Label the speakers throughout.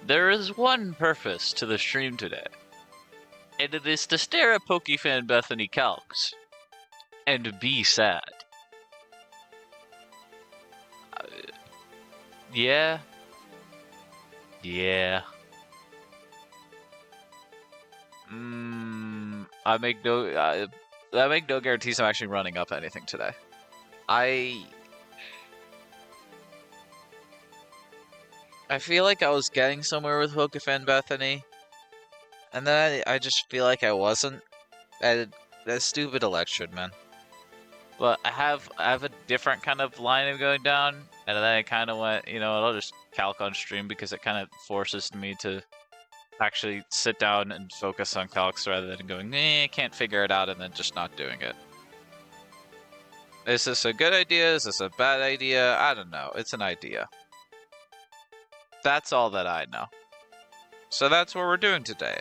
Speaker 1: There is one purpose to the stream today, and it is to stare at Pokefan Bethany calcs and be sad. Yeah. I make no guarantees I'm actually running up anything today. I feel like I was getting somewhere with Pokefan Bethany, and then I just feel like I wasn't. That stupid election, man. But I have a different kind of line of going down, and then I kind of went, you know, I'll just calc on stream because it kind of forces me to actually sit down and focus on calcs rather than going, can't figure it out, and then just not doing it. Is this a good idea? Is this a bad idea? I don't know. It's an idea. That's all that I know. So that's what we're doing today.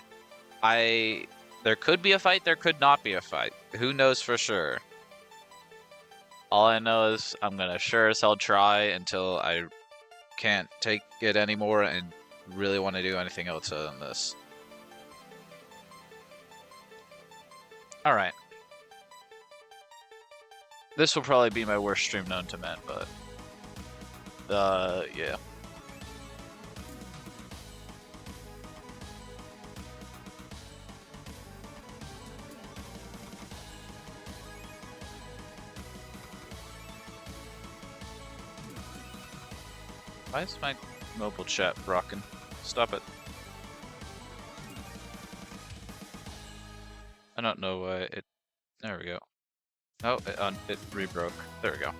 Speaker 1: There could be a fight, there could not be a fight. Who knows for sure? All I know is I'm gonna sure as hell try until I can't take it anymore and really want to do anything else other than this. Alright. This will probably be my worst stream known to man, but... yeah. Why is my mobile chat rocking? Stop it. I don't know why it... There we go. Oh, it rebroke. There we go.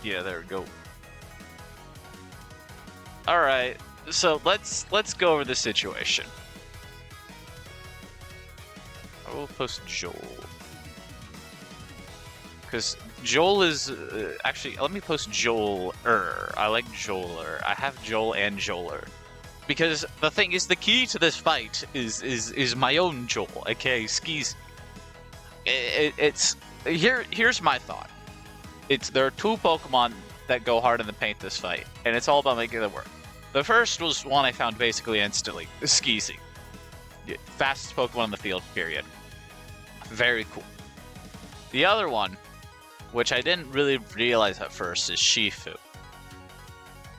Speaker 1: Yeah, there we go. Alright, so let's go over the situation. I will post Joel. Because Joel is... actually, let me post Joel-er. I like Joel-er. I have Joel and Joel-er. Because the thing is, the key to this fight is my own Joel, aka Skis. Here's my thought. There are two Pokemon that go hard in the paint this fight, and it's all about making them work. The first was one I found basically instantly, Skeezy. Fastest Pokemon in the field, period. Very cool. The other one, which I didn't really realize at first, is Shifu.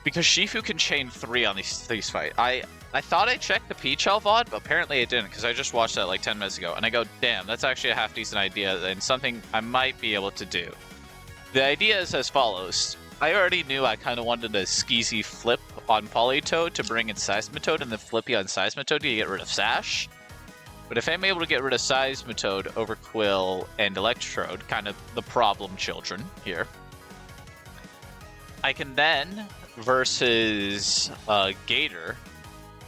Speaker 1: Because Shifu can chain 3 on these fights. I thought I checked the Peachel VOD, but apparently it didn't, because I just watched that like 10 minutes ago, and I go, damn, that's actually a half-decent idea, and something I might be able to do. The idea is as follows. I already knew I kind of wanted a Skeezy flip on Politoed to bring in Seismitoad, and then Flippy on Seismitoad to get rid of Sash. But if I'm able to get rid of Seismitoad, Overquill, and Electrode, kind of the problem children here, I can then, versus Gator,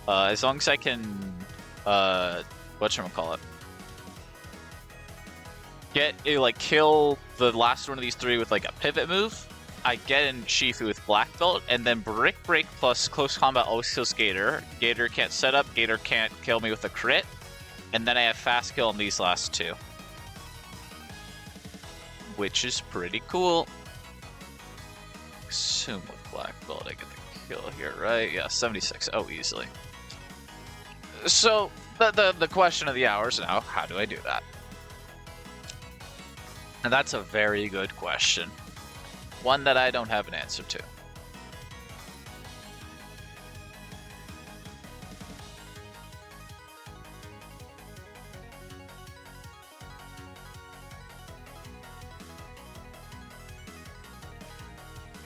Speaker 1: as long as I can, whatchamacallit, kill the last one of these 3 with like a pivot move, I get in Shifu with Black Belt, and then Brick Break plus Close Combat always kills Gator. Gator can't set up, Gator can't kill me with a crit, and then I have Fast Kill on these last 2. Which is pretty cool. Assume with Black Belt I get the kill here, right? Yeah, 76. Oh, easily. So, the question of the hour is now, how do I do that? And that's a very good question. One that I don't have an answer to.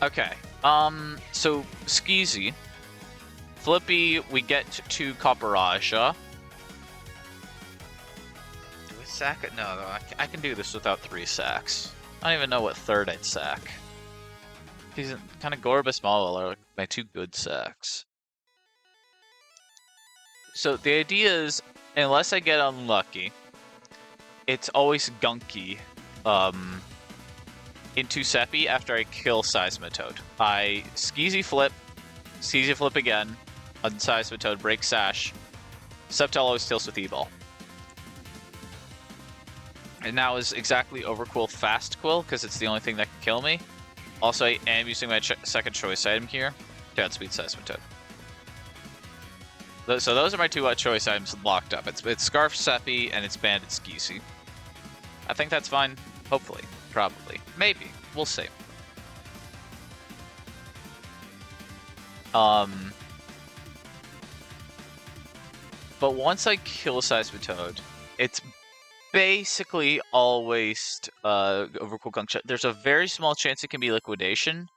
Speaker 1: Okay, so Skeezy. Flippy, we get to Copperaja. Do we sack it? No, I can do this without 3 sacks. I don't even know what third I'd sack. He's kind of Gorbis Mawile are my 2 good sacks. So the idea is unless I get unlucky, it's always gunky into Seppi after I kill Seismitoad. I Skeezy flip again, on Seismitoad, break Sash. Sceptile always kills with E-Ball. And now is exactly Overquill Fast Quill, because it's the only thing that can kill me. Also, I am using my second choice item here to outspeed Seismitoad. So those are my two choice items locked up. It's Scarf Seppi and it's Bandit Skeezy. I think that's fine. Hopefully. Probably. Maybe. We'll see. But once I kill Seismitoad, it's basically always Overcooked Gunk Shot. There's a very small chance it can be Liquidation.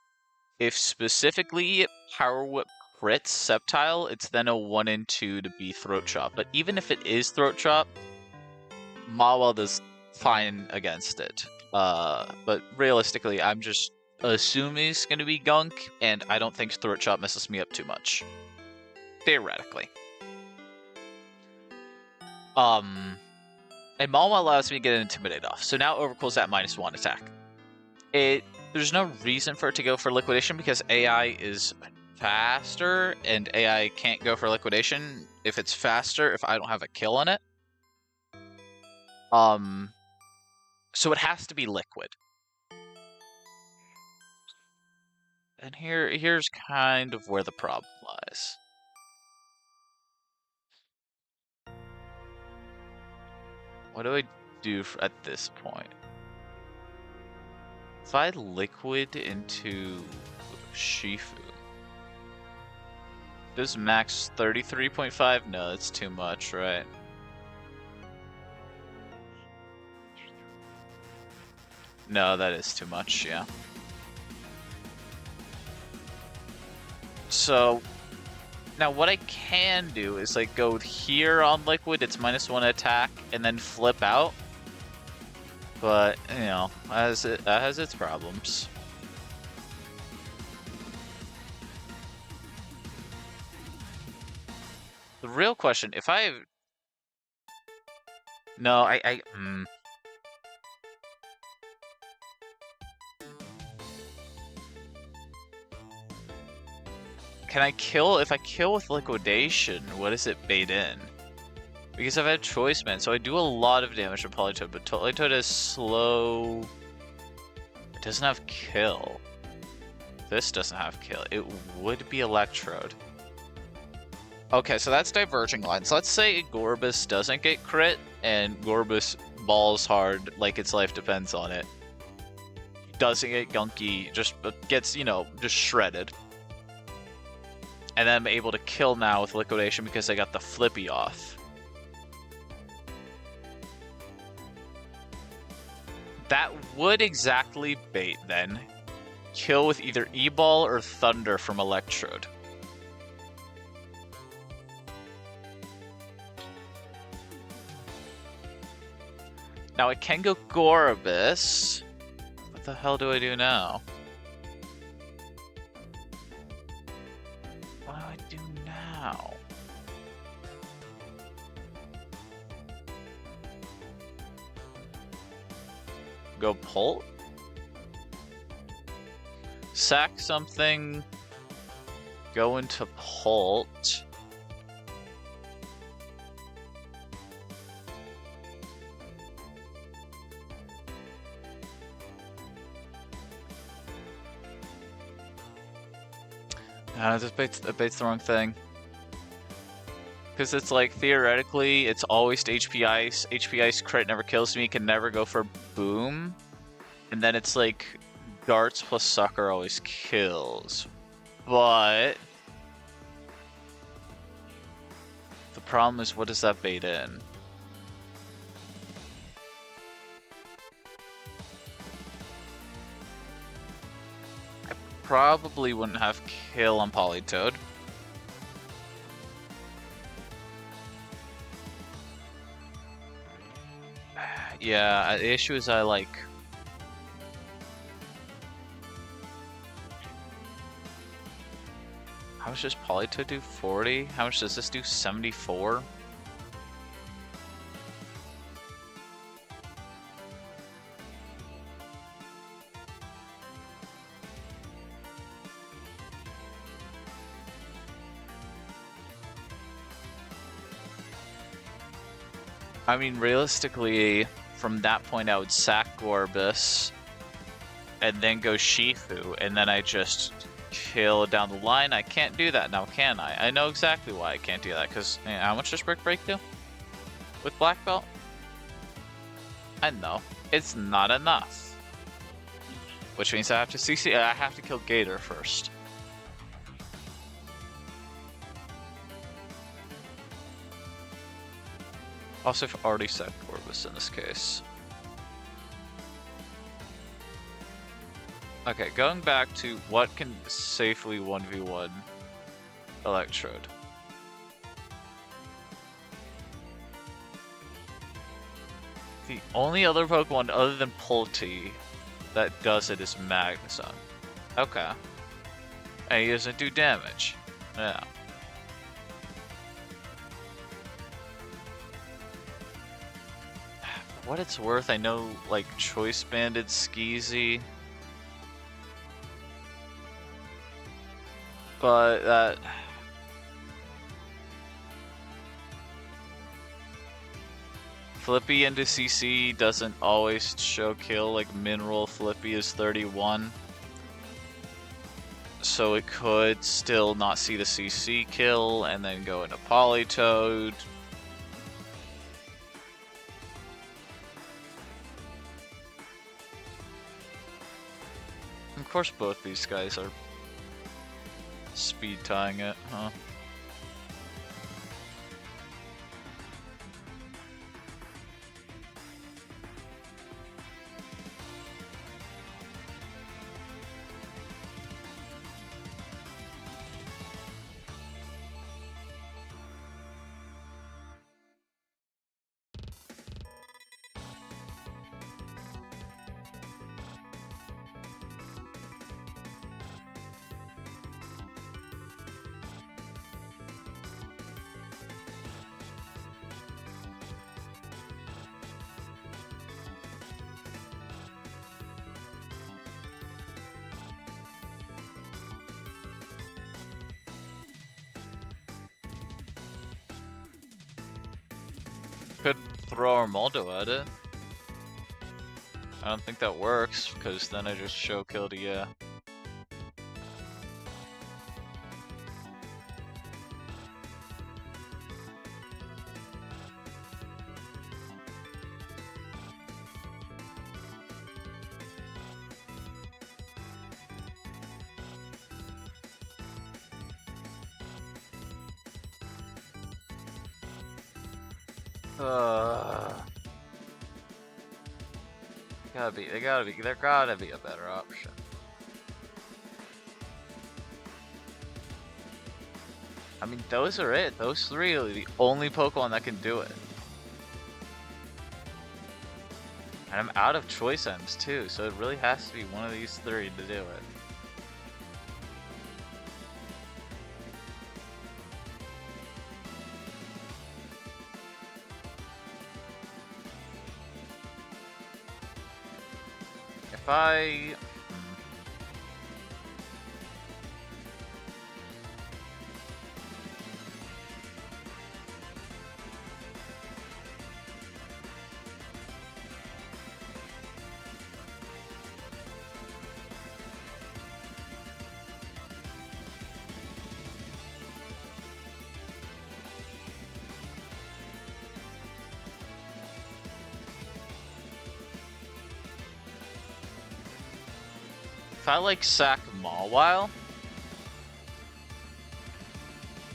Speaker 1: If specifically Power Whip crits Sceptile, it's then a 1 in 2 to be Throat Chop. But even if it is Throat Chop, Mawile does fine against it. But realistically, I'm just assuming it's going to be Gunk, and I don't think Throat Chop messes me up too much. Theoretically. And Mawile allows me to get an Intimidate off, so now Overquill's at -1 attack. There's no reason for it to go for Liquidation because AI is faster, and AI can't go for Liquidation if it's faster if I don't have a kill on it. So it has to be Liquid. And here's kind of where the problem lies. What do I do at this point? If I Liquid into Shifu, does max 33.5? No, that's too much, right? No, that is too much, yeah. So, now what I can do is like go here on Liquid, it's -1 attack, and then flip out. But, you know, that has its problems. The real question, if I... No, Can I kill? If I kill with Liquidation, what does it bait in? Because I've had Choice Man, so I do a lot of damage to Politoed, but Politoed is slow. It doesn't have kill. This doesn't have kill. It would be Electrode. Okay, so that's diverging lines. Let's say Gorbis doesn't get crit, and Gorbis balls hard like its life depends on it. Doesn't get gunky, just gets, you know, just shredded. And then I'm able to kill now with Liquidation because I got the Flippy off. That would exactly bait then. Kill with either E-Ball or Thunder from Electrode. Now I can go Gorbis. What the hell do I do now? What do I do now? Go Pult? Sack something. Go into Pult. This baits the wrong thing. Because it's like, theoretically, it's always HP Ice. HP Ice crit never kills me, can never go for Boom. And then it's like, Darts plus Sucker always kills. But... the problem is, what does that bait in? Probably wouldn't have kill on Politoed. Yeah, the issue is I like... How much does Politoed do? 40? How much does this do? 74? I mean, realistically, from that point, I would sack Gorbis and then go Shifu, and then I just kill down the line. I can't do that now, can I? I know exactly why I can't do that, because how much does Brick Break do with Black Belt? I know. It's not enough. Which means I have to CC. I have to kill Gator first. Also, I've already sacked Gorbis in this case. Okay, going back to what can safely 1v1 Electrode. The only other Pokemon other than Pulti that does it is Magnuson. Okay. And he doesn't do damage. Yeah. For what it's worth, I know, like, Choice Banded Skeezy. But that... Flippy into CC doesn't always show kill, like Mineral Flippy is 31. So it could still not see the CC kill and then go into Politoed. Of course both these guys are speed tying it, huh? Could throw Armaldo at it. I don't think that works, because then I just show kill to yeah. There gotta be a better option. I mean, those are it. Those three are the only Pokemon that can do it. And I'm out of choice ends too, so it really has to be one of these three to do it. If I... If I like sack Mawile,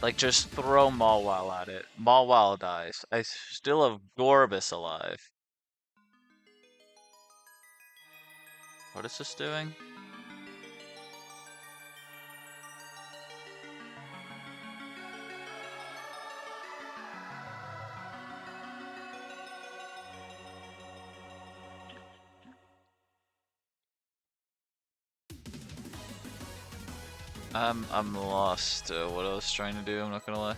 Speaker 1: like just throw Mawile at it. Mawile dies. I still have Gorbis alive. What is this doing? I'm lost. What I was trying to do, I'm not gonna lie.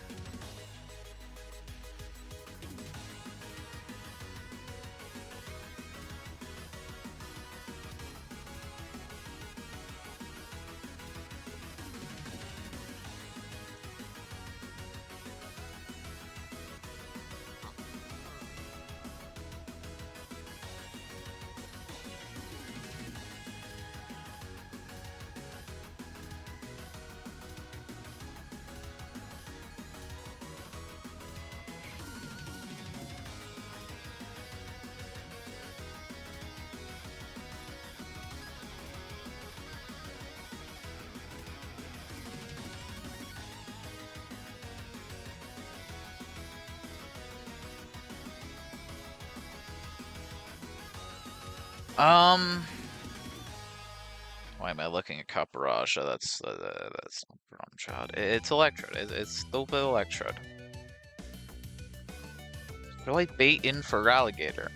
Speaker 1: Why am I looking at Caparaja? That's not wrong, child. It's Electrode. It's still bit Electrode. They're like bait in for Alligator.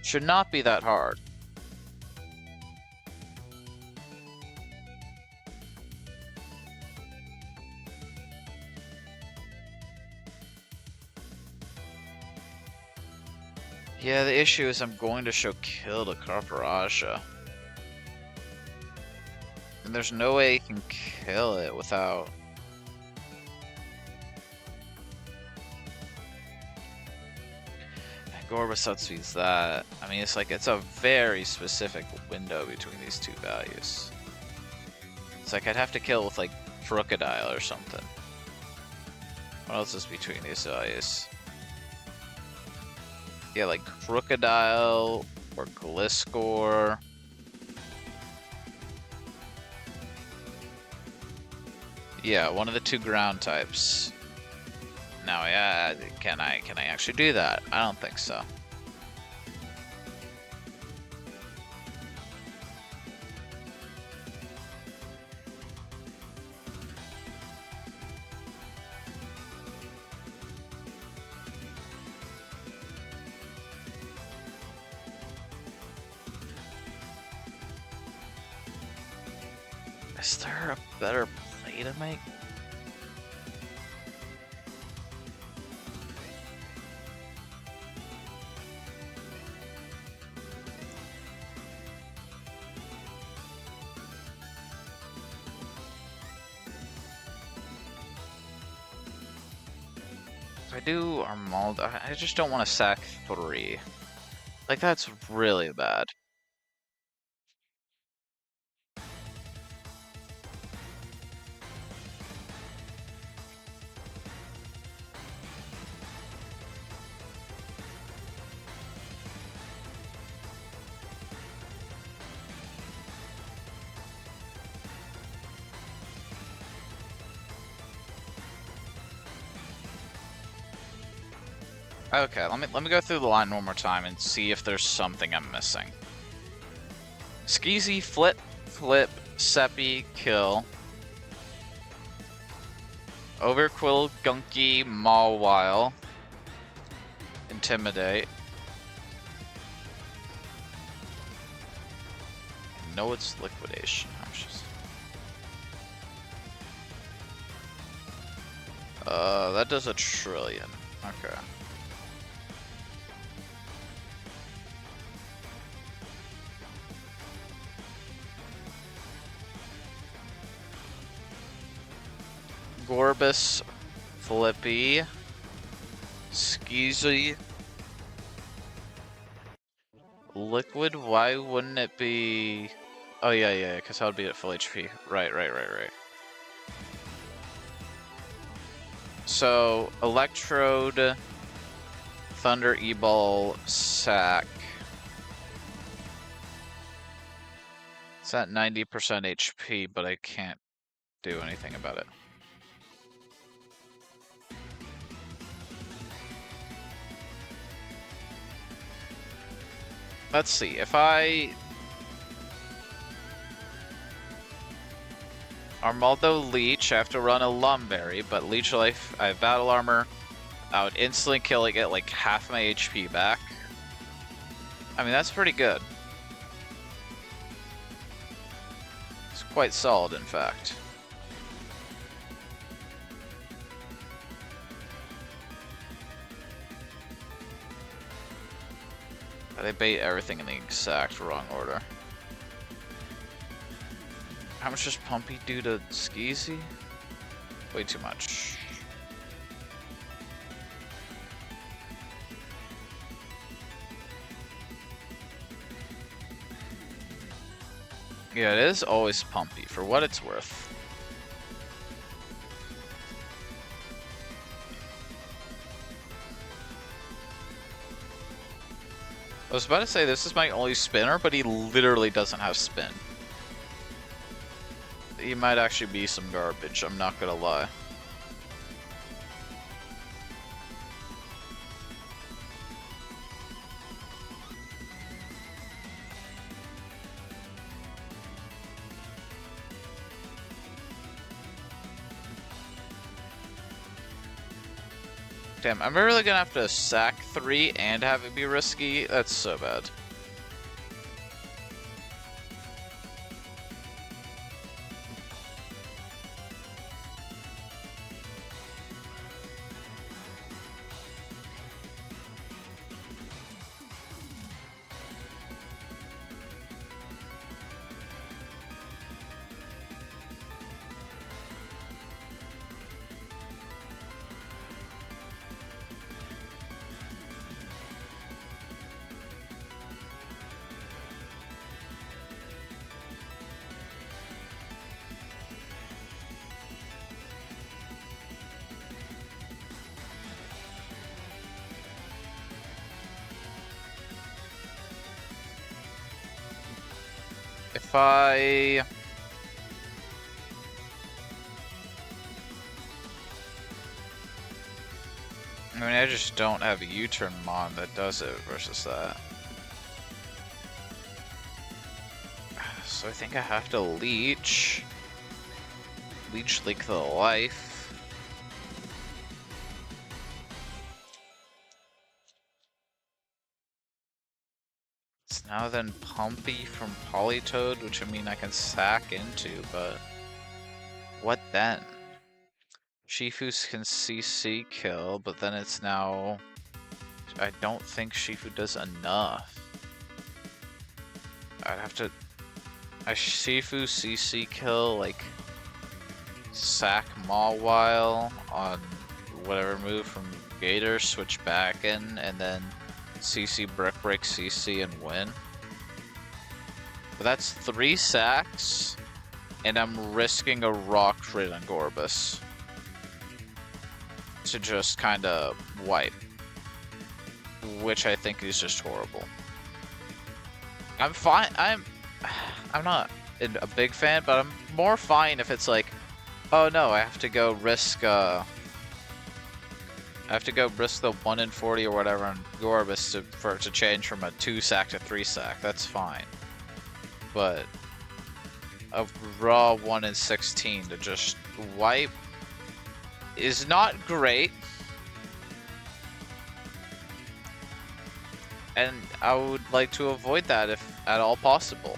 Speaker 1: Should not be that hard. Yeah, the issue is I'm going to show kill to Caparaja. And there's no way he can kill it without... Gorbisutsu's that. I mean, it's like, it's a very specific window between these two values. It's like I'd have to kill with like Crocodile or something. What else is between these values? Yeah, like Crocodile or Gliscor. Yeah, one of the two ground types. Now, yeah, can I actually do that? I don't think so. Is there a better play to make? If I do Armaldo, I just don't want to sack 3. Like, that's really bad. Okay, let me go through the line one more time and see if there's something I'm missing. Skeezy, flip, Seppi, kill. Overquill, Gunky, Mawile. Intimidate. I know it's liquidation. That does 1 trillion. Okay. Gorbis, Flippy, Skeezy, Liquid, why wouldn't it be... Oh yeah, because that would be at full HP. Right. So, Electrode, Thunder, E-Ball, Sack. It's at 90% HP, but I can't do anything about it. Let's see, if I... Armaldo Leech, I have to run a Lumberry, but Leech Life, I have Battle Armor. I would instantly kill it, get like half my HP back. I mean, that's pretty good. It's quite solid, in fact. They bait everything in the exact wrong order. How much does Pumpy do to Skeezy? Way too much. Yeah, it is always Pumpy, for what it's worth. I was about to say this is my only spinner, but he literally doesn't have spin. He might actually be some garbage, I'm not gonna lie. Damn, am I really gonna have to sack 3 and have it be risky? That's so bad. If I mean, I just don't have a U-turn mon that does it versus that. So I think I have to leech. Leech Leak the life. It's now then Pumpy from Polytoad, which I mean I can sack into, but what then? Shifu can CC kill, but then it's now... I don't think Shifu does enough. I'd have to... A Shifu CC kill, like... sack Mawile on whatever move from Gator, switch back in, and then CC Brick Break CC and win. But that's 3 sacks, and I'm risking a rock crit on Gorbis to just kind of wipe, which I think is just horrible. I'm fine. I'm not a big fan, but I'm more fine if it's like, oh no, I have to go risk the 1 in 40 or whatever on Gorbis for it to change from a 2 sack to 3 sack. That's fine. But a raw 1 in 16 to just wipe is not great. And I would like to avoid that if at all possible.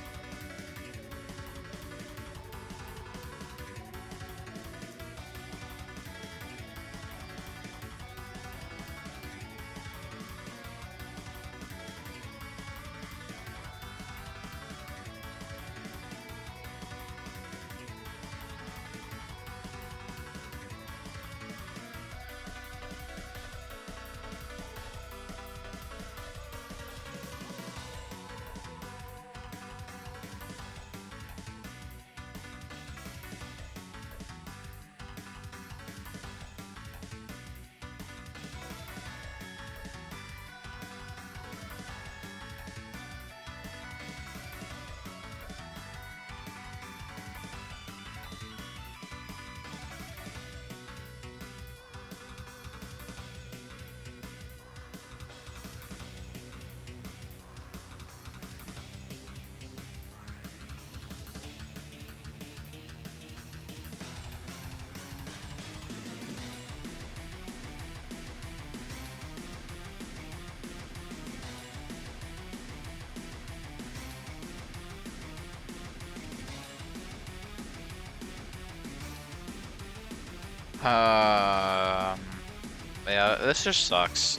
Speaker 1: Yeah, this just sucks.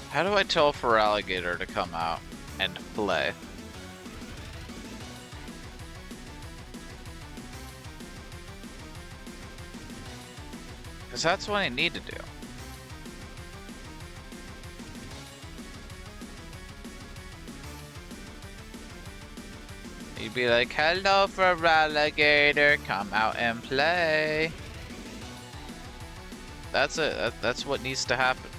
Speaker 1: How do I tell for Alligator to come out and play? Because that's what I need to do. You'd be like, hello for Alligator, come out and play. That's it. That's what needs to happen.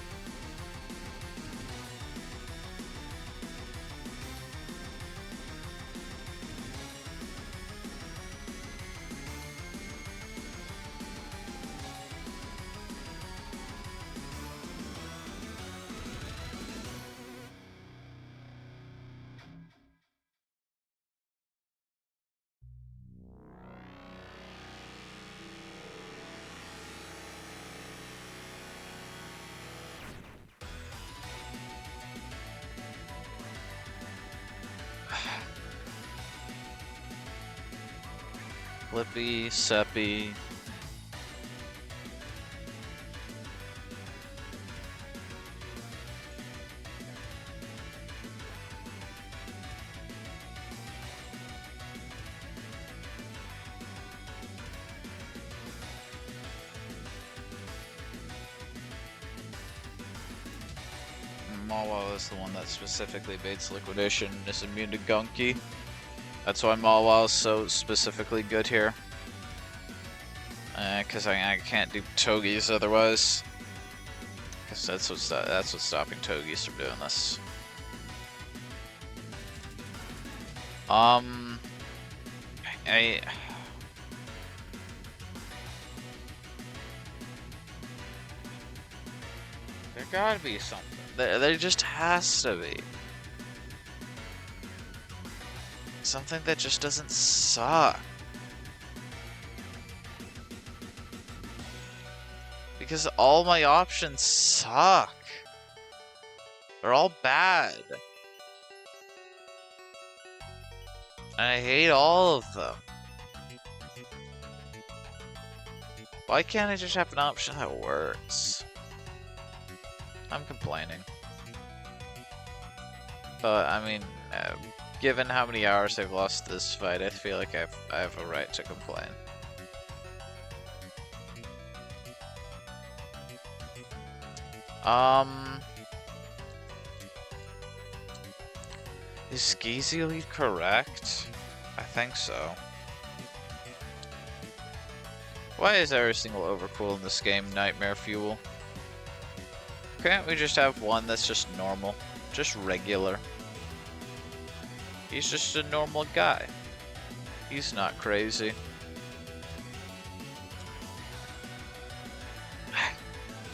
Speaker 1: Flippy, Seppi. Mawile is the one that specifically baits Liquidation and is immune to Gunky. That's why Mawile is so specifically good here. Because I can't do Togeys otherwise. Because that's what's stopping Togeys from doing this. There gotta be something. There just has to be. Something that just doesn't suck. Because all my options suck. They're all bad. And I hate all of them. Why can't I just have an option that works? I'm complaining. But, I mean, given how many hours I've lost this fight, I feel like I have a right to complain. Is Skeezy lead correct? I think so. Why is every single overcool in this game nightmare fuel? Can't we just have one that's just normal? Just regular? He's just a normal guy. He's not crazy.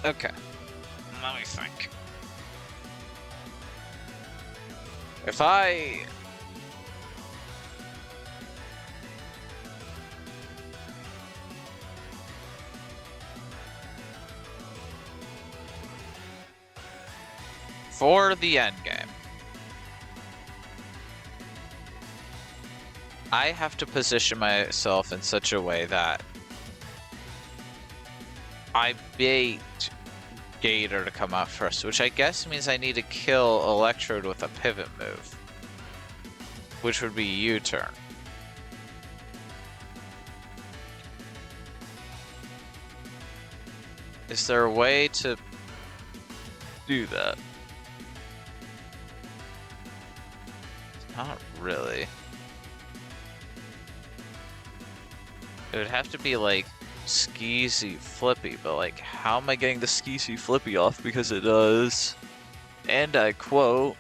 Speaker 1: Okay. Let me think. If I... For the endgame, I have to position myself in such a way that I bait Gator to come out first, which I guess means I need to kill Electrode with a pivot move, which would be U-turn. Is there a way to do that? Not really. It would have to be like Skeezy Flippy, but like, how am I getting the Skeezy Flippy off? Because it does, and I quote,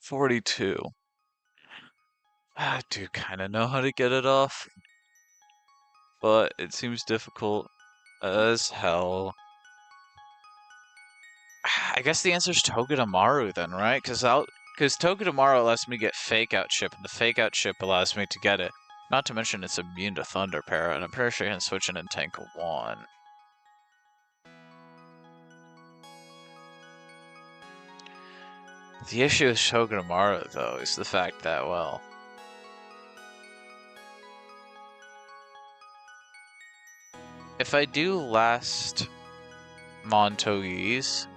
Speaker 1: "42." I do kind of know how to get it off, but it seems difficult as hell. I guess the answer is Togedemaru then, right? Because Togedemaru allows me to get Fake Out Chip, and the Fake Out Chip allows me to get it. Not to mention it's immune to Thunder Para, and I'm pretty sure I can switch it in Tank 1. The issue with Togedemaru, though, is the fact that, well... if I do last Montoge's...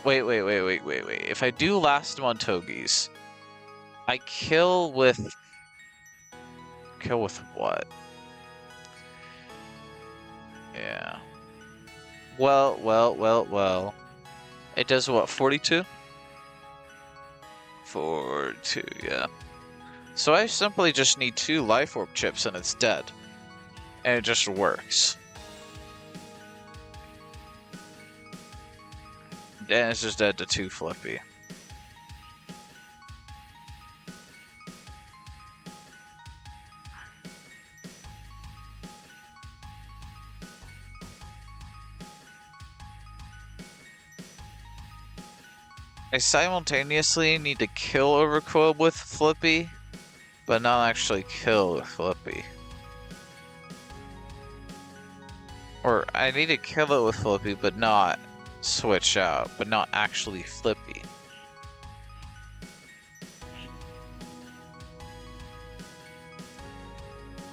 Speaker 1: Wait. If I do last Montoge's, I kill with... Kill with what? Yeah. Well. It does what, 42? 42, yeah. So I simply just need 2 Life Orb chips and it's dead. And it just works. And it's just dead to 2 Flippy. I simultaneously need to kill Overcoil with Flippy, but not actually kill with Flippy. Or I need to kill it with Flippy, but not switch out, but not actually Flippy.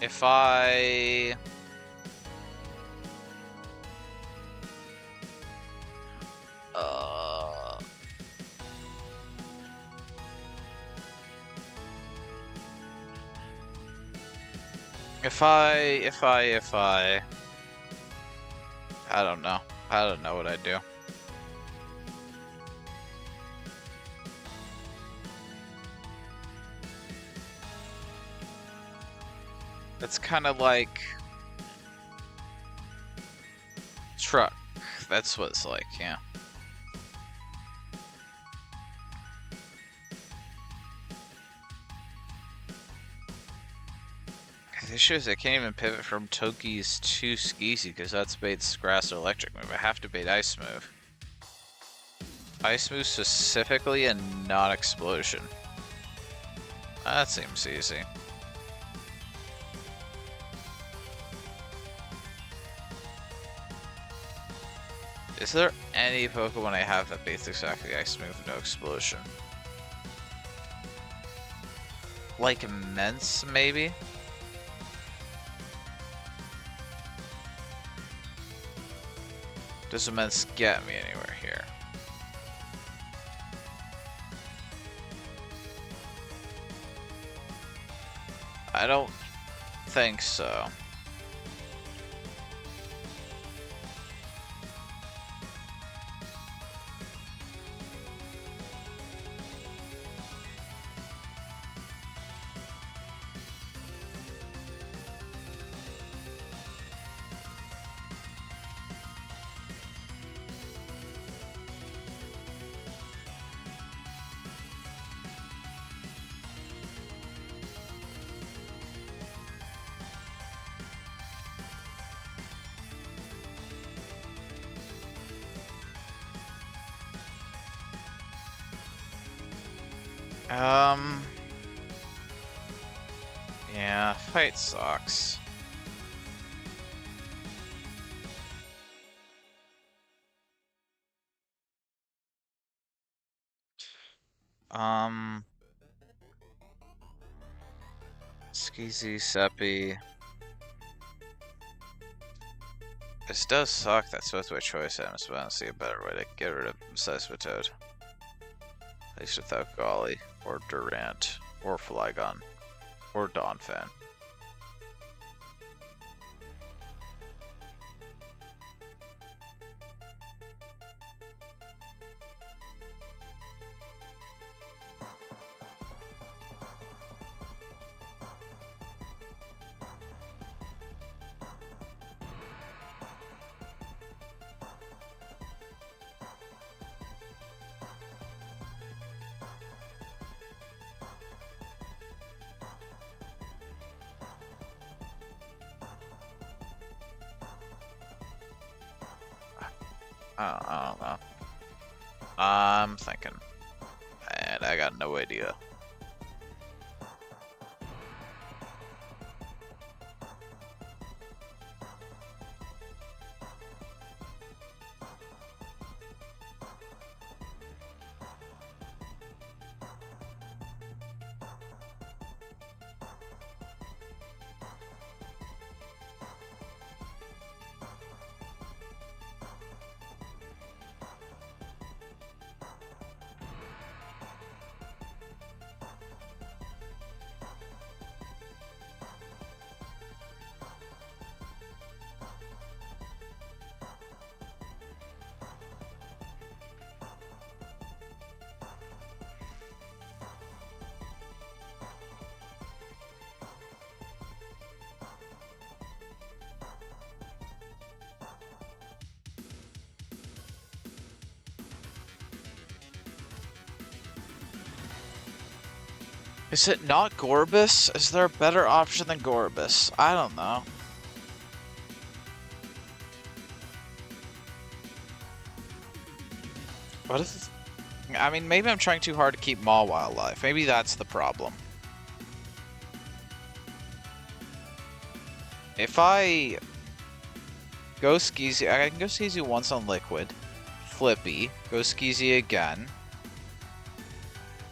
Speaker 1: If I... If I... I don't know. I don't know what I'd do. It's kind of like... Truck. That's what it's like, yeah. The issue is I can't even pivot from Toki's to Skeezy because that's bait's grass or electric move. I have to bait ice move. Ice move specifically and not explosion. That seems easy. Is there any Pokemon I have that baits exactly ice move, no explosion? Like Immense, maybe? Does Immense get me anywhere here? I don't think so. Yeah, fight sucks. Skeezy, Seppi. This does suck, that's both my choice items, but I don't see a better way to get rid of Seismitoad. At least without Golly, or Durant, or Flygon, or Donphan. I don't know. I'm thinking. And I got no idea. Is it not Gorbis? Is there a better option than Gorbis? I don't know. What is this? I mean, maybe I'm trying too hard to keep Mawile alive. Maybe that's the problem. If I Go Skeezy. I can go Skeezy once on Liquid. Flippy. Go Skeezy again.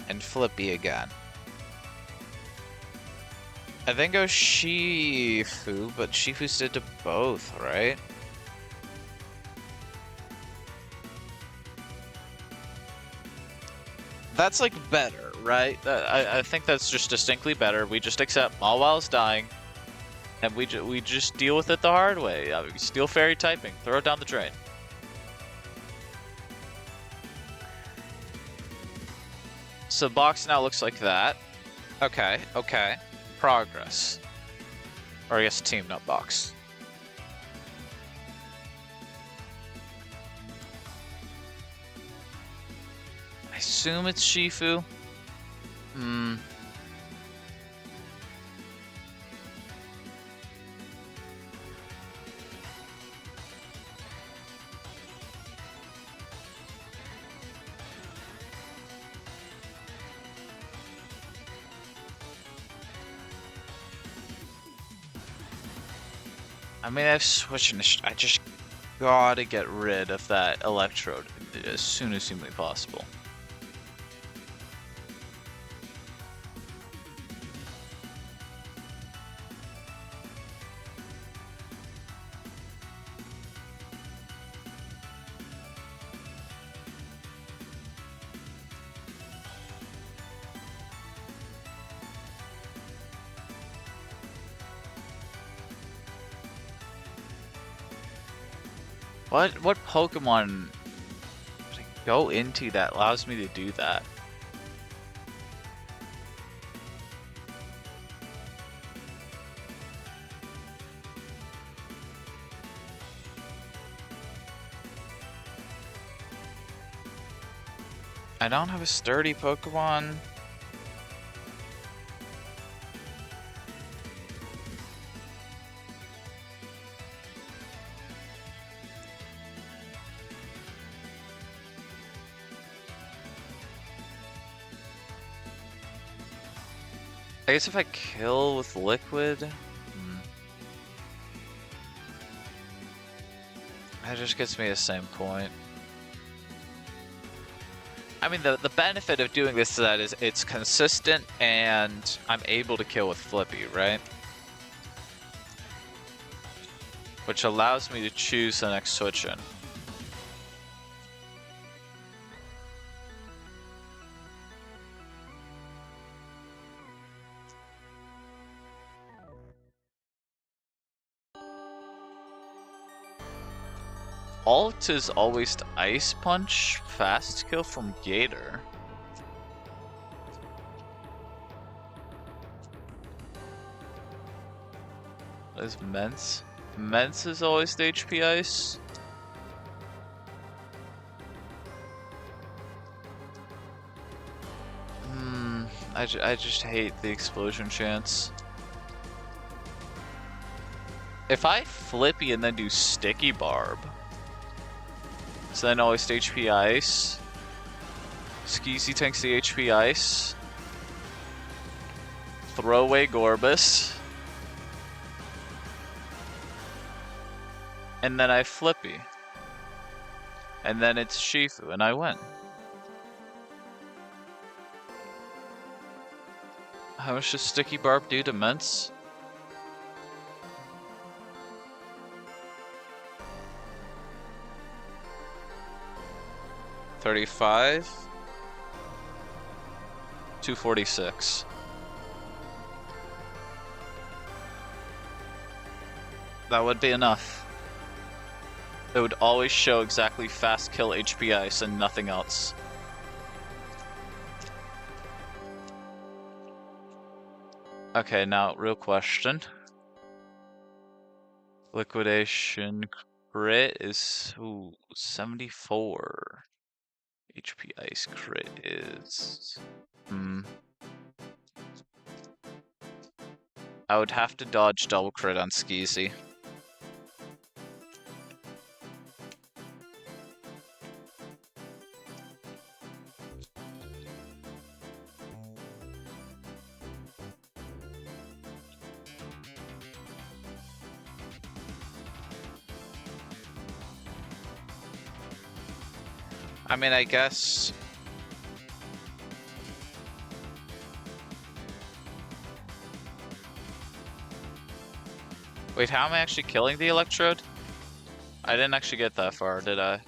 Speaker 1: And Flippy again. I then go Shifu, but Shifu's did to both, right? That's like better, right? I think that's just distinctly better. We just accept Mawil's dying, and we just deal with it the hard way. Steal Fairy typing, throw it down the drain. So box now looks like that. Okay, okay. Progress. Or I guess team, not box. I assume it's Shifu. I mean, I've switched. I just gotta get rid of that electrode as soon as humanly possible. What Pokemon go into that allows me to do that? I don't have a sturdy Pokemon. I guess if I kill with liquid, that just gets me the same point. I mean, the benefit of doing this to that is it's consistent and I'm able to kill with Flippy, right? Which allows me to choose the next switch in. Alt is always the Ice Punch, fast kill from Gator. What is Mence? Mence is always the HP Ice. I just hate the explosion chance. If I Flippy and then do Sticky Barb, so then always HP Ice. Skeezy tanks the HP Ice. Throw away Gorbis. And then I Flippy. And then it's Shifu, and I win. How much does Sticky Barb do to Mence? $35. 246. That would be enough. It would always show exactly fast kill HP Ice and nothing else. Okay, now real question. Liquidation crit is 74. HP Ice crit is I would have to dodge double crit on Skeezy. I mean, I guess... Wait, how am I actually killing the Electrode? I didn't actually get that far, did I?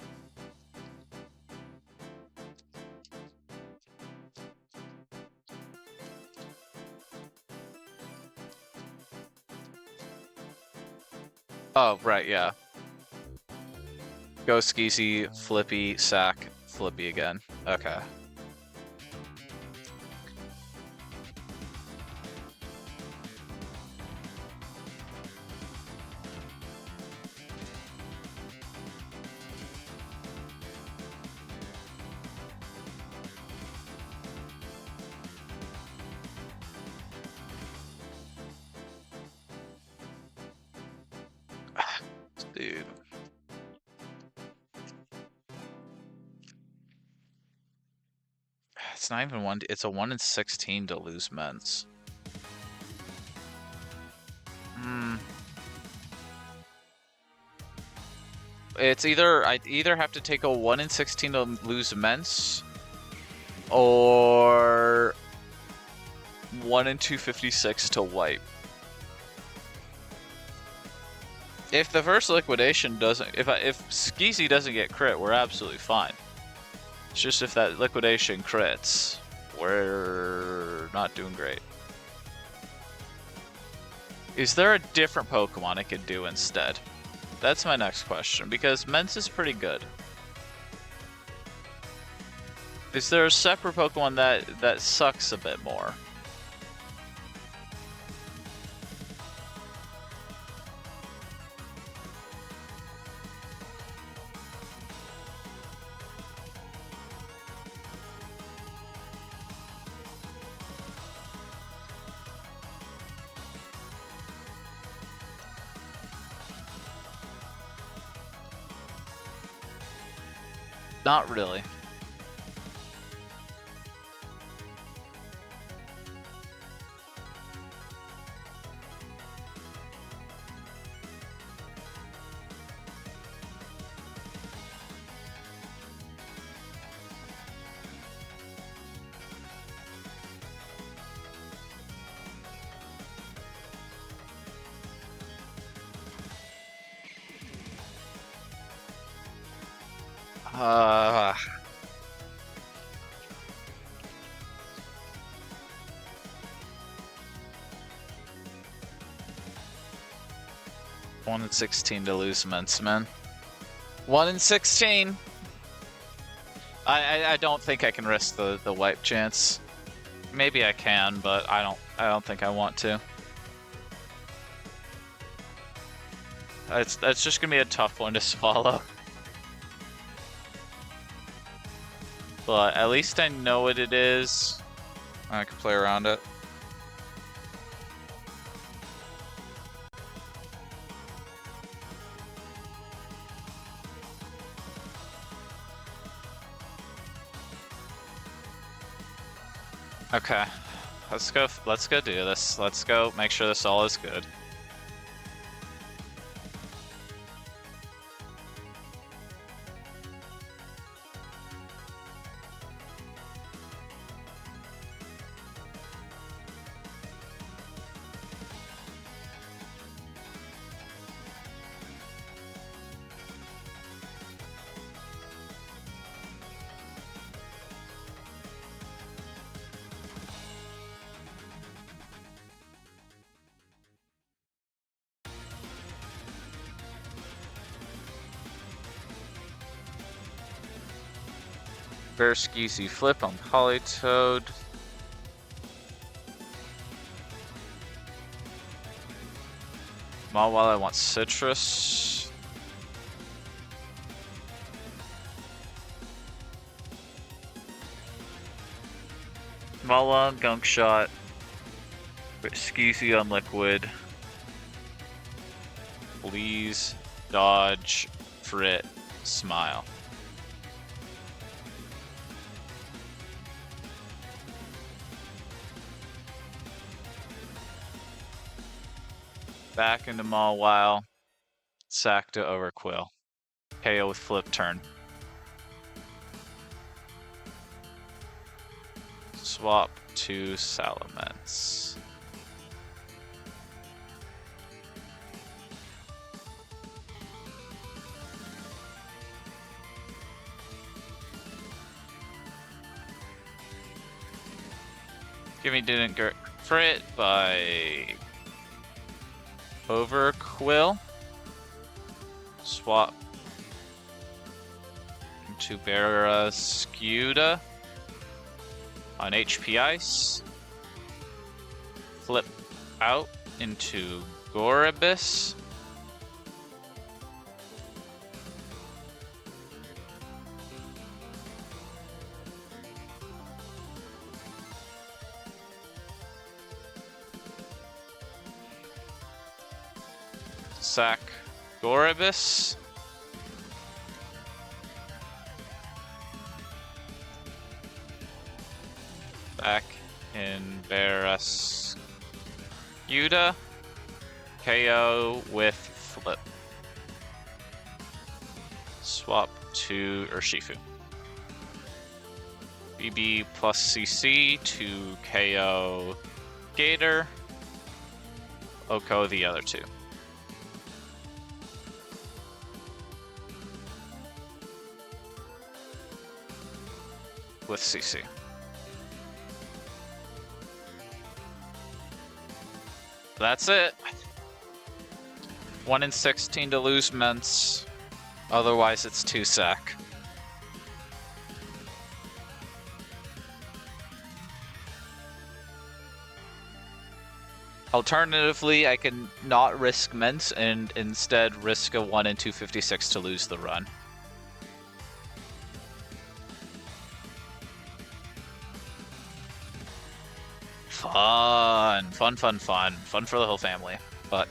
Speaker 1: Oh, right, yeah. Go Skeezy, Flippy, Sack, Flippy again. Okay. Dude. It's not even one. It's a 1 in 16 to lose Ments. Hmm. It's either I either have to take a 1 in 16 to lose Ments, or 1 in 256 to wipe. If the first liquidation doesn't, if Skeezy doesn't get crit, we're absolutely fine. It's just if that liquidation crits, we're not doing great. Is there a different Pokemon I could do instead? That's my next question, because Ments is pretty good. Is there a separate Pokemon that sucks a bit more? Not really. Uh, 1 in 16 to lose Ments, man. 1 in 16. I don't think I can risk the wipe chance. Maybe I can, but I don't think I want to. That's just gonna be a tough one to swallow. But at least I know what it is. I can play around it. Okay. Let's go do this. Let's go make sure this all is good. Bear Skeezy Flip on Politoed. While I want Citrus. Mala on Gunk Shot. Skeezy on Liquid. Please dodge, Frit, Smile. Back into Mawile. Sack to Overquill. KO with Flip turn. Swap to Salamence. Give me didn't get crit by Overquill. Swap to Barrascuda on HP Ice. Flip out into Goribus. Sack Goribus. Back in Barrascuda. KO with Flip. Swap to Urshifu. BB plus CC to KO Gator. Oko the other two. With CC. That's it. 1 in 16 to lose Ments. Otherwise, it's 2 sack. Alternatively, I can not risk Ments and instead risk a 1 in 256 to lose the run. Fun for the whole family. But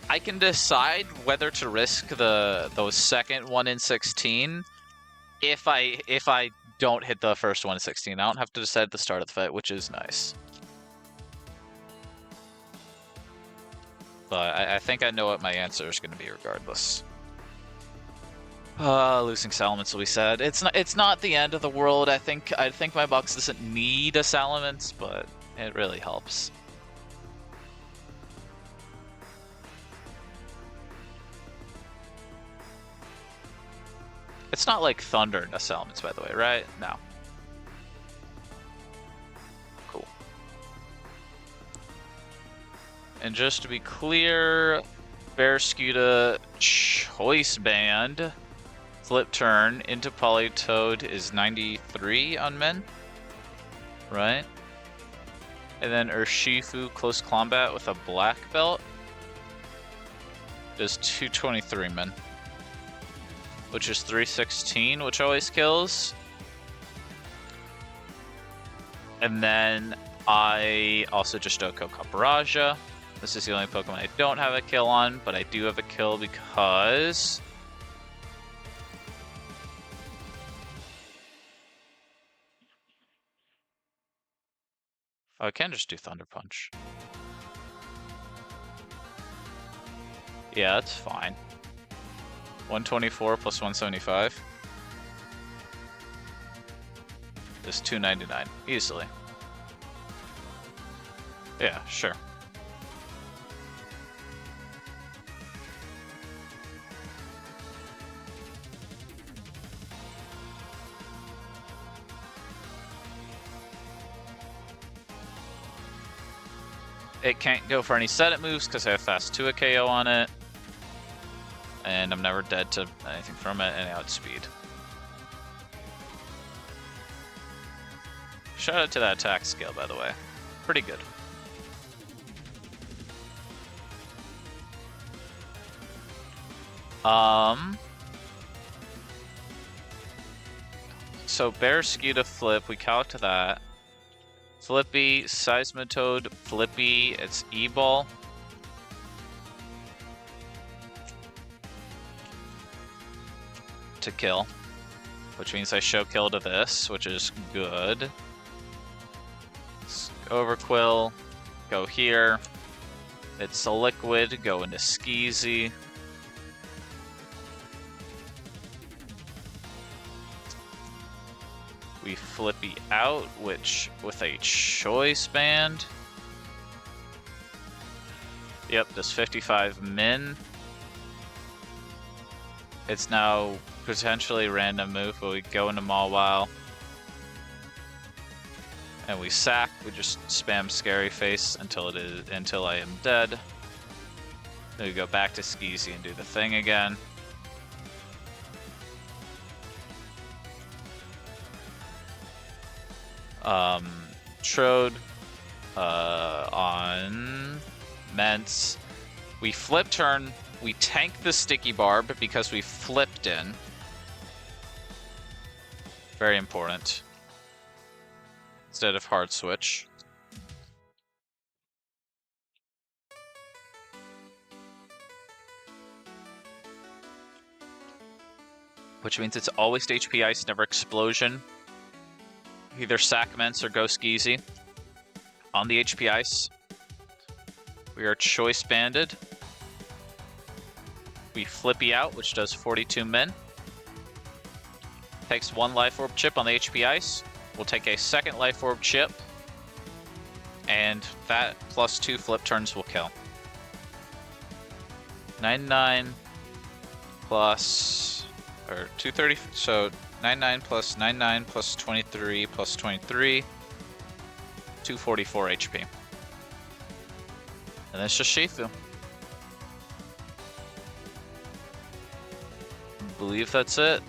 Speaker 1: I can decide whether to risk those second 1 in 16 if I don't hit the first 1 in 16. I don't have to decide at the start of the fight, which is nice. But I think I know what my answer is going to be regardless. Losing Salamence will be sad. It's not the end of the world. I think my box doesn't need a Salamence, but it really helps. It's not like Thunder and a Salamence, by the way, right? No. Cool. And just to be clear, Barrascuda Choice Band. Flip turn into Politoed is 93 on men, right? And then Urshifu close combat with a black belt is 223 men, which is 316, which always kills. And then I also just Oko Caparaja. This is the only Pokemon I don't have a kill on, but I do have a kill because I can just do Thunder Punch. Yeah, that's fine. 124 plus 175 is 299, easily. Yeah, sure. It can't go for any set it moves because I have fast 2 KO on it. And I'm never dead to anything from it, and outspeed. Shout out to that attack scale, by the way. Pretty good. So Barrascuda Flip, we calc to that. Flippy, Seismitoad, Flippy, it's E-Ball. To kill, which means I show kill to this, which is good. Overquill, go here. It's a liquid, go into Skeezy. We Flippy out, which with a choice band. Yep, does 55 min. It's now potentially random move, but we go into Mawile. And we sack, we just spam Scary Face until I am dead. Then we go back to Skeezy and do the thing again. Trode on Ments. We flip turn, we tank the Sticky Barb because we flipped in. Very important. Instead of hard switch. Which means it's always HP Ice, never Explosion. Either sack Ments or go Skeezy. On the HP Ice, we are choice banded. We Flippy out, which does 42 min. Takes 1 Life Orb chip on the HP Ice. We'll take a second Life Orb chip. And that plus 2 flip turns will kill. 99 plus, or 230, so 99 plus 99 plus 23 plus 23, 244 HP. And that's just Shifu. I believe that's it.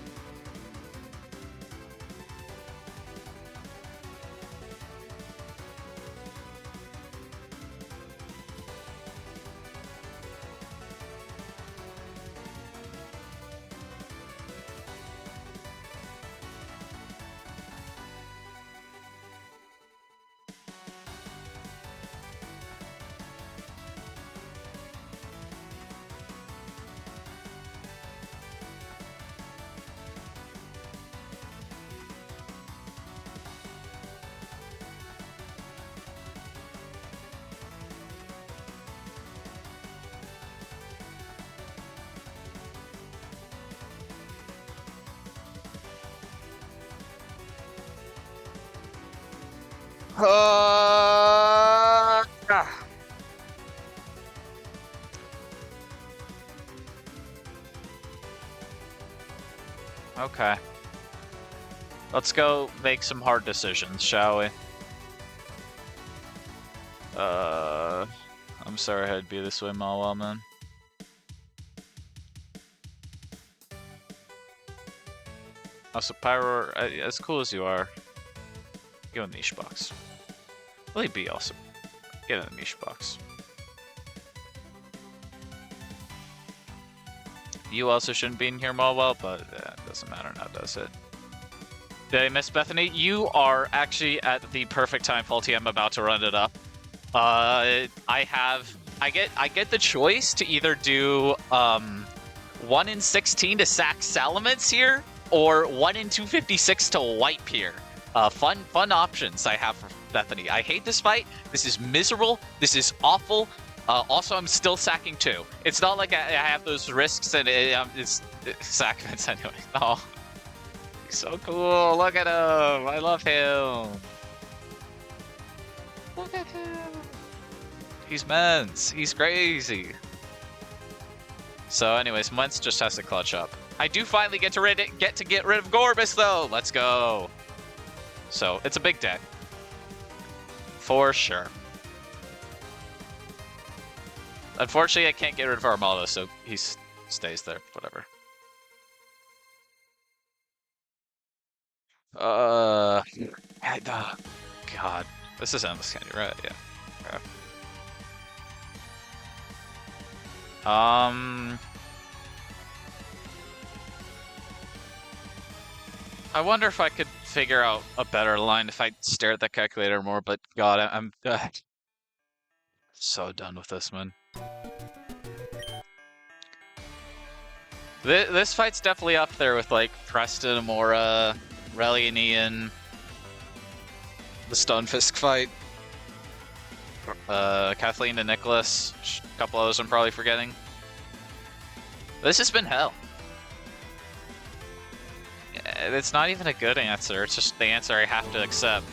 Speaker 1: Okay. Let's go make some hard decisions, shall we? I'm sorry I had to be this way, Mawile, man. Also, Pyro, as cool as you are, go in the niche box. Really be awesome. Get in the niche box. You also shouldn't be in here, Mawile, but it doesn't matter now, does it? Did I miss Bethany? You are actually at the perfect time, Faulty. I'm about to run it up. I get the choice to either do 1 in 16 to sack Salamence here, or 1 in 256 to wipe here. Fun options I have for Bethany. I hate this fight. This is miserable. This is awful. Also, I'm still sacking 2. It's not like I have those risks, and it's sack events anyway. Oh, he's so cool. Look at him. I love him. Look at him. He's Mence. He's crazy. So anyways, Mence just has to clutch up. I do finally get to get rid of Gorbis, though. Let's go. So it's a big day. For sure. Unfortunately, I can't get rid of Armada, so he stays there. Whatever. God. This is Endless Candy, right? Yeah. Okay. I wonder if I could figure out a better line if I stare at the calculator more, but God, I'm so done with this, man. This fight's definitely up there with, like, Preston, Amora, Relian, Ian, the Stunfisk fight, Kathleen and Nicholas, a couple others I'm probably forgetting. This has been hell. it's not even a good answer. It's just the answer I have to accept.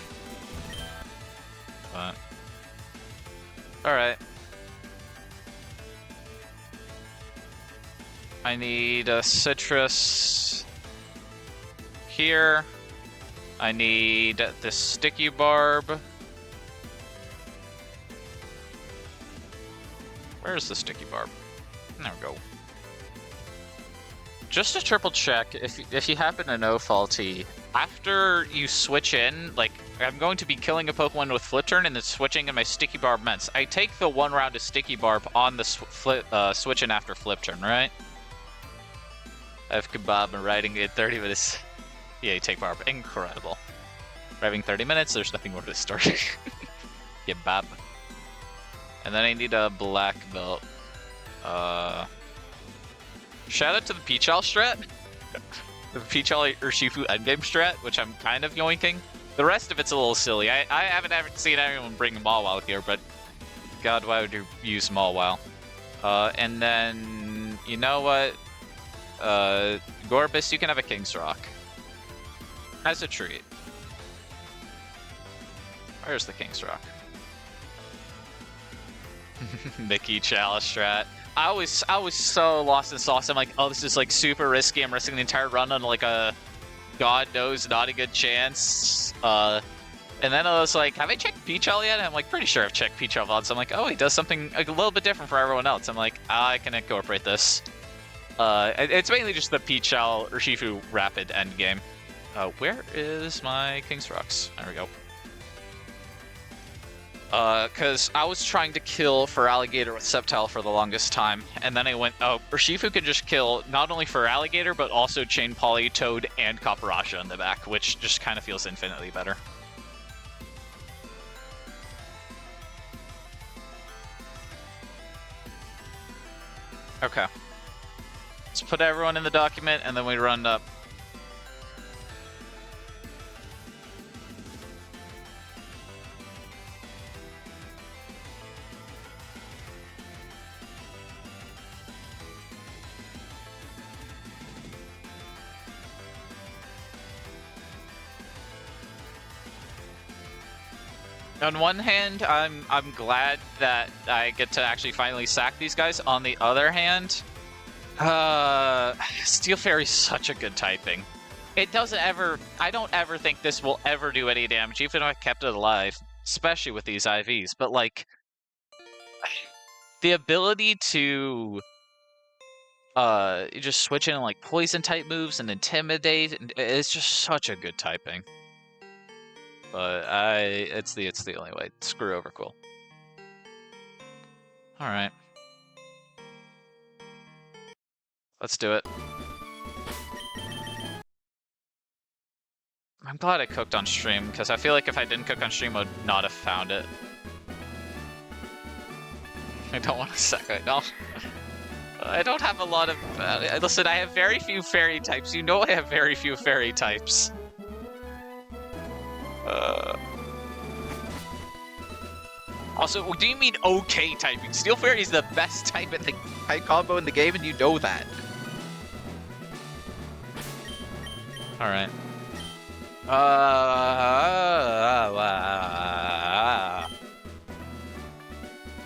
Speaker 1: But all right. I need a citrus here. I need this sticky barb. Where's the sticky barb? There we go. Just to triple check, if you happen to know, Faulty, after you switch in, like, I'm going to be killing a Pokemon with Flip Turn and then switching in my Sticky Barb Ments. I take the 1 round of Sticky Barb on the switch in after Flip Turn, right? I have Kebab and riding it 30 minutes. Yeah, you take Barb. Incredible. Driving 30 minutes, there's nothing more to the story. Kebab. And then I need a black belt. Shout out to the Peachal strat. The Peachal Urshifu endgame strat, which I'm kind of yoinking. The rest of it's a little silly. I haven't ever seen anyone bring Mawile here, but God, why would you use Mawile? And then, you know what? Gorbis, you can have a King's Rock. As a treat. Where's the King's Rock? Mickey Chalice strat. I was so lost in sauce. I'm like, oh, this is like super risky. I'm risking the entire run on like a God knows not a good chance. And then I was like, have I checked Peachal yet? And I'm like, pretty sure I've checked Peachal VODs. I'm like, oh, he does something a little bit different for everyone else. I'm like, I can incorporate this. It's mainly just the Peachal Urshifu rapid endgame. Where is my King's Rocks? There we go. Because I was trying to kill for Alligator with Sceptile for the longest time, and then I went, oh, Urshifu can just kill not only for Alligator, but also Chain Poly, Toad, and Caparasha in the back, which just kind of feels infinitely better. Okay. Let's put everyone in the document, and then we run up. On one hand, I'm glad that I get to actually finally sack these guys. On the other hand, Steel Fairy's such a good typing. It doesn't ever... I don't ever think this will ever do any damage, even if I kept it alive, especially with these IVs. But, like, the ability to just switch in, like, poison-type moves and intimidate, it's just such a good typing. But it's the only way. Screw Overcool. All right, let's do it. I'm glad I cooked on stream because I feel like if I didn't cook on stream, I would not have found it. I don't want to suck right now. I don't have a lot of. Listen, I have very few fairy types. You know, I have very few fairy types. Also, what do you mean okay typing? Steel Fairy is the best type in the type combo in the game, and you know that. All right.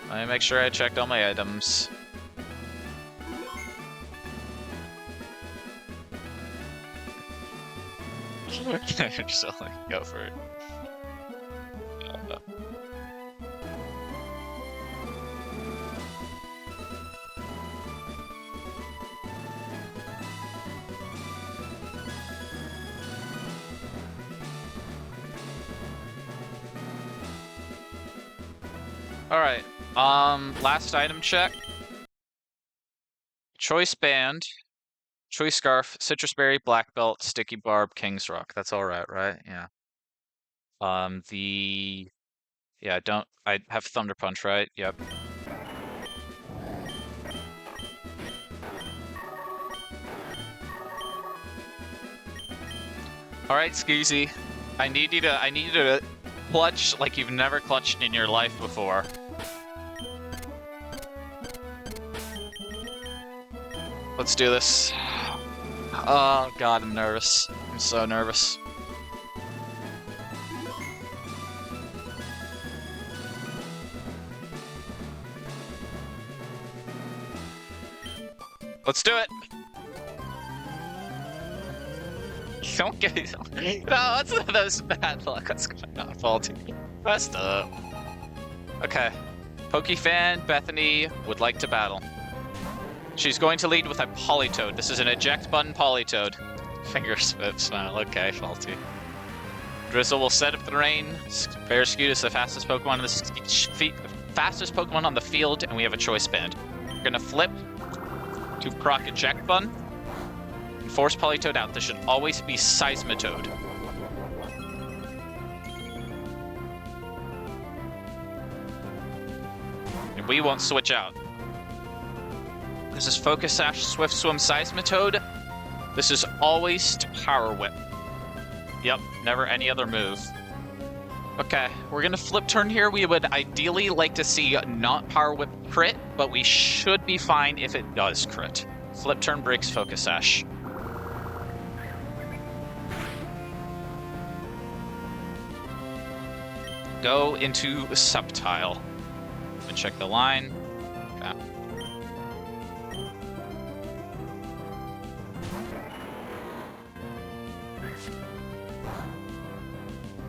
Speaker 1: Let me make sure I checked all my items. Just like, go for it. Alright, last item check. Choice Band, Choice Scarf, Citrus Berry, Black Belt, Sticky Barb, King's Rock. That's alright, right? Yeah. I have Thunder Punch, right? Yep. Alright, Skeezy. I need you to clutch like you've never clutched in your life before. Let's do this. Oh god, I'm nervous. I'm so nervous. Let's do it! Don't get it. No, that was bad luck. That's not faulty. Messed up. Okay. Pokefan, Bethany would like to battle. She's going to lead with a Politoed. This is an eject button Politoed. Finger smile. Okay, faulty. Drizzle will set up the rain. Bearscoot is the fastest Pokemon on the field, and we have a choice band. We're gonna flip to proc eject button and force Politoed out. This should always be Seismitoad. And we won't switch out. This is Focus Sash, Swift Swim, Seismitoad. This is always to Power Whip. Yep, never any other move. Okay, we're gonna flip turn here. We would ideally like to see not Power Whip crit, but we should be fine if it does crit. Flip turn breaks Focus Sash. Go into Subtile. And check the line. Okay.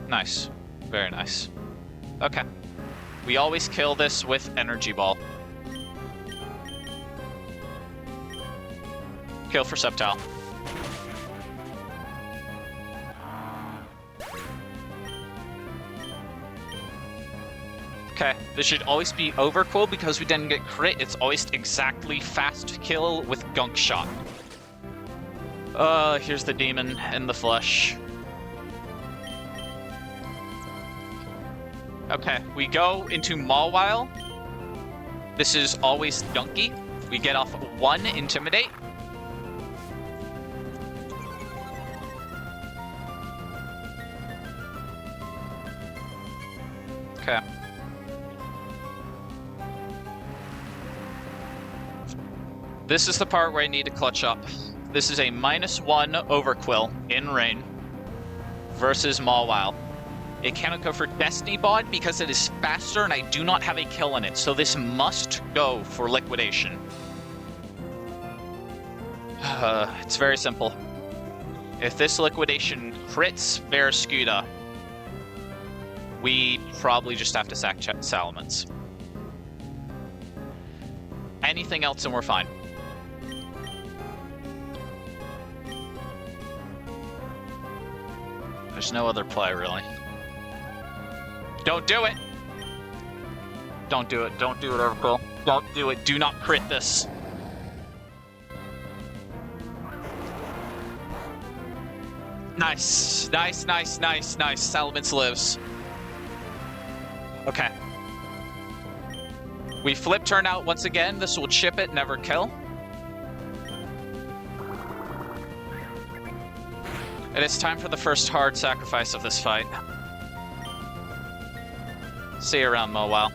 Speaker 1: Nice. Very nice. Okay. We always kill this with Energy Ball. Kill for Subtile. Okay, this should always be Overcool because we didn't get crit. It's always exactly fast kill with Gunk Shot. Here's the demon in the flesh. Okay, we go into Mawile. This is always Gunky. We get off 1 Intimidate. Okay. This is the part where I need to clutch up. This is a -1 Overquill in rain versus Mawile. It cannot go for Destiny Bod because it is faster and I do not have a kill in it, so this must go for Liquidation. It's very simple. If this Liquidation crits Barrascuda, we probably just have to sack Salamence. Anything else and we're fine. There's no other play, really. Don't do it! Don't do it. Don't do it, Overquill. Don't do it. Do not crit this. Nice. Nice, nice, nice, nice. Salamence lives. Okay. We flip turn out once again. This will chip it, never kill. And it's time for the first hard sacrifice of this fight. See you around Mawile.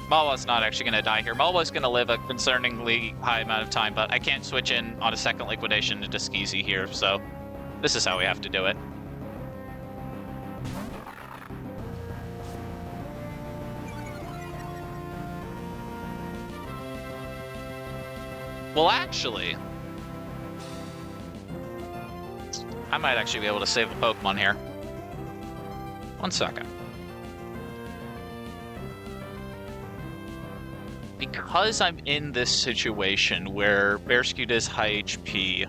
Speaker 1: Mawile's not actually going to die here. Mawile's going to live a concerningly high amount of time, but I can't switch in on a second liquidation into Skeezy here, so this is how we have to do it. Well, actually, I might actually be able to save a Pokemon here. 1 second. Because I'm in this situation where Bearscoot is high HP,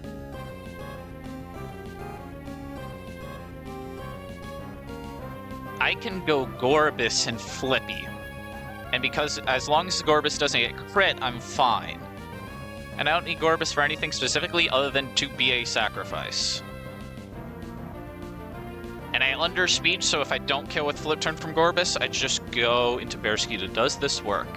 Speaker 1: I can go Gorbis and Flippy. And because as long as Gorbis doesn't get crit, I'm fine. And I don't need Gorbis for anything specifically other than to be a sacrifice. And I underspeed, so if I don't kill with Flip Turn from Gorbis, I just go into Bearscoot. Does this work?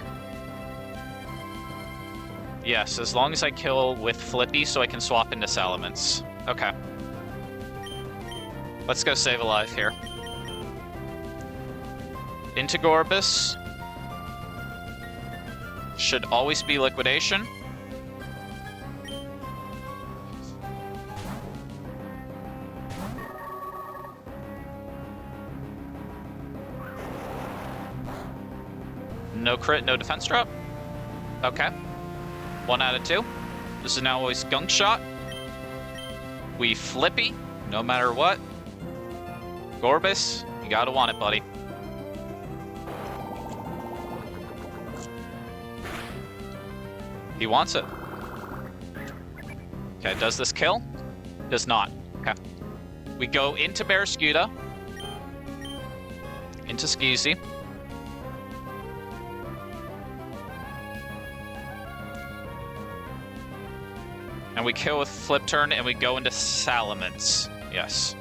Speaker 1: Yes, as long as I kill with Flippy so I can swap into Salamence. Okay. Let's go save a life here. Into Gorbis. Should always be Liquidation. No crit, no defense drop. Okay. 1 out of 2. This is now a skunk shot. We flippy, no matter what. Gorbis, you gotta want it, buddy. He wants it. Okay, does this kill? Does not. Okay. We go into Barraskewda. Into Skeezy. And we kill with Flip Turn, and we go into Salamence. Yes.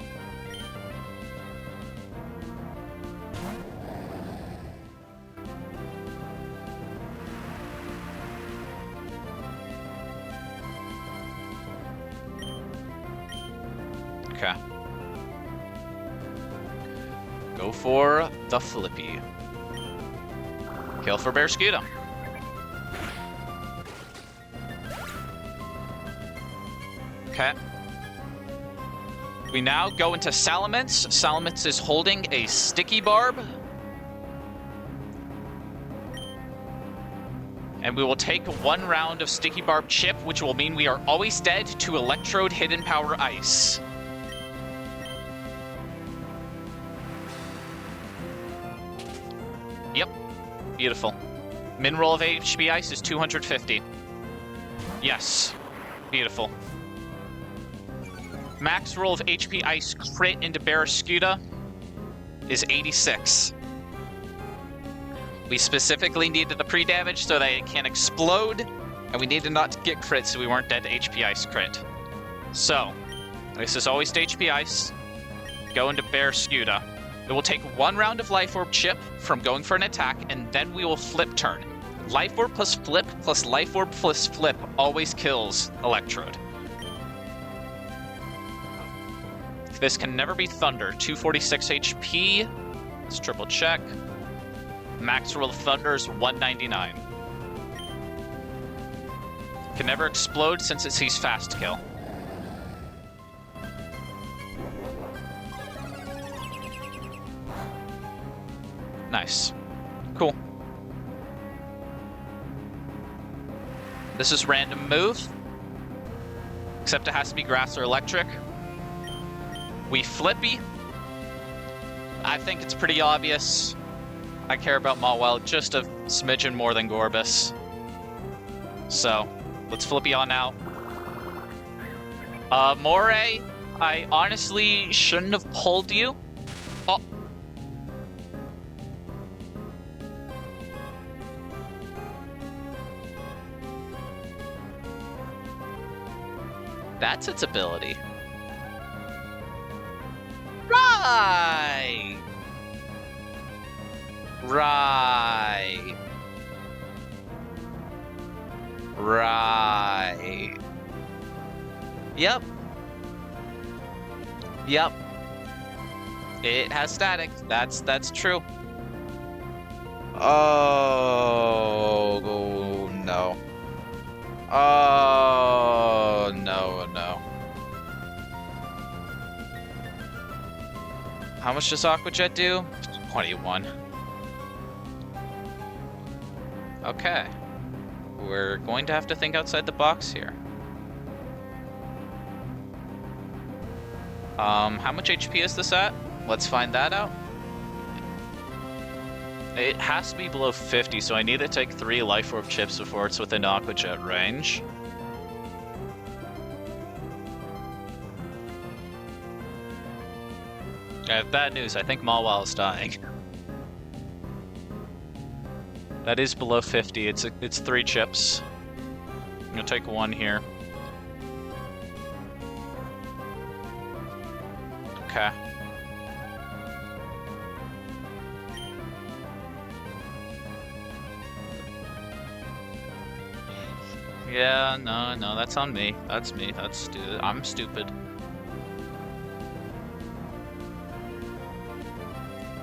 Speaker 1: Okay. Go for the Flippy. Kill for Barraskewda. Okay. We now go into Salamence. Salamence is holding a Sticky Barb. And we will take 1 round of Sticky Barb Chip, which will mean we are always dead to Electrode Hidden Power Ice. Yep. Beautiful. Min roll of HP Ice is 250. Yes. Beautiful. Max roll of HP Ice crit into Barraskewda is 86. We specifically needed the pre-damage so that it can explode, and we needed not to get crit so we weren't dead to HP Ice crit. So, this is always to HP Ice. Go into Barraskewda. It will take 1 round of Life Orb Chip from going for an attack, and then we will Flip Turn. Life Orb plus Life Orb plus Flip always kills Electrode. This can never be Thunder. 246 HP. Let's triple check. Max roll of Thunder is 199. Can never explode since it sees Fast Kill. Nice. Cool. This is random move. Except it has to be Grass or Electric. We Flippy. I think it's pretty obvious. I care about Mawile just a smidgen more than Gorbis. So, let's Flippy on out. Moray, I honestly shouldn't have pulled you. Oh. That's its ability. Right! Right. Right. Yep. Yep. It has static. That's true. Oh no. Oh no. How much does Aqua Jet do? 21. Okay. We're going to have to think outside the box here. How much HP is this at? Let's find that out. It has to be below 50, so I need to take 3 Life Orb chips before it's within Aqua Jet range. I have bad news. I think Mawile is dying. That is below 50. It's 3 chips. I'm gonna take 1 here. Okay. Yeah, no, that's on me. That's me. I'm stupid.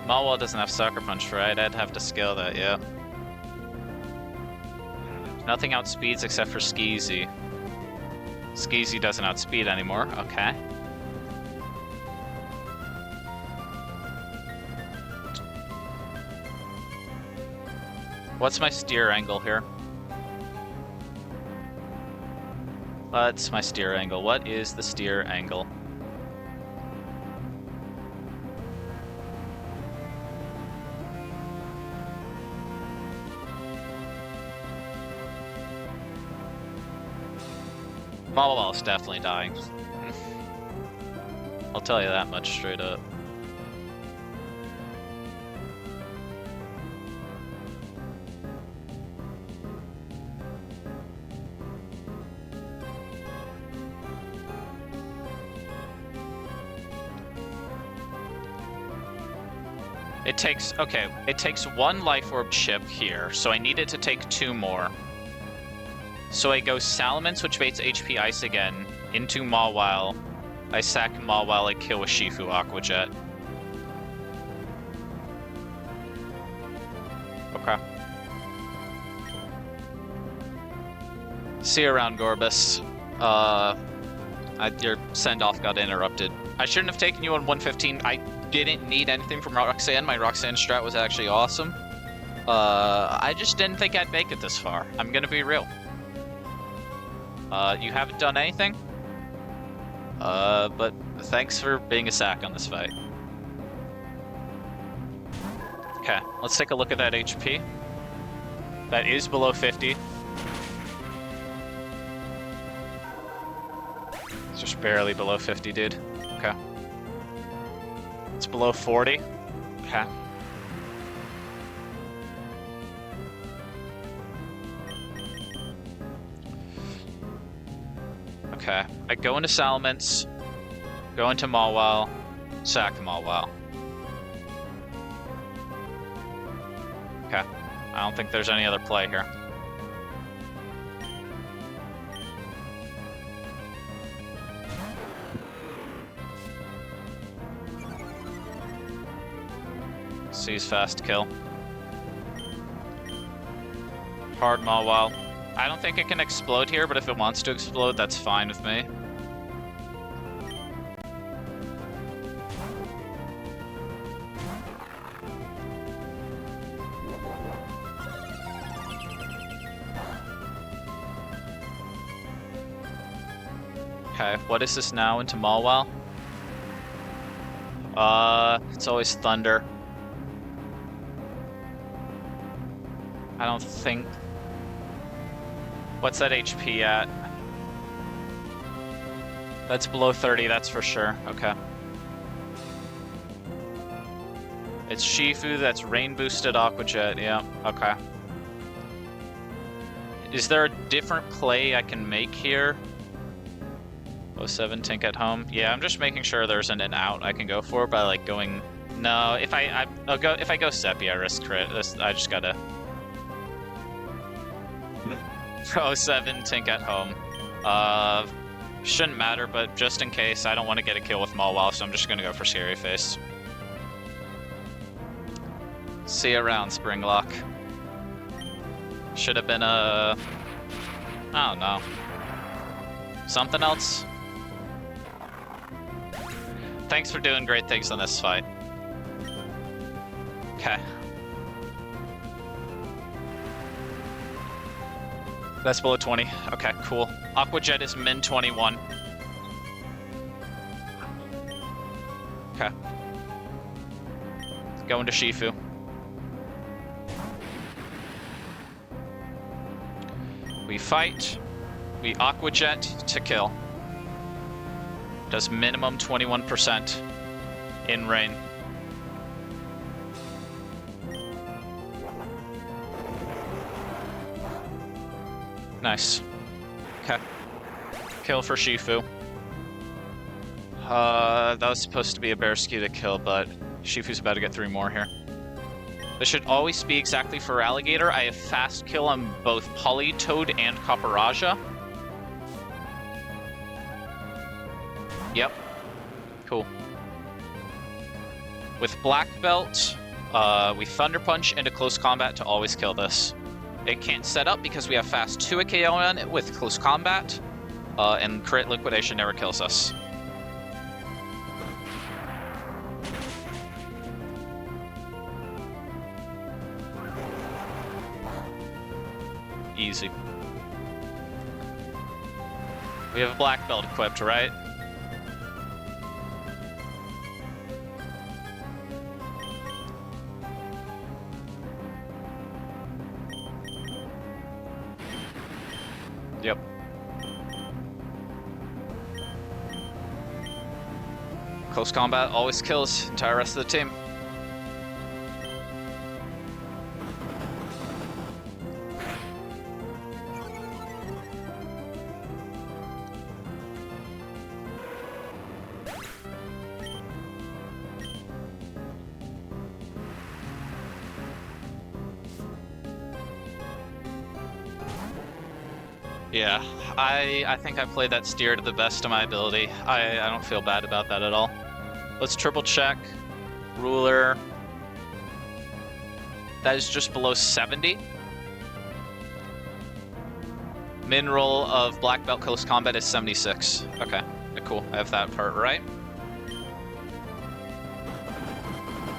Speaker 1: Mawile doesn't have Sucker Punch, right? I'd have to scale that, yeah. Nothing outspeeds except for Skeezy. Skeezy doesn't outspeed anymore, okay. What's my steer angle here? What's my steer angle? What is the steer angle? Mawawal is definitely dying. I'll tell you that much straight up. It takes one life orb chip here, so I need it to take 2 more. So I go Salamence, which baits HP Ice again, into Mawile. I sack Mawile, I kill with Shifu Aqua Jet. Okay. See you around, Gorbis. Your send-off got interrupted. I shouldn't have taken you on 115. I didn't need anything from Roxanne. My Roxanne strat was actually awesome. I just didn't think I'd make it this far. I'm gonna be real. You haven't done anything? But thanks for being a sack on this fight. Okay, let's take a look at that HP. That is below 50. It's just barely below 50, dude. Okay. It's below 40. Okay. Okay. I go into Salamence, go into Mawile, sack Mawile. Okay. I don't think there's any other play here. Sees fast kill. Hard Mawile. I don't think it can explode here, but if it wants to explode, that's fine with me. Okay, what is this now into Mawile? It's always Thunder. I don't think... What's that HP at? That's below 30, that's for sure. Okay. It's Shifu, that's rain boosted Aqua Jet, yeah, okay. Is there a different play I can make here? 07 Tink at home. Yeah, I'm just making sure there's an out I can go for by like going... No, if I'll go if I go Seppi, I risk crit. I just gotta... 07 Tink at home. Shouldn't matter, but just in case, I don't want to get a kill with Mawile, so I'm just gonna go for Scary Face. See you around, Springlock. Should have been a... I don't know. Something else? Thanks for doing great things on this fight. Okay. That's below 20. Okay, cool. Aqua Jet is min 21. Okay. Going to Shifu. We fight. We Aqua Jet to kill. Does minimum 21% in rain. Nice. Okay. Kill for Shifu. That was supposed to be a bear skew to kill, but Shifu's about to get 3 more here. This should always be exactly for Alligator. I have fast kill on both Politoad and Copperaja. Yep. Cool. With Black Belt, we Thunder Punch into close combat to always kill this. It can't set up because we have fast 2 KO on it with close combat, and crit liquidation never kills us. Easy. We have a black belt equipped, right? Yep. Close combat always kills the entire rest of the team. Yeah, I think I played that steer to the best of my ability. I don't feel bad about that at all. Let's triple check. Ruler. That is just below 70. Min roll of black belt close combat is 76. Okay, cool. I have that part right.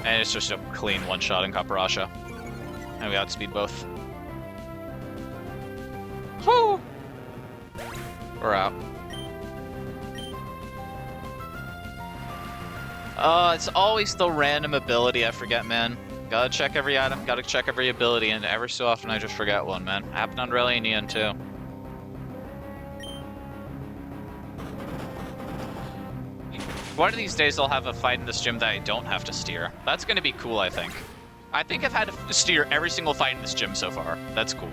Speaker 1: And it's just a clean one-shot in Kaparasha. And we outspeed both. Woo! We're out. It's always the random ability I forget, man. Gotta check every item, gotta check every ability, and every so often I just forget one, man. Happened on Relianian too. One of these days I'll have a fight in this gym that I don't have to steer. That's gonna be cool, I think. I think I've had to steer every single fight in this gym so far. That's cool.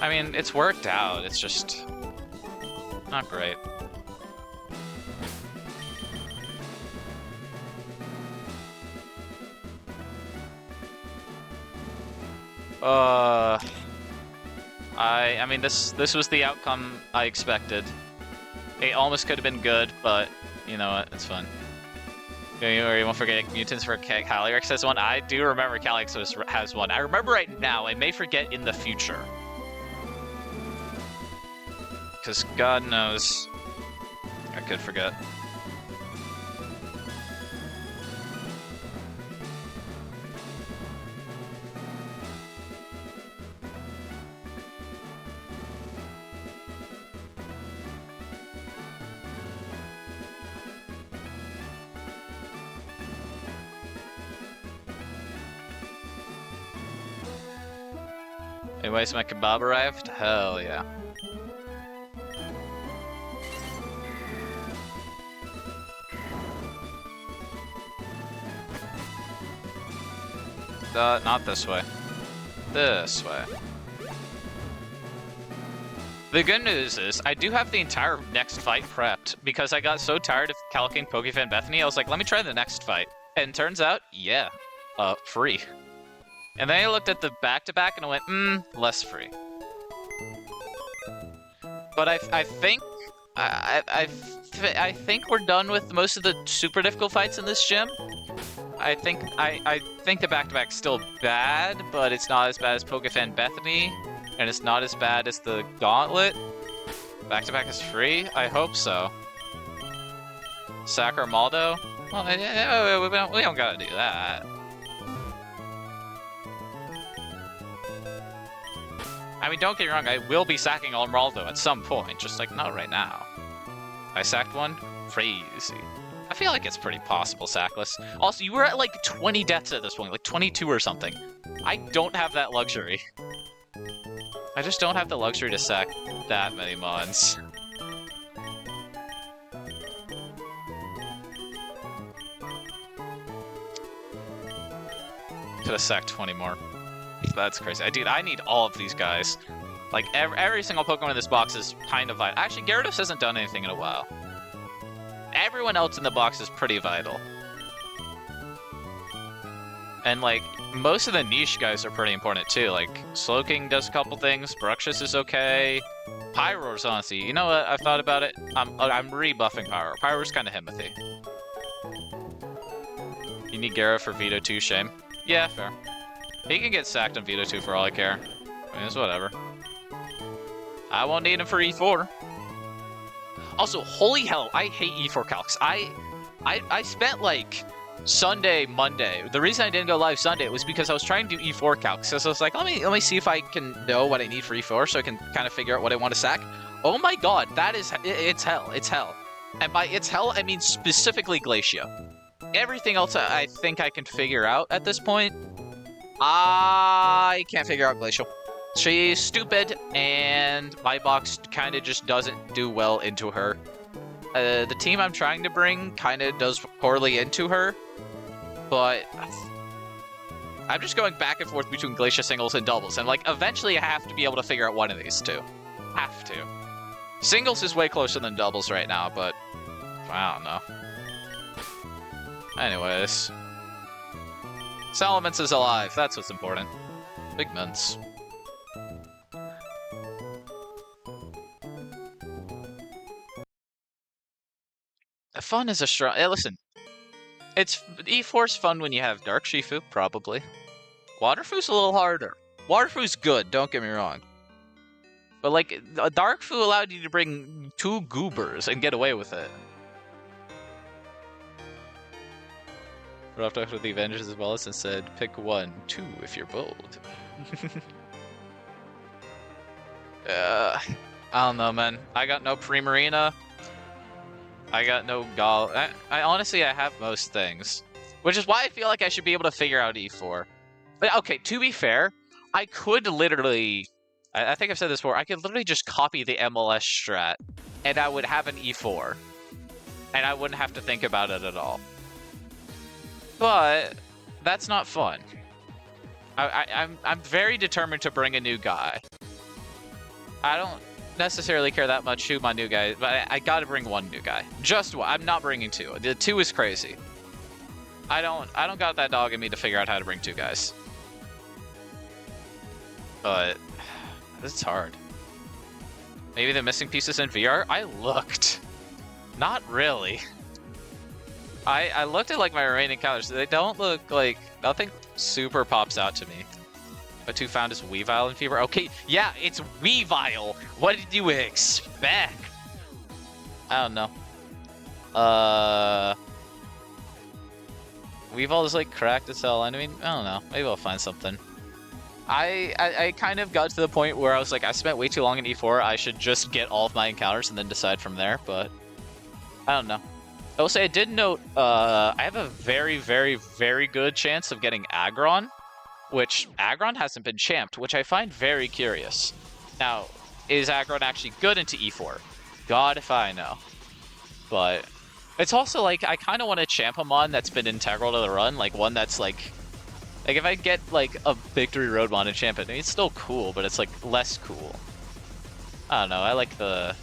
Speaker 1: I mean, it's worked out, it's just not great. I mean, this was the outcome I expected. It almost could have been good, but you know what, it's fun. You won't forget mutants for Calyrex has one. I do remember Calyrex has one. I remember right now. I may forget in the future. Because God knows, I could forget. Anyways, my kebab arrived? Hell yeah. Not this way. This way. The good news is, I do have the entire next fight prepped, because I got so tired of calcing Pokefan Bethany, I was like, let me try the next fight. And turns out, yeah, free. And then I looked at the back-to-back and I went, less free. But I think we're done with most of the super difficult fights in this gym. I think the back-to-back's still bad, but it's not as bad as Pokefan Bethany, and it's not as bad as the Gauntlet. Back-to-back is free? I hope so. Sacker Maldo? Well, we don't gotta do that. I mean, don't get me wrong, I will be sacking Almaldo at some point, just like not right now. I sacked one? Crazy. I feel like it's pretty possible sackless. Also, you were at like 20 deaths at this point, like 22 or something. I don't have that luxury. I just don't have the luxury to sack that many mons. Could have sacked 20 more. That's crazy. Dude, I need all of these guys. Like, every single Pokemon in this box is kind of vital. Actually, Gyarados hasn't done anything in a while. Everyone else in the box is pretty vital. And, like, most of the niche guys are pretty important, too. Like, Slowking does a couple things, Bruxish is okay. Pyroar's honestly, you know what? I've thought about it. I'm rebuffing Pyroar. Pyroar's kind of himothy. You need Gyara for Veto 2, shame. Yeah, fair. He can get sacked on Veto 2 for all I care. I mean, it's whatever. I won't need him for E4. Also, holy hell, I hate E4 calcs. I spent like Sunday, Monday. The reason I didn't go live Sunday was because I was trying to do E4 calcs. So I was like, let me see if I can know what I need for E4 so I can kind of figure out what I want to sack. Oh my god, it's hell. It's hell. And by it's hell, I mean specifically Glacia. Everything else I think I can figure out at this point. I can't figure out Glacial. She's stupid, and my box kind of just doesn't do well into her. The team I'm trying to bring kind of does poorly into her, but I'm just going back and forth between Glacia singles and doubles, and like eventually I have to be able to figure out one of these two. Have to. Singles is way closer than doubles right now, but I don't know. Anyways. Salamence is alive, that's what's important. Pigments. Fun is a strong... listen. It's E4's fun when you have Dark Shifu, probably. Waterfoo's a little harder. Waterfoo's good, don't get me wrong. But like, Dark Fu allowed you to bring 2 goobers and get away with it. Dropped off with the Avengers as well as and said, pick 1, 2 if you're bold. I don't know, man. I got no Primarina. I got no Gall. I honestly, I have most things. Which is why I feel like I should be able to figure out E4. But okay, to be fair, I could literally... I think I've said this before. I could literally just copy the MLS strat, and I would have an E4. And I wouldn't have to think about it at all. But that's not fun. I'm very determined to bring a new guy. I don't necessarily care that much who my new guy is, but I gotta bring 1 new guy. Just 1. I'm not bringing 2. The 2 is crazy. I don't got that dog in me to figure out how to bring 2 guys. But it's hard. Maybe the missing pieces in VR? I looked. Not really. I looked at like my remaining counters. They don't look like... Nothing super pops out to me. But 2 found is Weavile and Fever. Okay, yeah, it's Weavile. What did you expect? I don't know. Weavile is like cracked as hell. I mean, I don't know. Maybe I'll find something. I kind of got to the point where I was like, I spent way too long in E4. I should just get all of my encounters and then decide from there. But I don't know. I will say I did note, I have a very, very, very good chance of getting Aggron, which Aggron hasn't been champed, which I find very curious. Now, is Aggron actually good into E4? God if I know. But it's also like, I kind of want to champ him on that's been integral to the run, like one that's like if I get like a Victory Road Mon and champ it, I mean, it's still cool, but it's like less cool. I don't know, I like the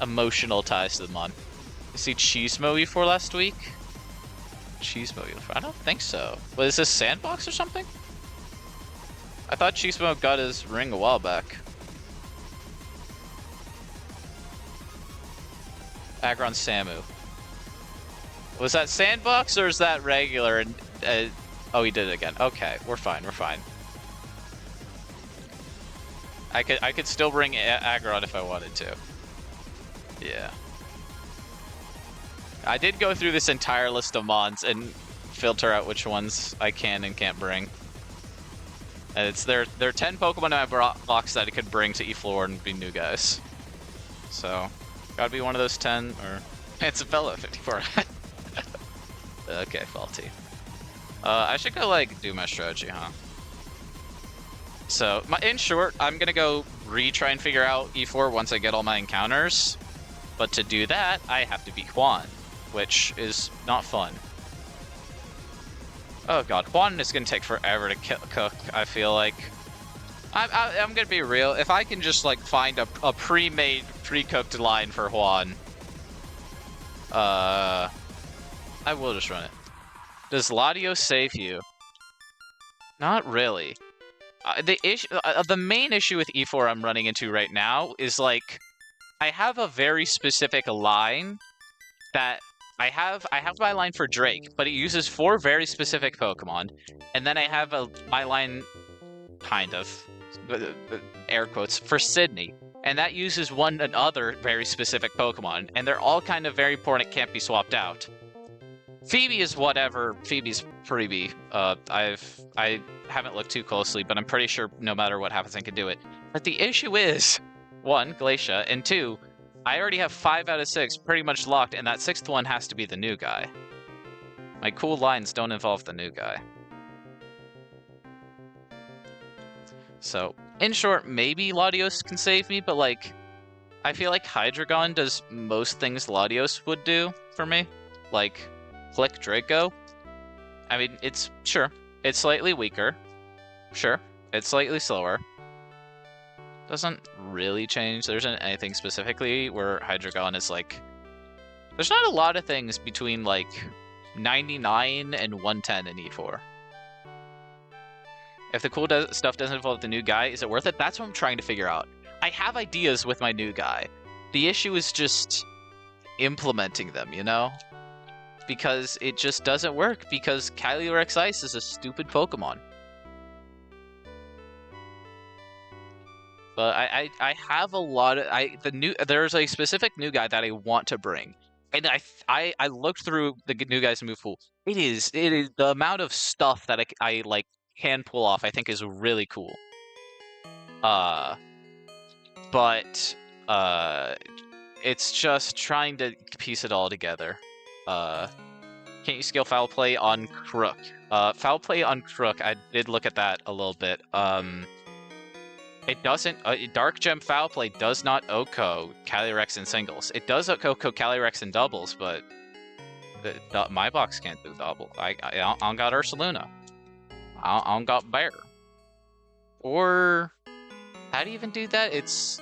Speaker 1: emotional ties to the Mon. You see Cheesemo E4 last week? Cheesemo E4? I don't think so. What, is this Sandbox or something? I thought Cheesemo got his ring a while back. Aggron Samu. Was that Sandbox or is that regular? And oh, he did it again. Okay, we're fine, we're fine. I could still bring Aggron if I wanted to. Yeah. I did go through this entire list of mods and filter out which ones I can and can't bring. And there are 10 Pokemon in my box that I could bring to E4 and be new guys. So, gotta be one of those 10, or... It's a Bella 54. Okay, faulty. I should go, like, do my strategy, huh? So, in short, I'm gonna go try and figure out E4 once I get all my encounters. But to do that, I have to beat Juan, which is not fun. Oh god, Juan is gonna take forever to cook, I feel like. I'm gonna be real, if I can just like find a pre-made, pre-cooked line for Juan, I will just run it. Does Latios save you? Not really. The main issue with E4 I'm running into right now is like, I have a very specific line that I have my line for Drake, but it uses 4 very specific Pokemon, and then I have my line, kind of, air quotes, for Sydney, and that uses another very specific Pokemon, and they're all kind of very important, it can't be swapped out. Phoebe is whatever. Phoebe's freebie. I haven't looked too closely, but I'm pretty sure no matter what happens, I can do it. But the issue is, one, Glacia, and two, I already have 5 out of 6 pretty much locked, and that 6th one has to be the new guy. My cool lines don't involve the new guy. So, in short, maybe Latios can save me, but like, I feel like Hydreigon does most things Latios would do for me. Like, Flick Draco. I mean, it's slightly weaker. Sure, it's slightly slower. Doesn't really change. There isn't anything specifically where Hydreigon is like... There's not a lot of things between like 99 and 110 in E4. If the cool stuff doesn't involve the new guy, is it worth it? That's what I'm trying to figure out. I have ideas with my new guy. The issue is just implementing them, you know? Because it just doesn't work, because Calyrex Ice is a stupid Pokemon. But I have a lot of... There's a specific new guy that I want to bring. And I looked through the new guy's move pool. It is the amount of stuff that I like can pull off, I think, is really cool. But it's just trying to piece it all together. Can't you scale Foul Play on Crook? Foul Play on Crook, I did look at that a little bit. It doesn't... Dark Gem Foul Play does not OHKO Calyrex in singles. It does OHKO Calyrex in doubles, but my box can't do double. I don't got Ursaluna. I don't got Bear. Or... How do you even do that? It's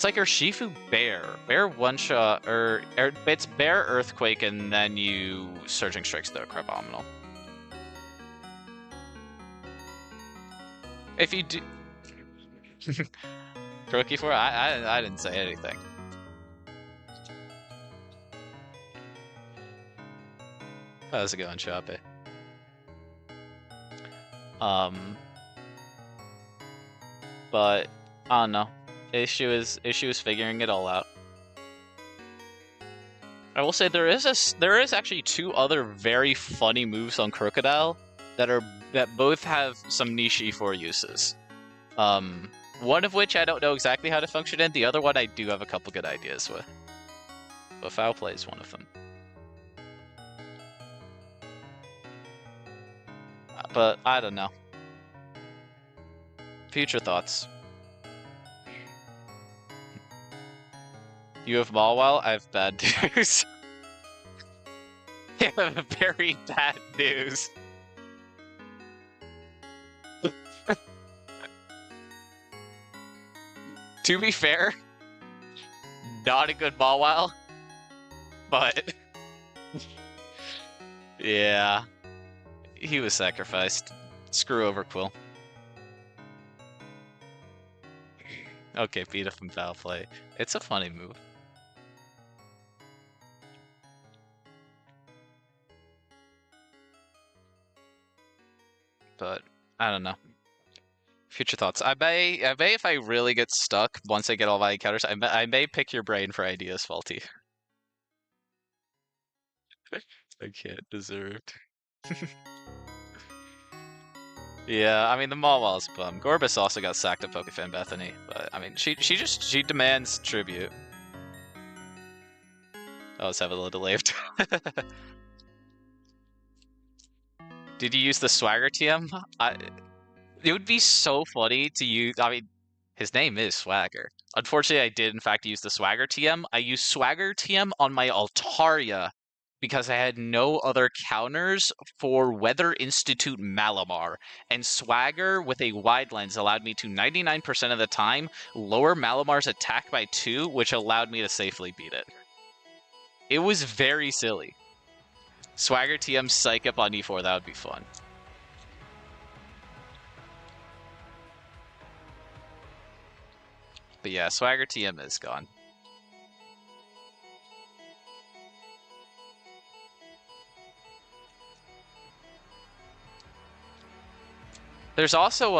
Speaker 1: like Urshifu Bear. Bear one-shot, or it's Bear Earthquake, and then you Surging Strikes the Crabominal. If you do... Crookie 4? I didn't say anything. How's it going, Choppy? But I don't know. Issue is figuring it all out. I will say there is actually 2 other very funny moves on Crocodile that both have some niche E4 uses. One of which I don't know exactly how to function in. The other one I do have a couple good ideas with. But Foul Play is one of them. But I don't know. Future thoughts. You have Mawile? I have bad news. I have very bad news. To be fair, not a good Mawile, but yeah, he was sacrificed. Screw Overquill. Okay, beat up from Foul Play. It's a funny move. But I don't know. Future thoughts. I may if I really get stuck once I get all my encounters, I may pick your brain for ideas, Faulty. I can't deserved. Yeah, I mean the Maulwell's bum. Gorbis also got sacked at Pokefan Bethany, but I mean she demands tribute. I always have a little delay of time. Did you use the Swagger TM? It would be so funny to use. I mean, his name is Swagger. Unfortunately, I did in fact use the Swagger TM. I used Swagger TM on my Altaria because I had no other counters for Weather Institute Malamar. And Swagger with a wide lens allowed me to 99% of the time lower Malamar's attack by 2, which allowed me to safely beat it. It was very silly. Swagger TM Psych Up on E4, that would be fun. But yeah, Swagger TM is gone. There's also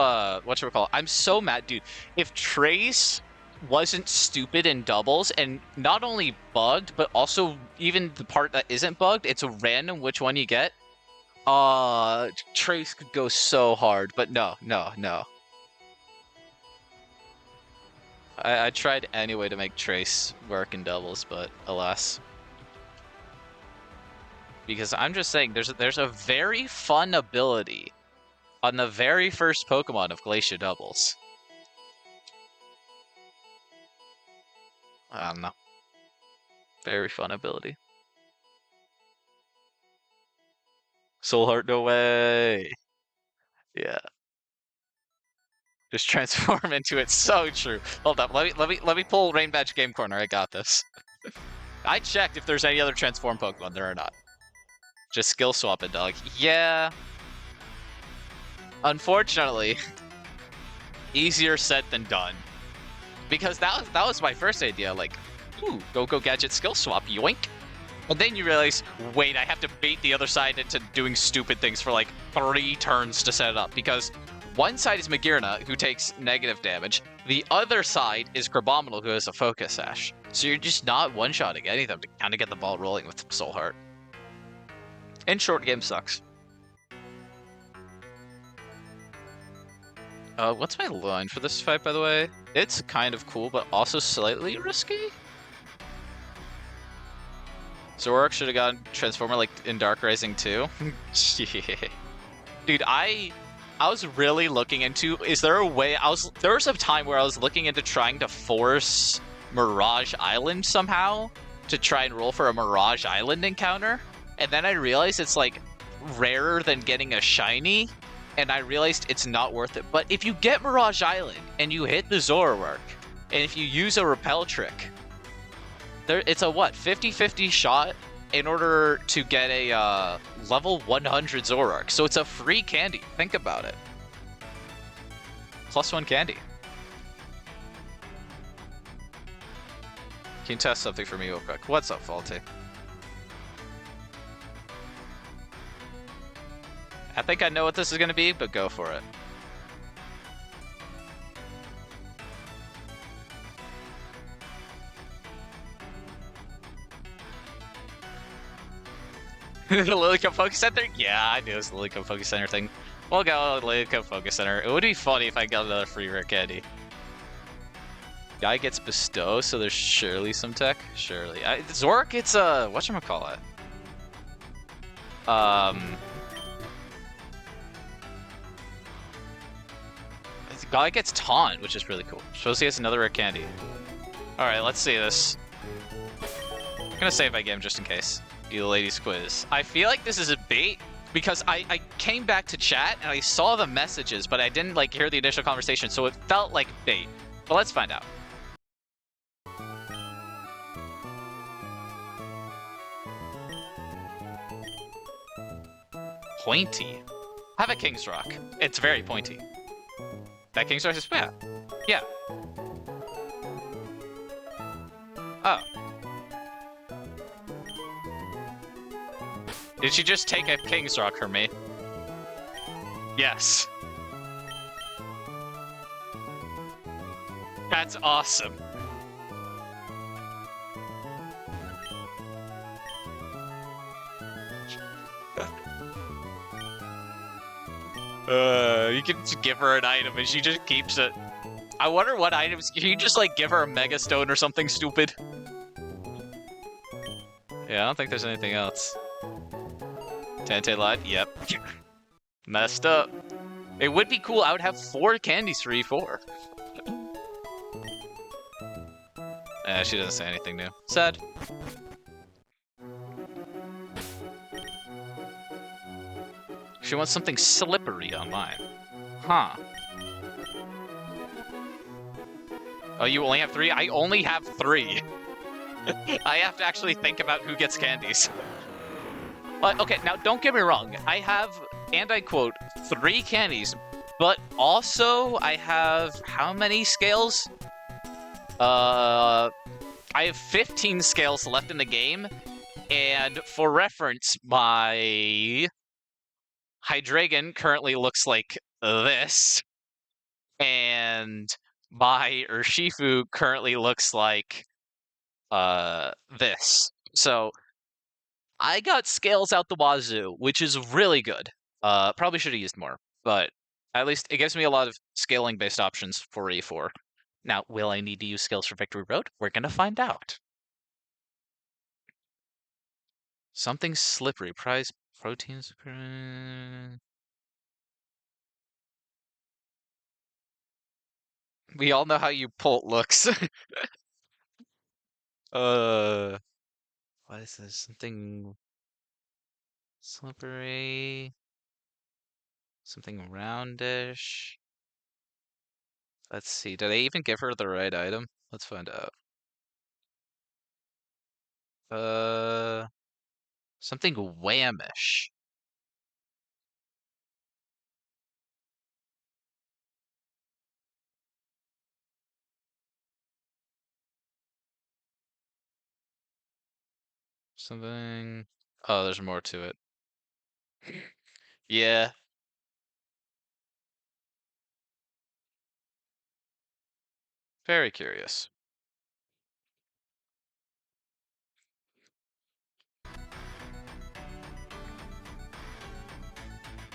Speaker 1: whatchamacallit. I'm so mad, dude. If Trace
Speaker 2: wasn't stupid in doubles, and not only bugged, but also even the part that isn't bugged, it's a random which one you get. Trace could go so hard, but no, no, no. I tried anyway to make Trace work in doubles, but alas. Because I'm just saying, there's a very fun ability on the very first Pokemon of Glacia Doubles. I don't know. Very fun ability. Soul Heart, no way. Yeah. Just transform into it. So true. Hold up. Let me pull Rain Badge Game Corner. I got this. I checked if there's any other transform Pokemon. There are not. Just skill swap it, dog. Yeah. Unfortunately, easier said than done. Because that was my first idea. Like, ooh, go gadget skill swap, yoink. And then you realize, wait, I have to bait the other side into doing stupid things for like 3 turns to set it up. Because one side is Magirna, who takes negative damage. The other side is Crabominal, who has a Focus Sash. So you're just not one-shotting any of them to kind of get the ball rolling with Soul Heart. And short game sucks. What's my line for this fight, by the way? It's kind of cool, but also slightly risky? Zoroark should have gotten Transformer like in Dark Rising too. Dude, I was really looking into, is there a way, there was a time where I was looking into trying to force Mirage Island somehow to try and roll for a Mirage Island encounter. And then I realized it's like rarer than getting a shiny, and I realized it's not worth it. But if you get Mirage Island and you hit the Zoroark, and if you use a repel trick, it's a what, 50-50 shot in order to get a level 100 Zoroark. So it's a free candy. Think about it. +1 candy. Can you test something for me real quick? What's up, Faulty? I think I know what this is going to be, but go for it. The Lilycomb Focus Center? Yeah, I knew it was the Lilycomb Focus Center thing. We'll go Lilycomb Focus Center. It would be funny if I got another free rare candy. Guy gets Bestow, so there's surely some tech. Surely. Zoroark gets whatchamacallit? Guy gets Taunt, which is really cool. Suppose he has another rare candy. Alright, let's see this. I'm gonna save my game just in case. You ladies quiz. I feel like this is a bait because I came back to chat and I saw the messages, but I didn't like hear the initial conversation, so it felt like bait. But let's find out. Pointy. Have a King's Rock. It's very pointy. That King's Rock is bad. Yeah. Oh. Did she just take a King's Rock from me? Yes. That's awesome. You can just give her an item and she just keeps it. I wonder what items. Can you just like give her a Mega Stone or something stupid? Yeah, I don't think there's anything else. Tente Light, yep. Messed up. It would be cool. I would have 4 candies for E4. She doesn't say anything new. Sad. She wants something slippery online. Huh. Oh, you only have 3? I only have 3. I have to actually think about who gets candies. But, okay, now don't get me wrong. I have, and I quote, 3 candies, but also I have how many scales? I have 15 scales left in the game, and for reference, my Hydreigon currently looks like this, and my Urshifu currently looks like this. So I got scales out the wazoo, which is really good. Probably should have used more, but at least it gives me a lot of scaling based options for E4. Now, will I need to use scales for Victory Road? We're gonna find out. Something slippery. Prize proteins. We all know how you Pult looks. uh, what is this? Something slippery. Something roundish. Let's see. Did I even give her the right item? Let's find out. Uh, something whammish. Something. Oh, there's more to it. Yeah. Very curious.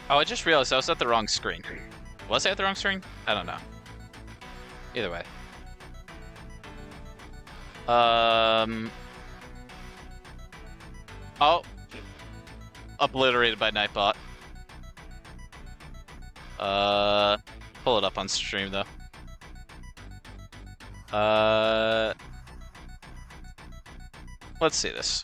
Speaker 2: Oh, I just realized I was at the wrong screen. Was I at the wrong screen? I don't know. Either way. Oh. Obliterated by Nightbot. Pull it up on stream though. Let's see this.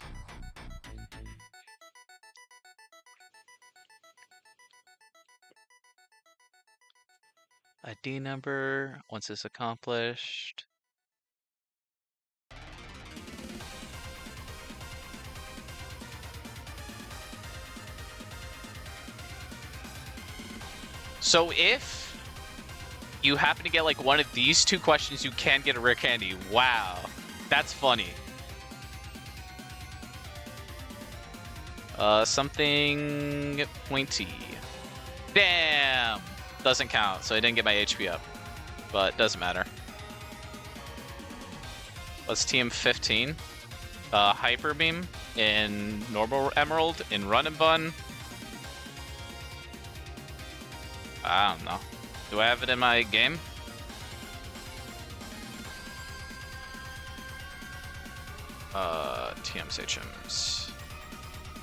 Speaker 2: ID number, once it's accomplished. So if you happen to get like one of these two questions, you can get a rare candy. Wow, that's funny. Something pointy. Damn! Doesn't count, so I didn't get my HP up. But doesn't matter. Let's team 15. Hyper Beam in normal Emerald, in Run and Bun. I don't know. Do I have it in my game? TMs, HMs.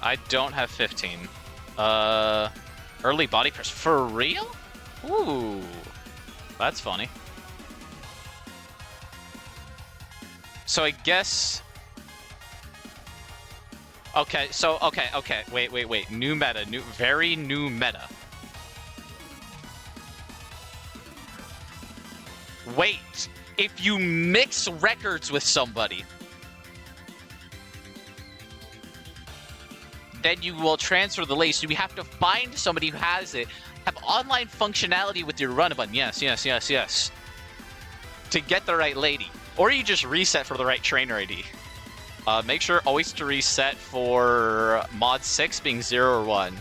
Speaker 2: I don't have 15. Early body press. For real? Ooh. That's funny. So I guess... Okay, so, okay. Wait. New meta. Very new meta. Wait. If you mix records with somebody, then you will transfer the lace. So you have to find somebody who has it, have online functionality with your run button. Yes. To get the right lady. Or you just reset for the right trainer ID. Make sure always to reset for mod 6 being 0 or 1.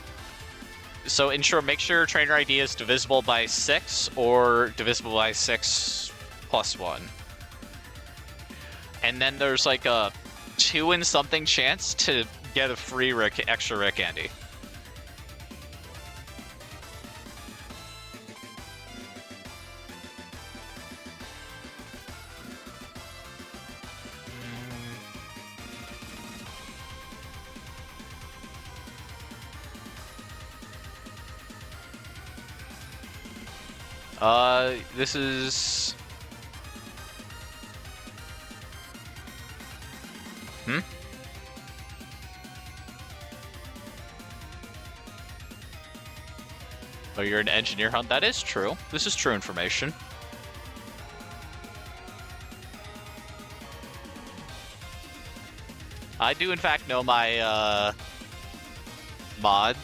Speaker 2: So make sure trainer ID is divisible by 6 or divisible by 6 plus 1. And then there's like a 2 in something chance to get a free extra rare candy. This is... Oh, you're an engineer, huh? That is true. This is true information. I do, in fact, know my, mod.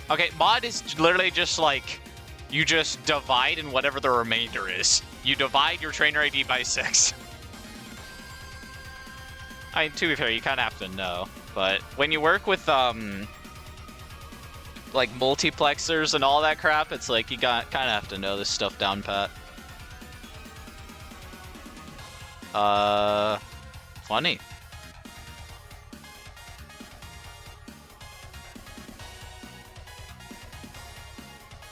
Speaker 2: Okay, mod is literally just like... You just divide in whatever the remainder is. You divide your trainer ID by 6. I mean, to be fair, you kind of have to know. But when you work with, like, multiplexers and all that crap, it's like you kind of have to know this stuff down pat. Funny.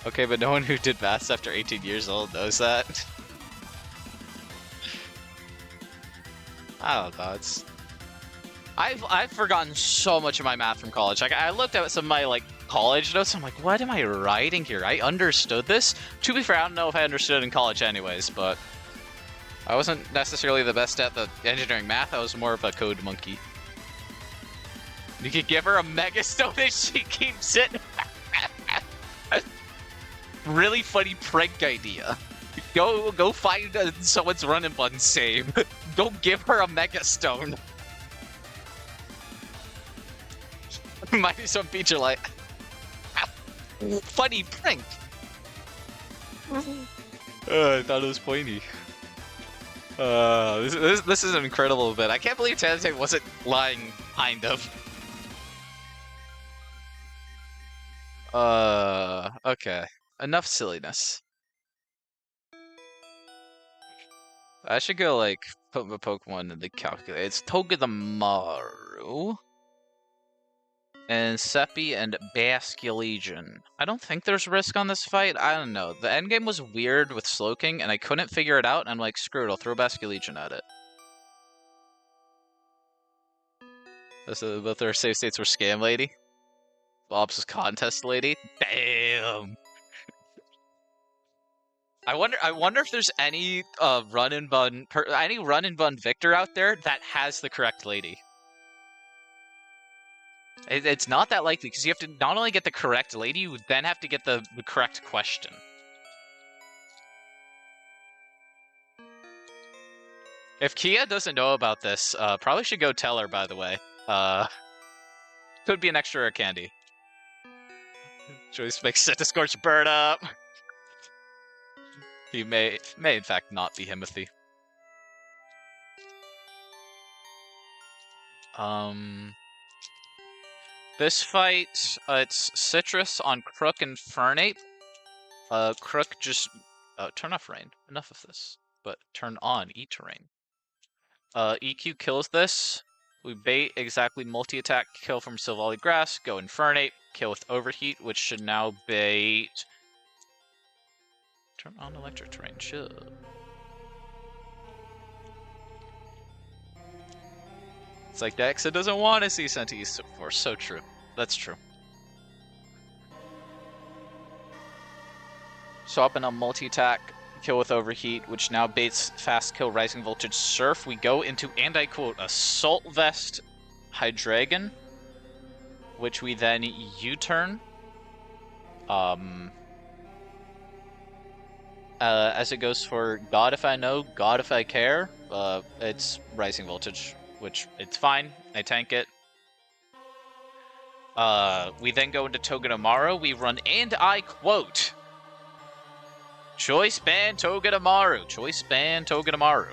Speaker 2: Okay, but no one who did maths after 18 years old knows that. I don't know. I've forgotten so much of my math from college. Like I looked at some of my like college notes. I'm like, what am I writing here? I understood this. To be fair, I don't know if I understood in college, anyways. But I wasn't necessarily the best at the engineering math. I was more of a code monkey. You could give her a mega stone and she keeps it. Really funny prank idea. Go find someone's run and bun save. Go give her a mega stone. Might be some feature like funny prank. I thought it was pointy. This is an incredible bit. I can't believe Tante wasn't lying, kind of. Okay. Enough silliness. I should go, like, put my Pokemon in the calculator. It's Togedemaru. And Seppi and Basculegion. I don't think there's risk on this fight. I don't know. The endgame was weird with Slowking, and I couldn't figure it out, and I'm like, screw it, I'll throw Basculegion at it. Both our save states were Scam Lady. Bob's was Contest Lady. Damn! I wonder if there's any run and bun Victor out there that has the correct lady. It's not that likely because you have to not only get the correct lady, you then have to get the correct question. If Kia doesn't know about this, probably should go tell her. By the way, could be an extra rare candy. Choice makes set to scorch bird up. He may in fact not be Himothy. This fight, it's Citrus on Crook and Fernape. Crook just turn off rain. Enough of this. But turn on E-Terrain. EQ kills this. We bait exactly multi-attack kill from Silvally Grass. Go Infernape. Kill with Overheat, which should now bait. Turn on Electric Terrain. Chill. It's like Dexa doesn't want to see Senti Force. So true. That's true. Swap in a multi-attack kill with Overheat, which now baits fast kill Rising Voltage Surf. We go into, and I quote, Assault Vest Hydreigon, which we then U-turn. As it goes for God If I Know, God If I Care, it's Rising Voltage, which it's fine. I tank it. We then go into Togedemaru. We run, and I quote, Choice Band Togedemaru. Choice Band Togedemaru.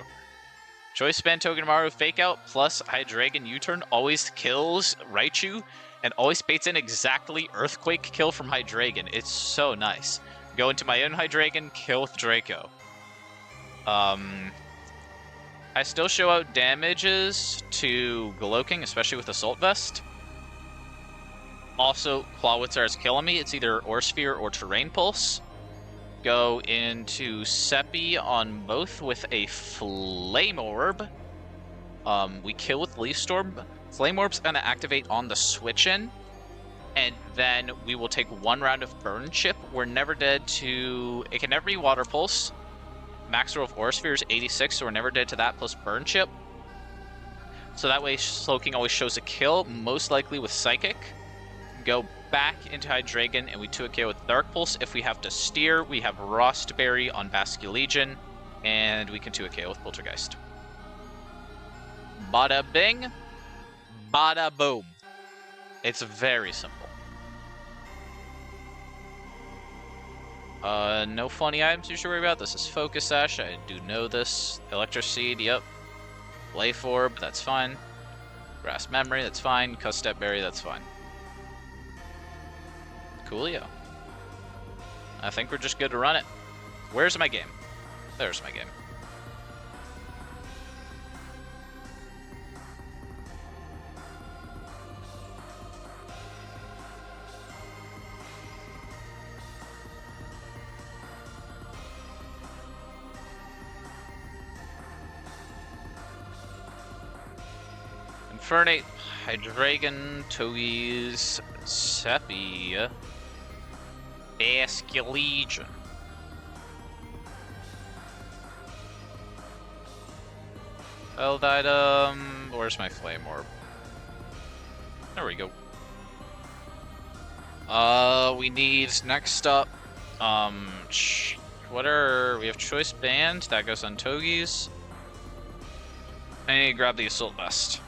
Speaker 2: Choice Band Togedemaru Fake Out plus Hydreigon U-turn always kills Raichu and always baits in exactly Earthquake kill from Hydreigon. It's so nice. Go into my own Hydreigon, kill with Draco. I still show out damages to Gloking, especially with Assault Vest. Also, Clawitzer is killing me. It's either Ore Sphere or Terrain Pulse. Go into Seppi on both with a Flame Orb. We kill with Leaf Storm. Flame Orb's going to activate on the switch-in. And then we will take 1 round of Burn Chip. We're never dead to... It can never be Water Pulse. Max roll of Aura Sphere is 86, so we're never dead to that, plus Burn Chip. So that way Slowking always shows a kill, most likely with Psychic. Go back into Hydreigon, and we 2-KO with Dark Pulse. If we have to steer, we have Rostberry on Basculegion, and we can 2-KO with Poltergeist. Bada bing, bada boom. It's very simple. No funny items you should worry about. This is Focus Sash. I do know this. Electro Seed, yep. Life Orb, that's fine. Grass Memory, that's fine. Custep Berry, that's fine. Coolio. I think we're just good to run it. Where's my game? There's my game. Infernate, Hydreigon, Toge's, Seppi, Basculegion. Held item. Where's my Flame Orb? There we go. We need next up. We have Choice Band that goes on Toge's. I need to grab the Assault Vest.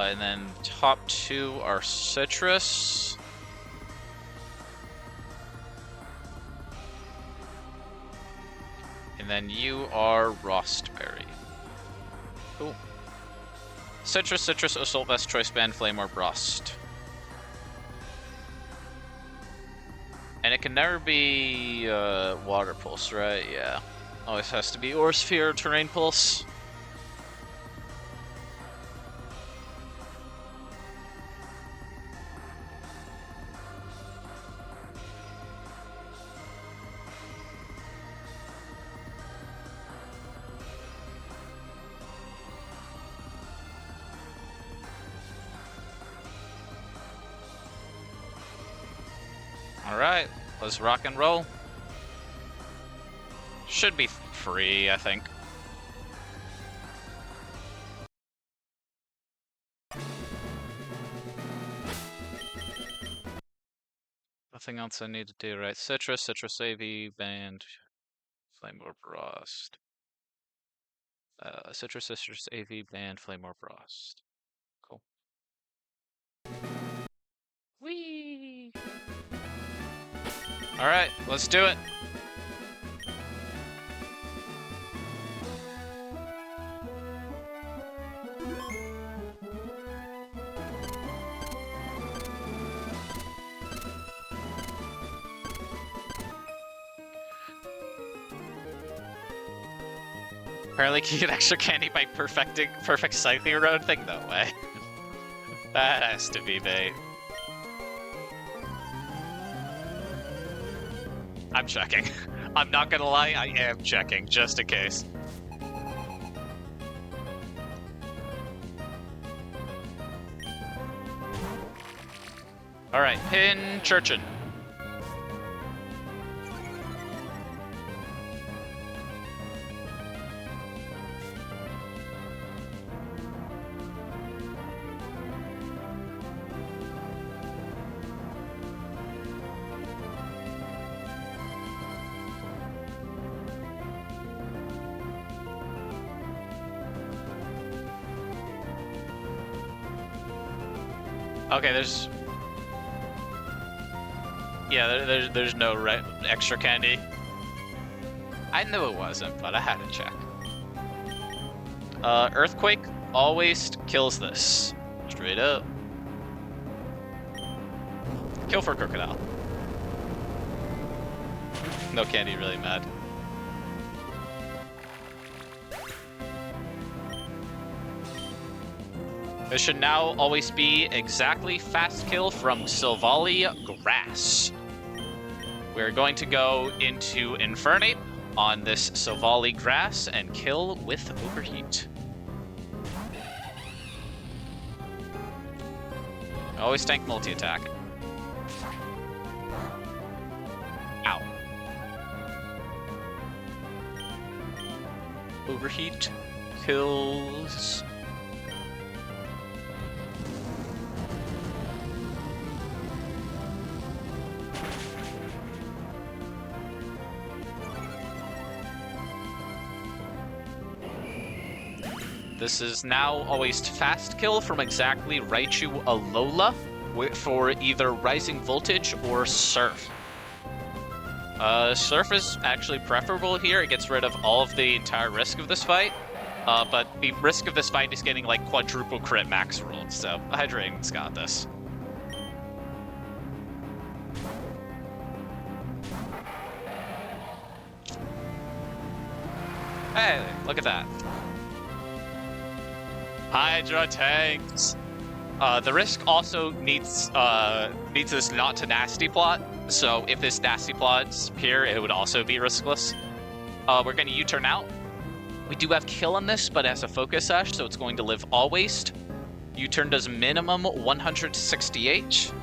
Speaker 2: And then top two are Citrus. And then you are Rostberry. Cool. Citrus, Assault Vest, Choice Band, Flame Orb, Rost. And it can never be Water Pulse, right? Yeah. Always has to be Aura Sphere, Terrain Pulse. Alright, let's rock and roll. Should be free, I think. Nothing else I need to do, right? Citrus AV, Band, Flame Orb, Rost. Citrus AV, Band, Flame Orb, Rost. Cool. Whee! Alright, let's do it. Apparently you get extra candy by perfect cycling road thing? No way. That has to be bait. I'm checking. I'm not gonna lie, I am checking, just in case. Alright, Pin Churchin. Okay, there's no extra candy. I knew it wasn't, but I had to check. Earthquake always kills this. Straight up. Kill for Crocodile. No candy, really mad. This should now always be exactly fast kill from Silvally Grass. We're going to go into Infernate on this Silvally Grass and kill with Overheat. Always tank multi-attack. Ow. Overheat kills... This is now always fast kill from exactly Raichu Alola for either Rising Voltage or Surf. Surf is actually preferable here. It gets rid of all of the entire risk of this fight. But the risk of this fight is getting like quadruple crit max rolled, so Hydreigon's got this. Hey, look at that. Hydra tanks. The risk also needs this not to nasty plot. So if this nasty plot's here, it would also be riskless. We're going to U-turn out. We do have kill on this, but as a focus sash, so it's going to live all waste. U-turn does minimum 160H.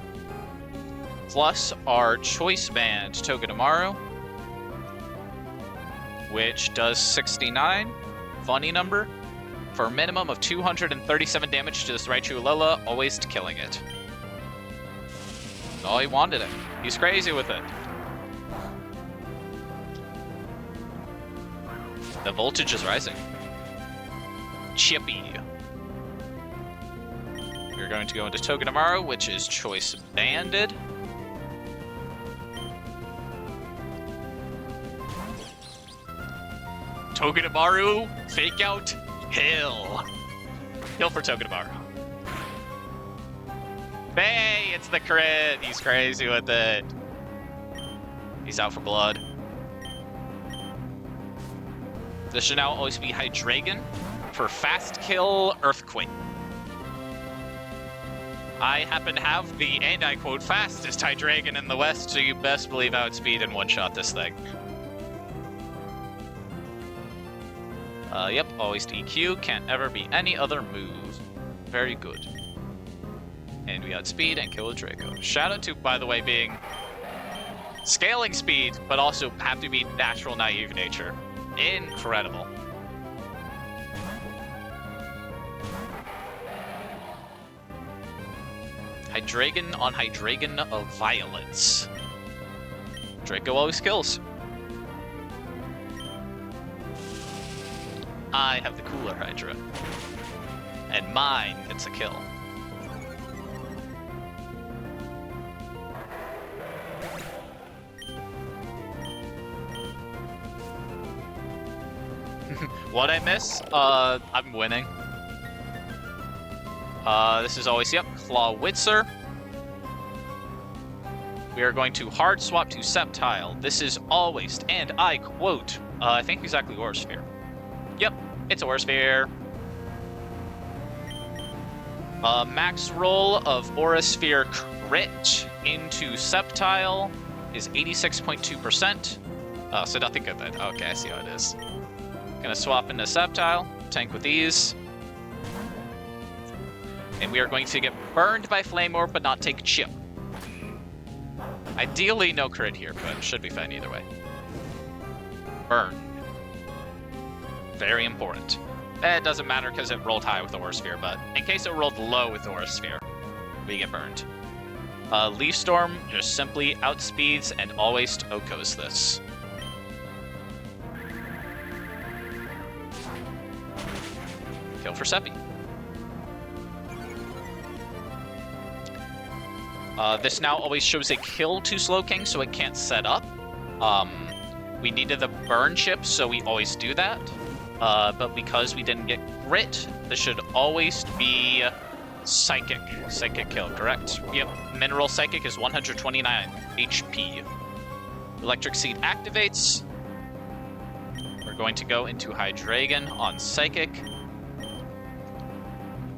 Speaker 2: Plus our choice band Togedemaru, which does 69. Funny number. For a minimum of 237 damage to this Raichu Alola, always killing it. Oh, he wanted it. He's crazy with it. The voltage is rising. Chippy. We're going to go into Togedemaru, which is choice banded. Togedemaru, fake out, hill. Hill for Togedemaru. Hey, it's the crit. He's crazy with it. He's out for blood. This should now always be Hydreigon for fast kill Earthquake. I happen to have the, and I quote, fastest Hydreigon in the West, so you best believe I would speed and one-shot this thing. Yep, always EQ, can't ever be any other move. Very good. And we had speed and kill a Draco. Shout out to, by the way, being scaling speed, but also have to be natural naive nature. Incredible. Hydreigon on Hydreigon of Violence. Draco always kills. I have the cooler Hydra. And mine gets a kill. What I miss? I'm winning. This is always, yep, Claw Witzer. We are going to hard swap to Sceptile. This is always, and I quote, I think exactly Aura Sphere. Yep, it's Aura Sphere. Max roll of Aura Sphere crit into Sceptile is 86.2%. So nothing good then. Okay, I see how it is. Gonna swap into Sceptile, tank with ease. And we are going to get burned by Flame Orb, but not take chip. Ideally, no crit here, but it should be fine either way. Burn. Very important. It doesn't matter because it rolled high with the Aura Sphere, but in case it rolled low with the Aura Sphere, we get burned. Leaf Storm just simply outspeeds and always Okos this. Kill for Seppi. This now always shows a kill to Slowking, so it can't set up. We needed the burn chip, so we always do that. But because we didn't get grit, this should always be Psychic. Psychic kill, correct? Yep. Mineral Psychic is 129 HP. Electric Seed activates. We're going to go into Hydreigon on Psychic.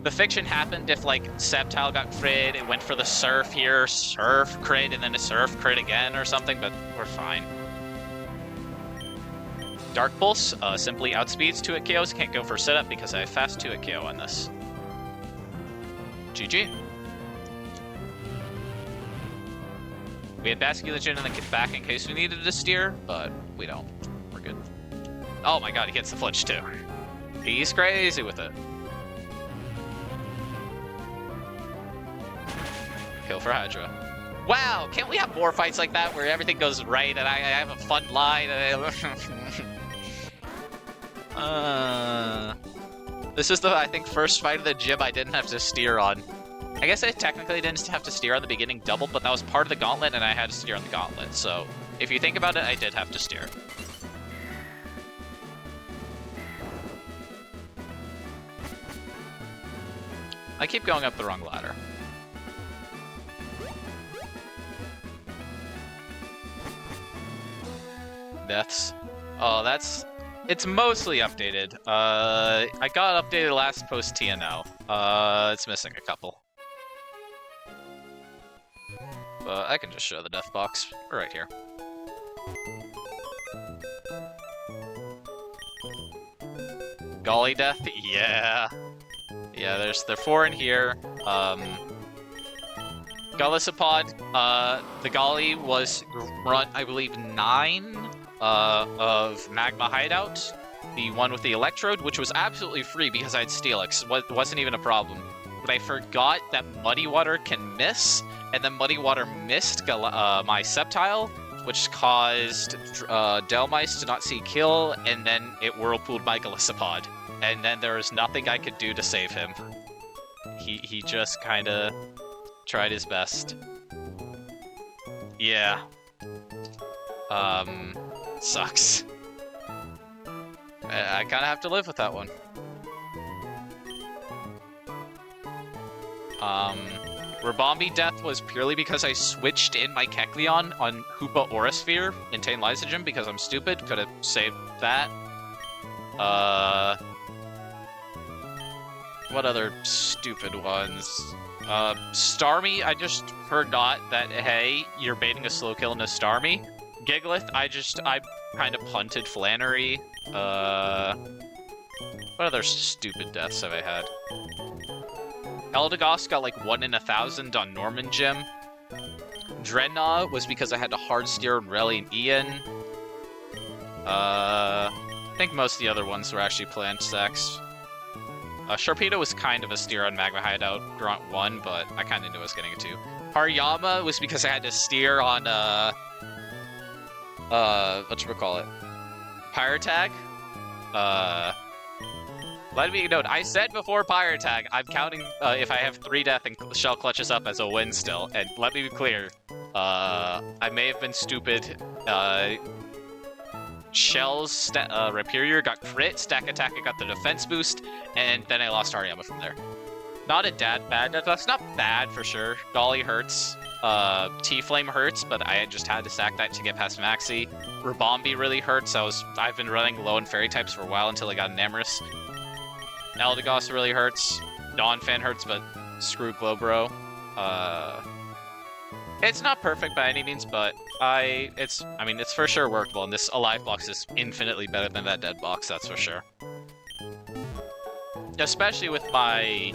Speaker 2: The fiction happened if, like, Sceptile got crit, it went for the Surf here, Surf crit, and then a Surf crit again or something, but we're fine. Dark Pulse simply outspeeds 2-hit KOs. Can't go for setup because I have fast 2-hit KO on this. GG. We had Basculation in the back in case we needed to steer, but we don't. We're good. Oh my god, he hits the flinch too. He's crazy with it. Kill for Hydra. Wow, can't we have more fights like that where everything goes right and I have a fun line? This is the, I think, first fight of the gym I didn't have to steer on. I guess I technically didn't have to steer on the beginning double, but that was part of the gauntlet and I had to steer on the gauntlet. So if you think about it, I did have to steer. I keep going up the wrong ladder. Deaths. Oh, that's It's mostly updated. I got updated last post TNO. It's missing a couple. But I can just show the death box right here. Golly death? Yeah. Yeah, there are 4 in here. Golisopod, the Golly was run, I believe, 9 of Magma Hideout. The one with the Electrode, which was absolutely free because I had Steelix. It wasn't even a problem. But I forgot that Muddy Water can miss, and then Muddy Water missed my Sceptile, which caused Delmice to not see kill, and then it whirlpooled my Golisopod. And then there was nothing I could do to save him. He just kind of tried his best. Yeah. Sucks. I kind of have to live with that one. Rabombi death was purely because I switched in my Kecleon on Hoopa Aurasphere in Tane Lysogen because I'm stupid. Could have saved that. What other stupid ones? Starmie, I just forgot that, hey, you're baiting a slow kill into Starmie. Gigalith, I kind of punted Flannery. What other stupid deaths have I had? Eldegoss got like 1 in 1,000 on Norman Gym. Dreadnought was because I had to hard steer on Relly and Ian. I think most of the other ones were actually planned stacks. Sharpedo was kind of a steer on Magma Hideout, Grunt 1, but I kind of knew I was getting it too. Hariyama was because I had to steer on, whatchamacallit? Pyrotag? Let me note, I said before Pyrotag, I'm counting if I have 3 death and Shell clutches up as a win still, and let me be clear, I may have been stupid, Shell's Rapirior got crit, Stack Attack got the defense boost, and then I lost Hariyama from there. Not a bad death, that's not bad for sure. Golly hurts, T-Flame hurts, but I just had to stack that to get past Maxi. Rabombi really hurts, I've been running low in Fairy types for a while until I got an Amorous. Eldegoss really hurts, Dawnfan hurts, but screw Glowbro. It's not perfect by any means, but it's for sure workable, and this Alive box is infinitely better than that Dead box, that's for sure. Especially with my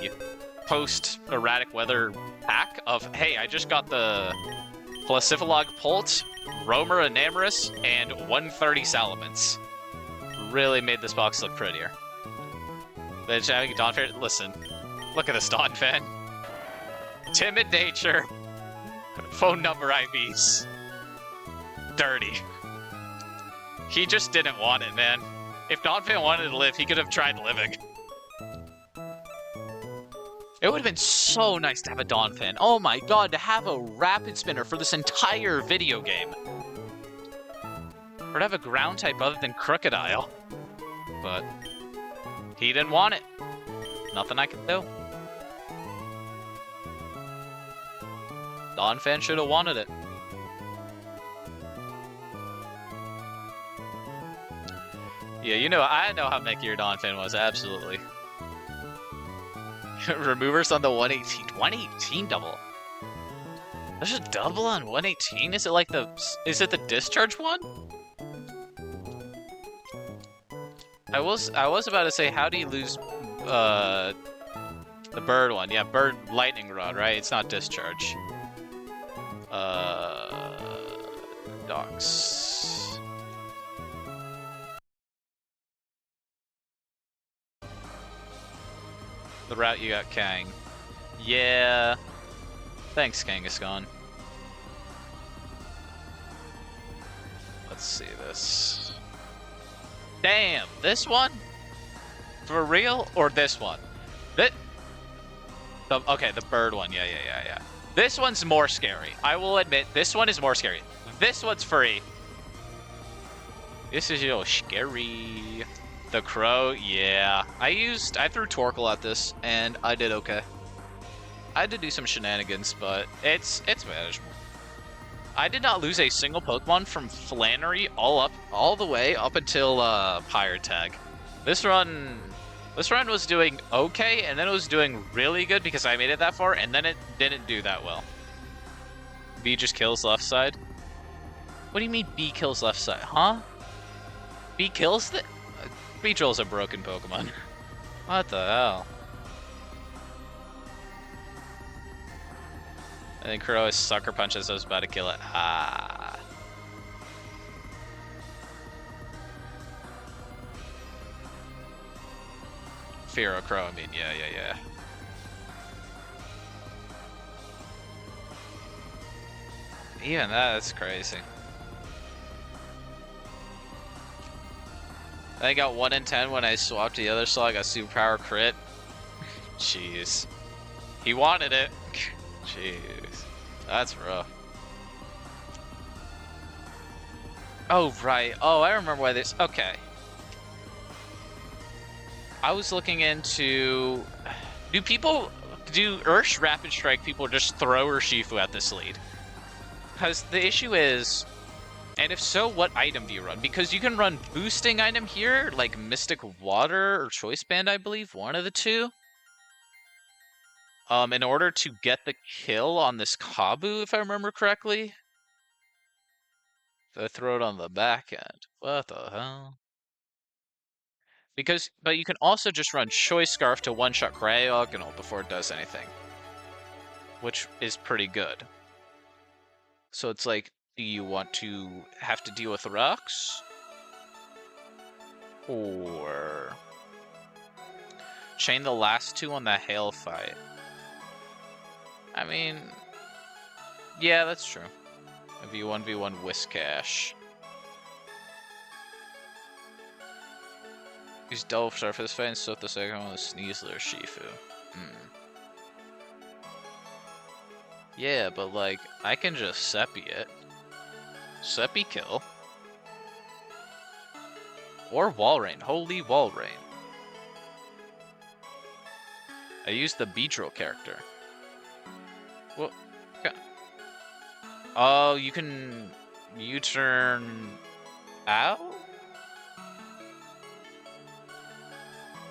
Speaker 2: post-erratic weather pack of, hey, I just got the Placiphalog Polt, Roamer Enamorous, and 130 Salamence. Really made this box look prettier. Then having Dawnfan, listen, look at this Dawnfan. Timid nature. Phone number IVs. Dirty. He just didn't want it, man. If Dawnfan wanted to live, he could have tried living. It would have been so nice to have a Dawnfan. Oh my god, to have a Rapid Spinner for this entire video game. Or to have a ground type other than Crocodile. But he didn't want it. Nothing I could do. Dawnfan should have wanted it. Yeah, you know, I know how Mickey your Dawnfan was, absolutely. Removers on the 118. 118 double. There's a double on 118? Is it like the... Is it the discharge one? I was about to say, how do you lose, the bird one? Yeah, bird lightning rod, right? It's not discharge. Docs. The route you got, Kang. Yeah. Thanks, Kangaskhan. Let's see this. Damn, this one? For real? Or this one? Okay, the bird one. Yeah. This one's more scary. I will admit, this one is more scary. This one's free. This is scary. The crow, yeah. I threw Torkoal at this, and I did okay. I had to do some shenanigans, but it's manageable. I did not lose a single Pokemon from Flannery all the way up until Pyre Tag. This run was doing okay, and then it was doing really good because I made it that far, and then it didn't do that well. B just kills left side. What do you mean B kills left side? Huh? B kills the... Beedrill's a broken Pokemon. What the hell? I think Crow is sucker punch as I was about to kill it. Ah. Fear Crow, I mean, yeah. Even that's crazy. I got 1 in 10 when I swapped the other slot. I got superpower crit. Jeez. He wanted it. Jeez. That's rough. Oh, right. Oh, I remember why this... Okay. I was looking into... Do Ursh Rapid Strike people just throw Urshifu at this lead? Because the issue is... And if so, what item do you run? Because you can run boosting item here, like Mystic Water or Choice Band, I believe, one of the two. In order to get the kill on this Kabu, if I remember correctly. So I throw it on the back end. What the hell? But you can also just run Choice Scarf to one-shot Cryogonal before it does anything. Which is pretty good. So it's like, do you want to have to deal with rocks? Or chain the last two on the hail fight? I mean, yeah, that's true. A V1v1 Whiscash. Use Double Surface Fight and soak the second one with Sneasler Shifu. Yeah, but like, I can just Seppi it. Seppi kill. Or Wall Rain. Holy Wall Rain. I used the Beedrill character. Well, okay. Oh, you can U-turn out?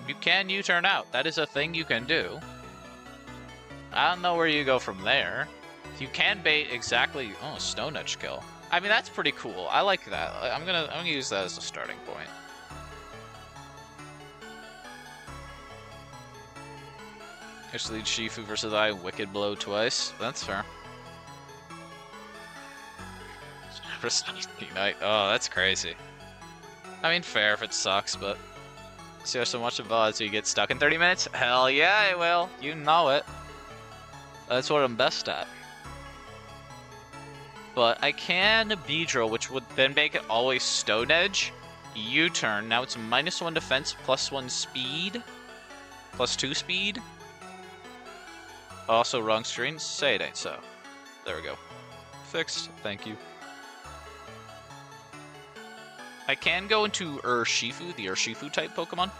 Speaker 2: You can U-turn out. That is a thing you can do. I don't know where you go from there. You can bait exactly... Oh, Stone Edge kill. I mean, that's pretty cool. I like that. I'm gonna use that as a starting point. Just lead Shifu versus I Wicked Blow twice. That's fair. Night. Oh, that's crazy. I mean, fair if it sucks, but... See so much of so you get stuck in 30 minutes? Hell yeah, I will. You know it. That's what I'm best at. But I can Beedrill, which would then make it always Stone Edge. U-turn. Now it's -1 defense, +1 speed. +2 speed. Also wrong screen. Say it ain't so. There we go. Fixed. Thank you. I can go into Urshifu, the Urshifu type Pokemon.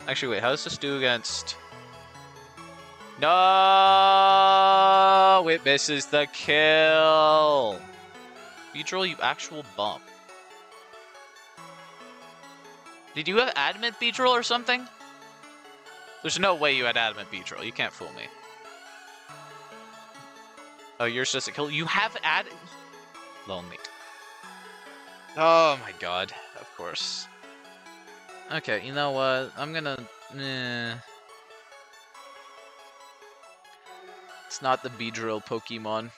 Speaker 2: Actually, wait, how does this do against... No! It misses the kill! Beedrill, you actual bump. Did you have Adamant Beedrill or something? There's no way you had Adamant Beedrill. You can't fool me. Oh, yours doesn't kill. You have Lonely. Oh my god. Of course. Okay, you know what? I'm gonna... It's not the Beedrill Pokemon.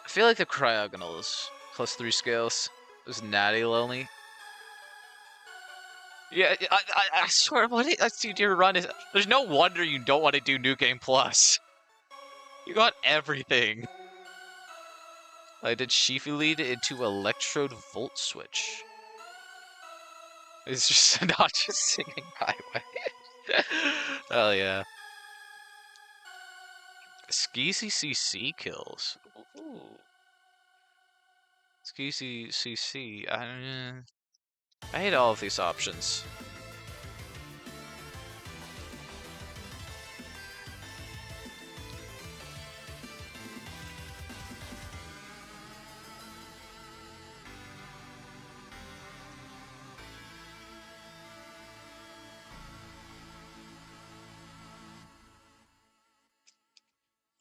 Speaker 2: I feel like the Cryogonal is +3 scales. It was natty lonely. Yeah, I swear, dude, your run is... There's no wonder you don't want to do New Game Plus. You got everything. I did Shifu lead into Electrode Volt Switch. It's just not just singing Highway. Hell yeah. Skeezy CC kills. Ooh. Skeezy CC. I hate all of these options.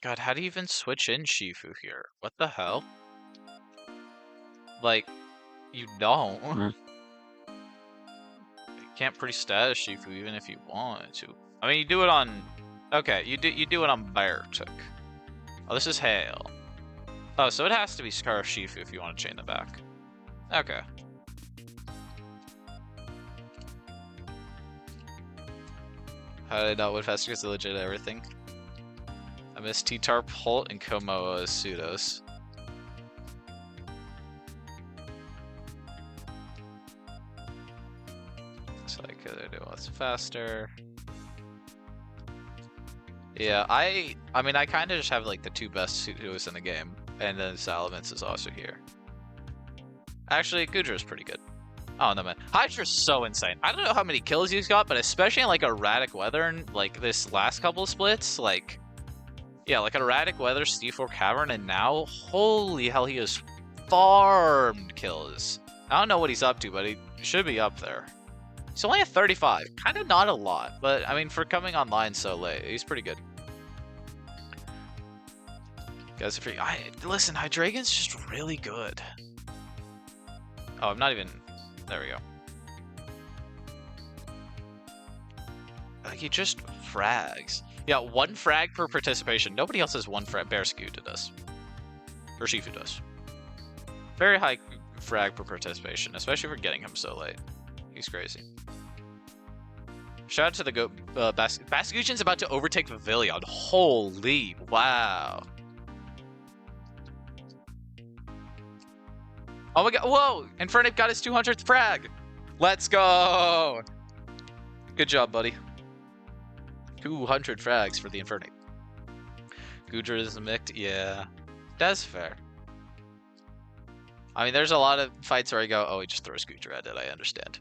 Speaker 2: God, how do you even switch in Shifu here? What the hell? Like, you don't. You can't pre-status Shifu even if you wanted to. I mean, you do it on... Okay, you do it on Bertuk. Oh, this is Hail. Oh, so it has to be Scarf Shifu if you want to chain the back. Okay. How did I not win faster because legit everything? I missed T-Tarp, Holt, and Komoa as pseudos. So I could do what's faster. Yeah, I mean, I kind of just have like the two best pseudos in the game, and then Salamence is also here. Actually, Gudra's pretty good. Oh no, man, Hydra's so insane. I don't know how many kills he's got, but especially in like erratic weather and like this last couple of splits, like yeah, like erratic weather, Steve4 Cavern, and now holy hell, he has farmed kills. I don't know what he's up to, but he should be up there. He's only at 35, kind of not a lot, but I mean, for coming online so late, he's pretty good. Guys, listen, Hydreigon's just really good. Oh, I'm not even. There we go. Like, he just frags. Yeah, 1 frag per participation. Nobody else has 1 frag. Bearskew does. Or Shifu does. Very high frag per participation, especially for getting him so late. He's crazy. Shout out to the goat. Bascuchin's about to overtake Pavilion. Holy wow. Oh my god, whoa! Infernape got his 200th frag! Let's go! Good job, buddy. 200 frags for the Infernape. Gudra is micked, yeah. That's fair. I mean, there's a lot of fights where I go, oh, he just throws Gudra at it, I understand.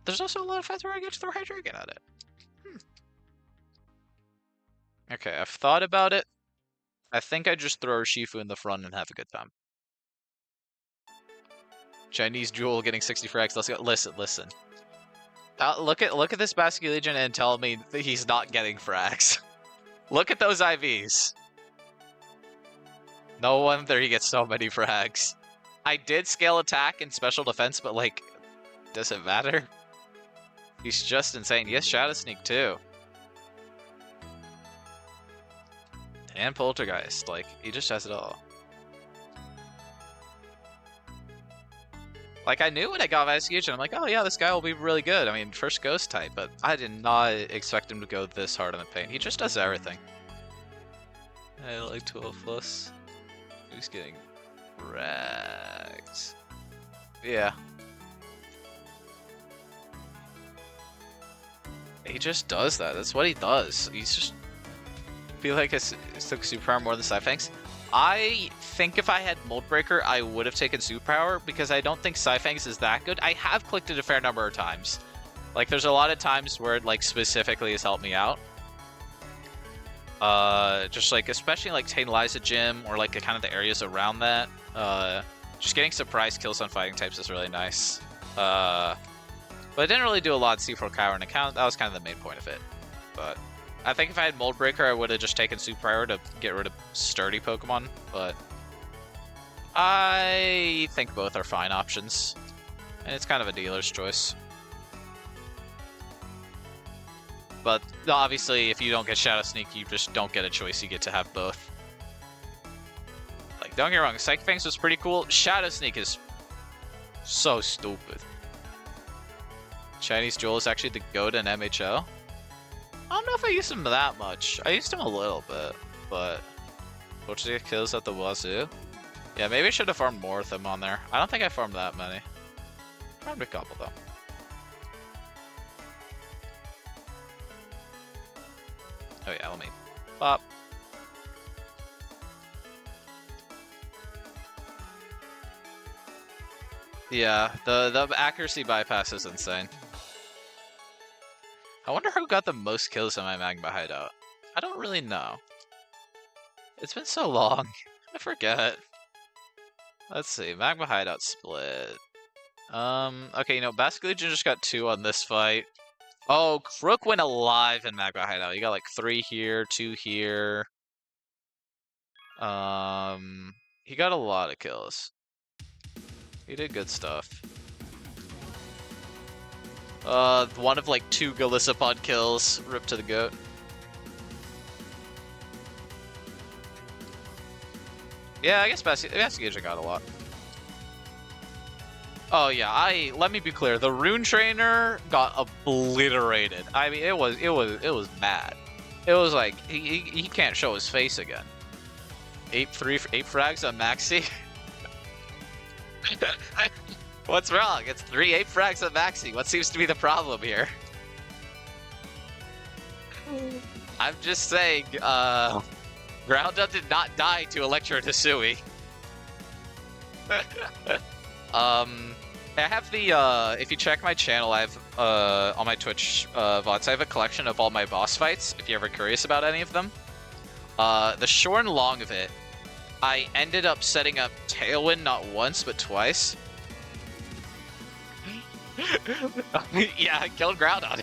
Speaker 2: There's also a lot of fights where I get to throw Hydreigon at it. Okay, I've thought about it. I think I just throw Shifu in the front and have a good time. Chinese Jewel getting 60 frags. Let's go. Listen. Look at this Basque Legion and tell me that he's not getting frags. Look at those IVs. No wonder he gets so many frags. I did scale attack and special defense, but like, does it matter? He's just insane. He has Shadow Sneak too. And Poltergeist. Like, he just has it all. Like, I knew when I got Vascuation, I'm like, oh yeah, this guy will be really good. I mean, first Ghost type, but I did not expect him to go this hard on the paint. He just does everything. I like 12 plus. Who's getting wrecked? Yeah. He just does that. That's what he does. He's just... I feel like it's took Superpower more than Cyfangs. I think if I had Mold Breaker, I would have taken Superpower because I don't think Cyfangs is that good. I have clicked it a fair number of times. Like, there's a lot of times where it, like, specifically has helped me out. Just, like, especially, like, Tantaliza Gym or, like, kind of the areas around that. Just getting surprise kills on fighting types is really nice. But I didn't really do a lot of C4 Cower and account. That was kind of the main point of it. But... I think if I had Mold Breaker, I would have just taken Superpower to get rid of sturdy Pokemon, but I think both are fine options, and it's kind of a dealer's choice. But obviously, if you don't get Shadow Sneak, you just don't get a choice, you get to have both. Like, don't get me wrong, Psychic Fangs was pretty cool. Shadow Sneak is so stupid. Chinese Jewel is actually the GOAT in MHO. I don't know if I used him that much. I used him a little bit, but... Which get kills at the wazoo? Yeah, maybe I should have farmed more with them on there. I don't think I farmed that many. Farmed a couple, though. Oh yeah, let me... Pop. Yeah, the accuracy bypass is insane. I wonder who got the most kills in my Magma Hideout. I don't really know. It's been so long. I forget. Let's see. Magma Hideout split. Okay, you know, Basque Legion just got 2 on this fight. Oh, Crook went alive in Magma Hideout. You got like 3 here, 2 here. He got a lot of kills. He did good stuff. One of like 2 Galissapod kills. Rip to the goat. Yeah, I guess Investigation got a lot. Oh yeah, let me be clear. The Rune Trainer got obliterated. I mean, it was bad. It was like he can't show his face again. 8 frags on Maxi. What's wrong? It's 8 frags on Maxi. What seems to be the problem here? I'm just saying, Grounded did not die to Electro Hisui. I have the, if you check my channel, I have, on my Twitch, VODs, I have a collection of all my boss fights, if you're ever curious about any of them. The short and long of it, I ended up setting up Tailwind not once, but twice. Yeah, I killed Groudon.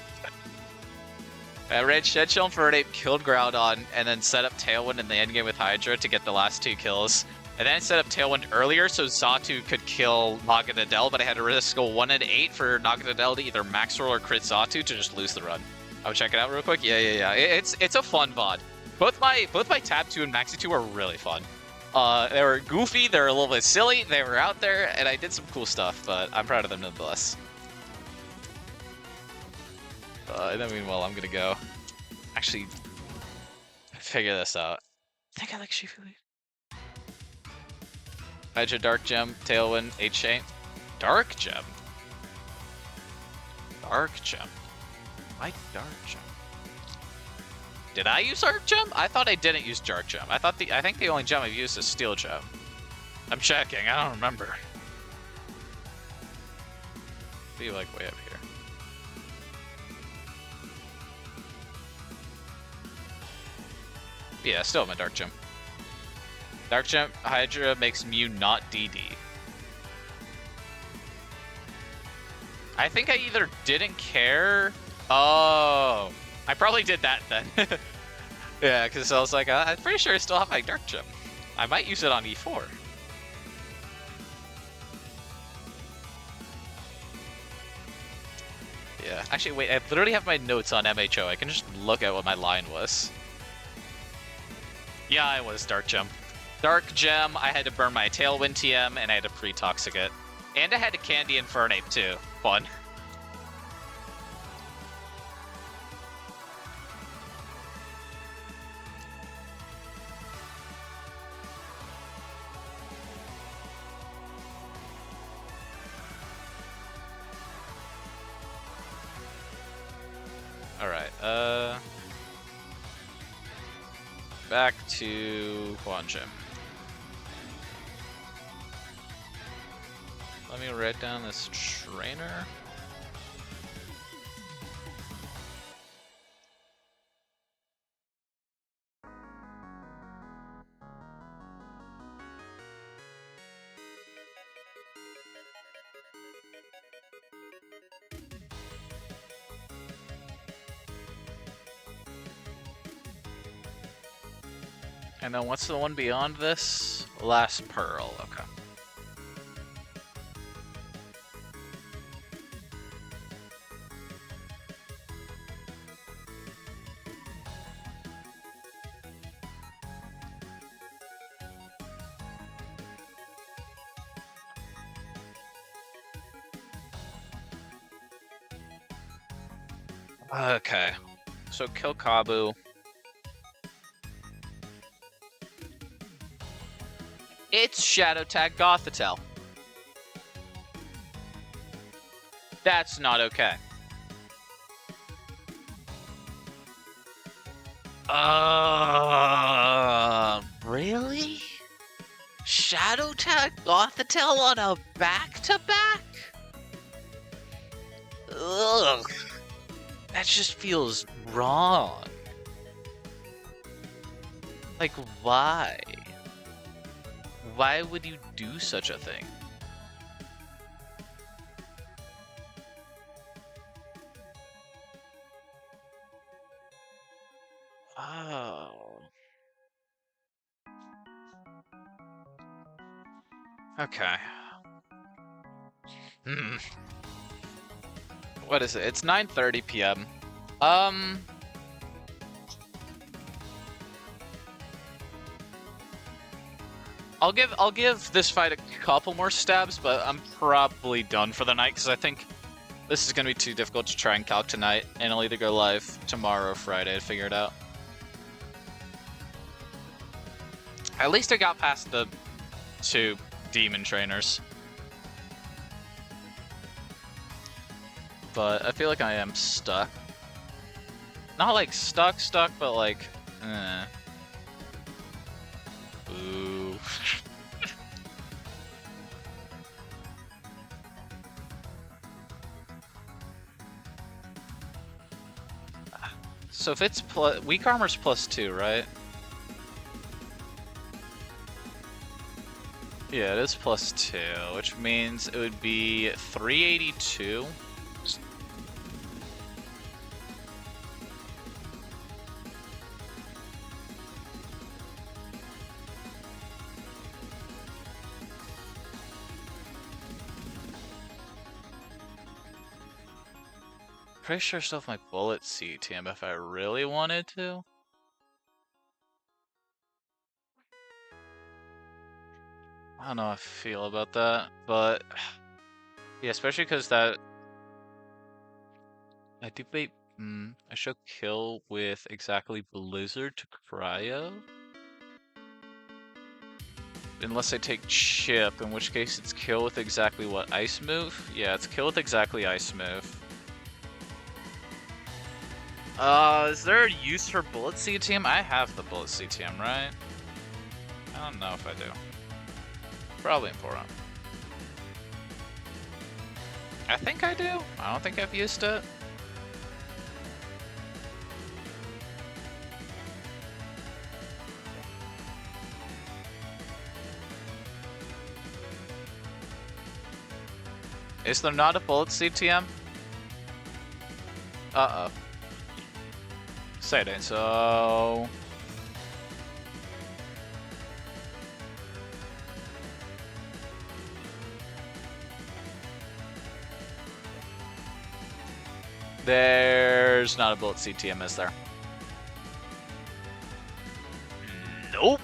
Speaker 2: I ran Shed for an 8, killed Groudon, and then set up Tailwind in the endgame with Hydra to get the last 2 kills. And then I set up Tailwind earlier so Xatu could kill Naganadel, but I had to risk a 1 in 8 for Naganadel to either max roll or crit Xatu to just lose the run. I'll check it out real quick. Yeah. It's a fun VOD. Both my Tab 2 and Maxi 2 are really fun. They were goofy, they were a little bit silly, they were out there, and I did some cool stuff, but I'm proud of them nonetheless. And then meanwhile, I'm gonna go actually figure this out. I think I like Shifu. Hydra, Dark Gem, Tailwind, H-Chain. Dark Gem? Dark Gem. Why Dark Gem? Did I use Dark Gem? I thought I didn't use Dark Gem. I think the only gem I've used is Steel Gem. I'm checking, I don't remember. Be like way up here. Yeah, still have my Dark Gem. Dark Gem Hydra makes Mew not DD. I think I either didn't care. Oh, I probably did that then. Yeah, because I was like, I'm pretty sure I still have my Dark Gem. I might use it on E4. Yeah, actually, wait, I literally have my notes on MHO. I can just look at what my line was. Yeah, I was Dark Gem. Dark Gem, I had to burn my Tailwind TM, and I had to pre-toxic it. And I had to Candy Infernape too. Fun. Alright, back to Quan Gym. Let me write down this trainer. And then what's the one beyond this? Last Pearl, okay. Okay, so kill Kabu. It's Shadow Tag Gothitelle. That's not okay. Really? Shadow Tag Gothitelle on a back-to-back? Ugh. That just feels wrong. Like, why? Why would you do such a thing? Oh. Okay. Hmm. What is it? It's 9:30 p.m. Um, I'll give this fight a couple more stabs, but I'm probably done for the night because I think this is gonna be too difficult to try and calc tonight, and I'll either go live tomorrow or Friday to figure it out. At least I got past the 2 demon trainers. But I feel like I am stuck. Not like stuck, but like, Ooh. So if it's weak armor's +2, right? Yeah, it is +2, which means it would be 382. Pretty sure I still have my bullet CTM if I really wanted to. I don't know how I feel about that, but yeah, especially because that I debate. I should kill with exactly Blizzard to Cryo, unless I take Chip, in which case it's kill with exactly what Ice move. Yeah, it's kill with exactly Ice move. Is there a use for bullet CTM? I have the bullet CTM, right? I don't know if I do. Probably important. I think I do. I don't think I've used it. Is there not a bullet CTM? Uh-oh. Say it ain't so. There's not a bullet CTM, is there? Nope.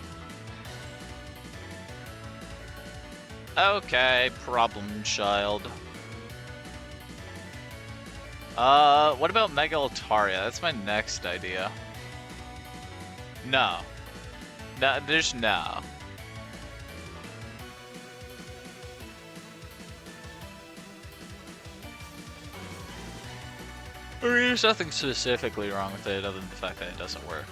Speaker 2: Okay, problem child. What about Mega Altaria? That's my next idea. No. No, there's no. There's nothing specifically wrong with it other than the fact that it doesn't work.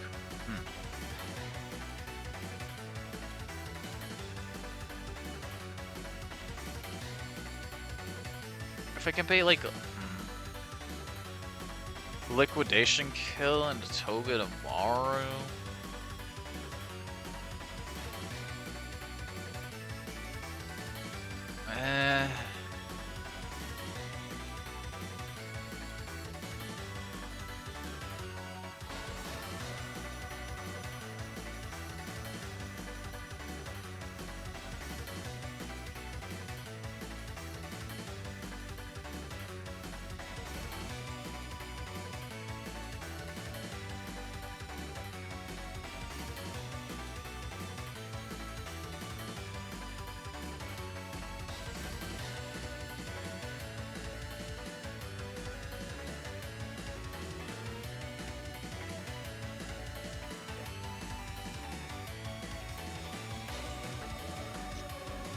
Speaker 2: If I can pay like liquidation kill and Toga tomorrow.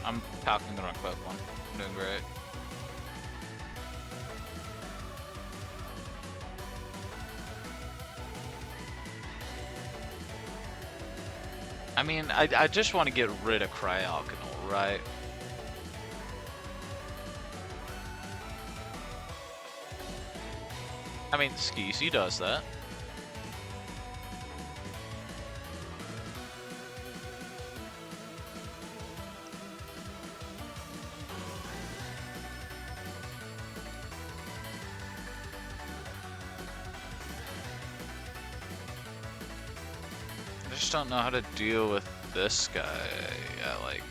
Speaker 2: I'm calculating the wrong Pokemon. I'm doing great. I mean, I just want to get rid of Cryogonal, right? I mean, Skeezy does that. I just don't know how to deal with this guy. Yeah, like...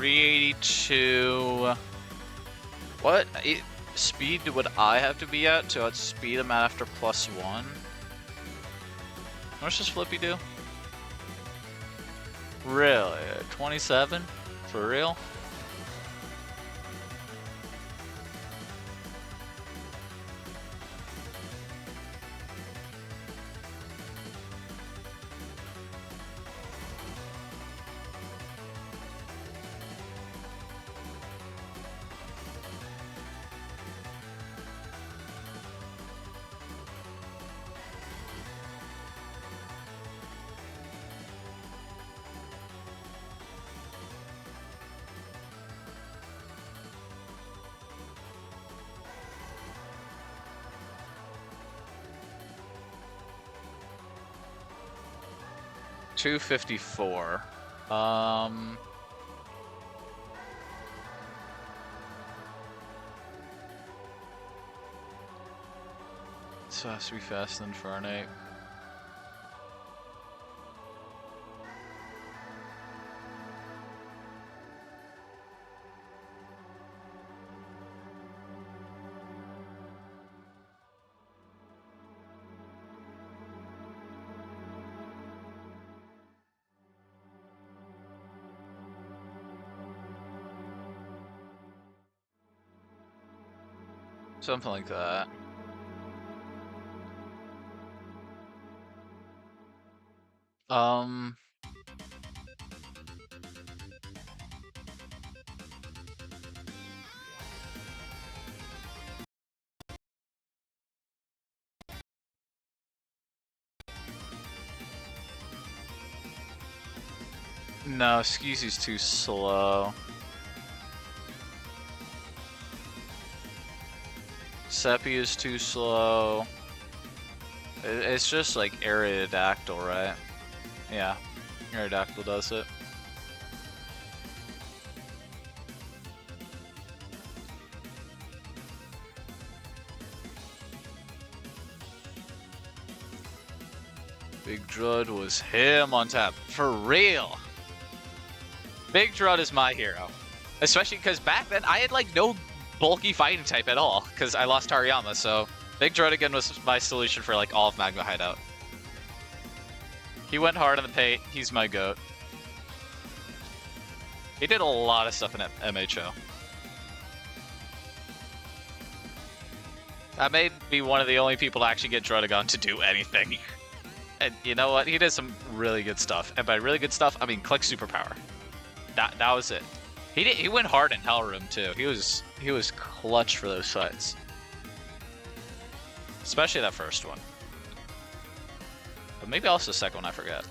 Speaker 2: 382. What speed would I have to be at to outspeed him after +1? How much does Flippy do? Really? 27? For real? $254. So it has to be fast and Infernape. Something like that. No, Skeezy's too slow. Seppi is too slow. It's just like Aerodactyl, right? Yeah, Aerodactyl does it. Big Drud was him on tap. For real! Big Drud is my hero. Especially because back then I had like no bulky fighting type at all because I lost Hariyama, so Big Drud again was my solution for like all of Magma Hideout. He went hard on the paint. He's my goat. He did a lot of stuff in MHO. That may be one of the only people to actually get Drudagon to do anything. And you know what? He did some really good stuff. And by really good stuff, I mean click superpower. That was it. He went hard in Hell Room too. He was clutch for those fights. Especially that first one. But maybe also the second one, I forget.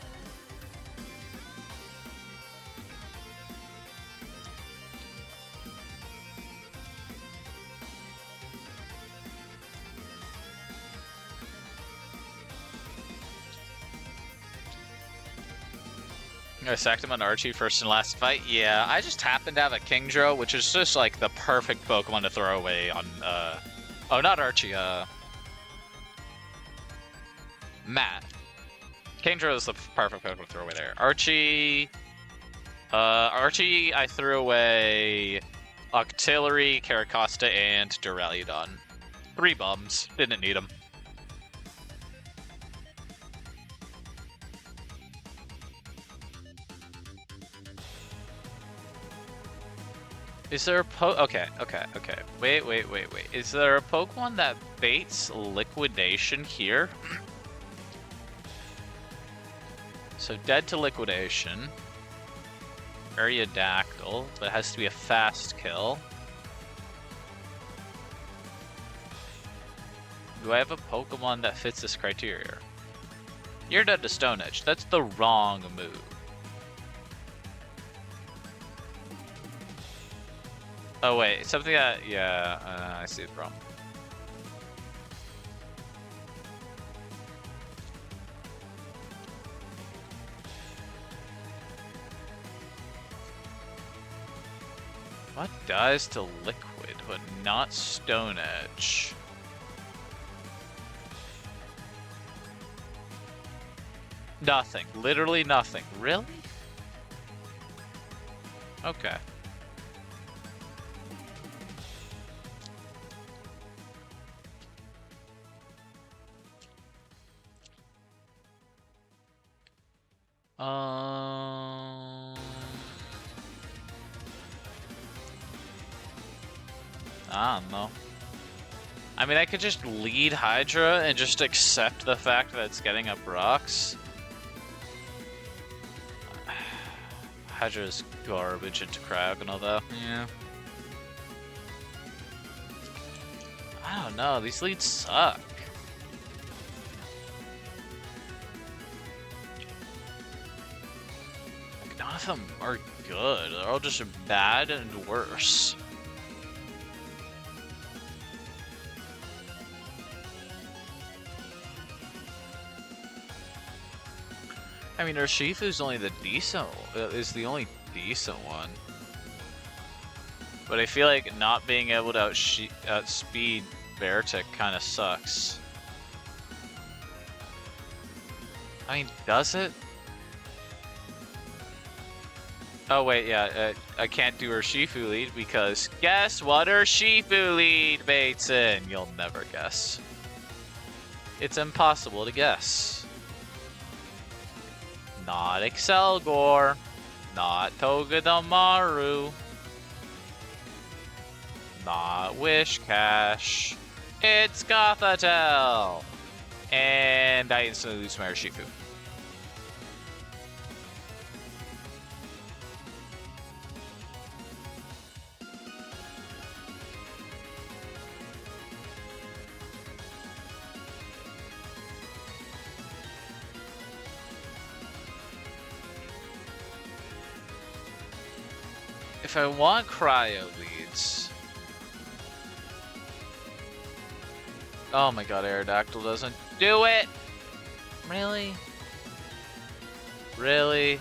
Speaker 2: I sacked him on Archie first and last fight. Yeah, I just happened to have a Kingdra, which is just like the perfect Pokemon to throw away on, oh, not Archie, Matt. Kingdra is the perfect Pokemon to throw away there. Archie, I threw away Octillery, Caracosta, and Duraludon. 3 bums. Didn't need them. Is there a okay. Wait. Is there a Pokemon that baits Liquidation here? So dead to Liquidation. Aerodactyl, but it has to be a fast kill. Do I have a Pokemon that fits this criteria? You're dead to Stone Edge. That's the wrong move. Oh wait, something that, yeah, I see the problem. What does to Liquid, but not Stone Edge? Nothing, literally nothing. Really? Okay. I don't know. I mean, I could just lead Hydra and just accept the fact that it's getting up rocks. Hydra's garbage into Cryogonal, though.
Speaker 1: Yeah.
Speaker 2: I don't know. These leads suck. Like, none of them are good. They're all just bad and worse. I mean, Urshifu's only the decent, is the only decent one. But I feel like not being able to outspeed Vertic kind of sucks. I mean, does it? Oh wait, yeah, I can't do Urshifu lead because guess what Urshifu lead baits in? You'll never guess. It's impossible to guess. Not Excelgor. Not Togedemaru. Not Wishcash. It's Gothitelle. And I instantly lose my Urshifu. If I want cryo leads... Oh my god, Aerodactyl doesn't do it! Really? Really?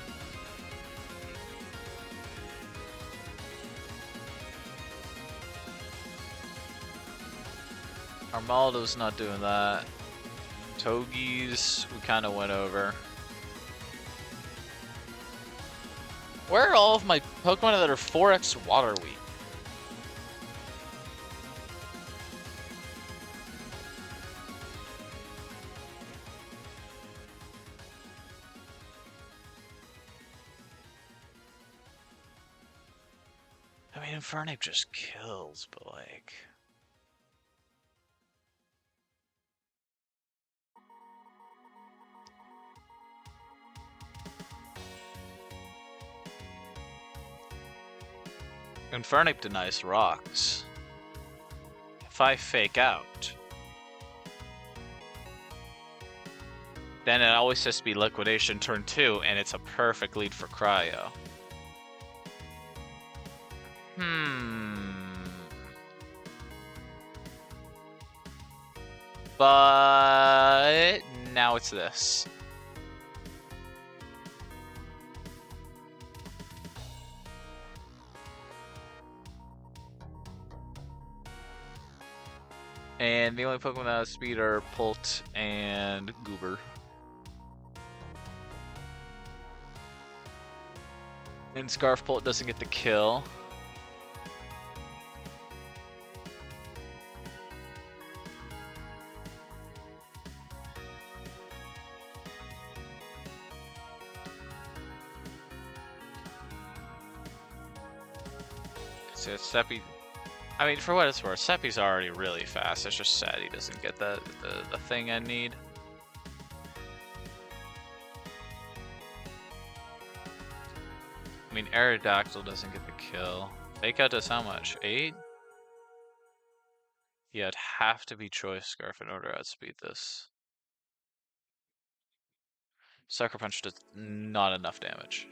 Speaker 2: Armaldo's not doing that. Toge's, we kind of went over. Where are all of my Pokemon that are 4x water weak? I mean, Infernape just kills, but like... Infernape denies rocks. If I fake out, then it always has to be Liquidation turn 2, and it's a perfect lead for Cryo. But now it's this. And the only Pokemon that has speed are Pult and Goober. And Scarf Pult doesn't get the kill. So Seppi, I mean, for what it's worth, Seppi's already really fast. It's just sad he doesn't get the thing I need. I mean, Aerodactyl doesn't get the kill. Fake out does how much? 8? Yeah, it'd have to be Choice Scarf in order to outspeed this. Sucker Punch does not enough damage.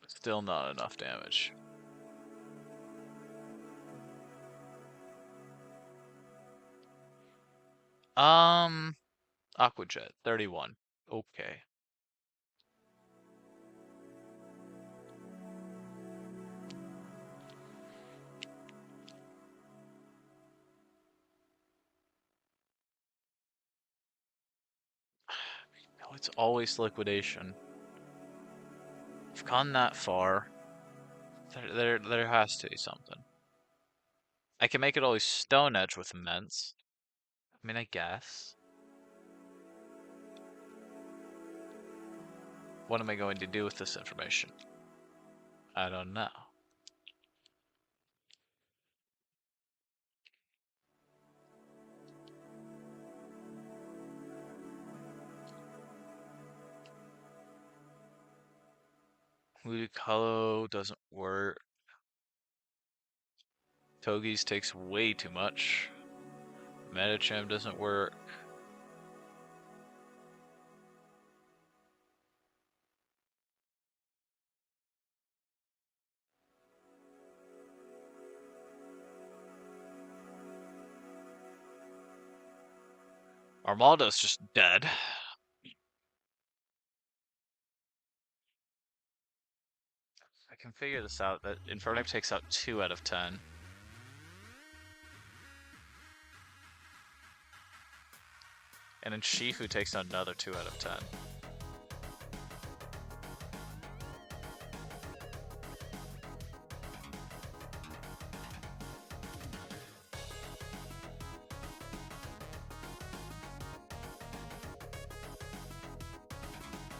Speaker 2: Still not enough damage. Aqua Jet, 31. Okay. No, it's always Liquidation. I've gone that far. There has to be something. I can make it always Stone Edge with Immense. I mean, I guess. What am I going to do with this information? I don't know. Ludicolo doesn't work. Toge's takes way too much. Medicham doesn't work. Armaldo's just dead. I can figure this out, that Infernape takes out 2 out of 10. And then Shifu takes out another 2 out of 10.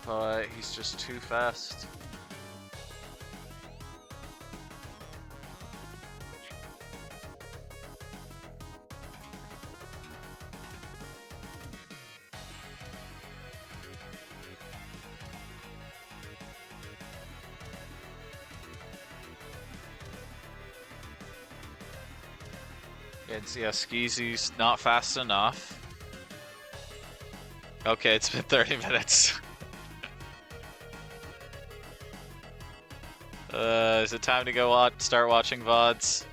Speaker 2: But he's just too fast. Yeah, Skeezy's not fast enough. Okay, it's been 30 minutes. Is it time to go start watching VODs?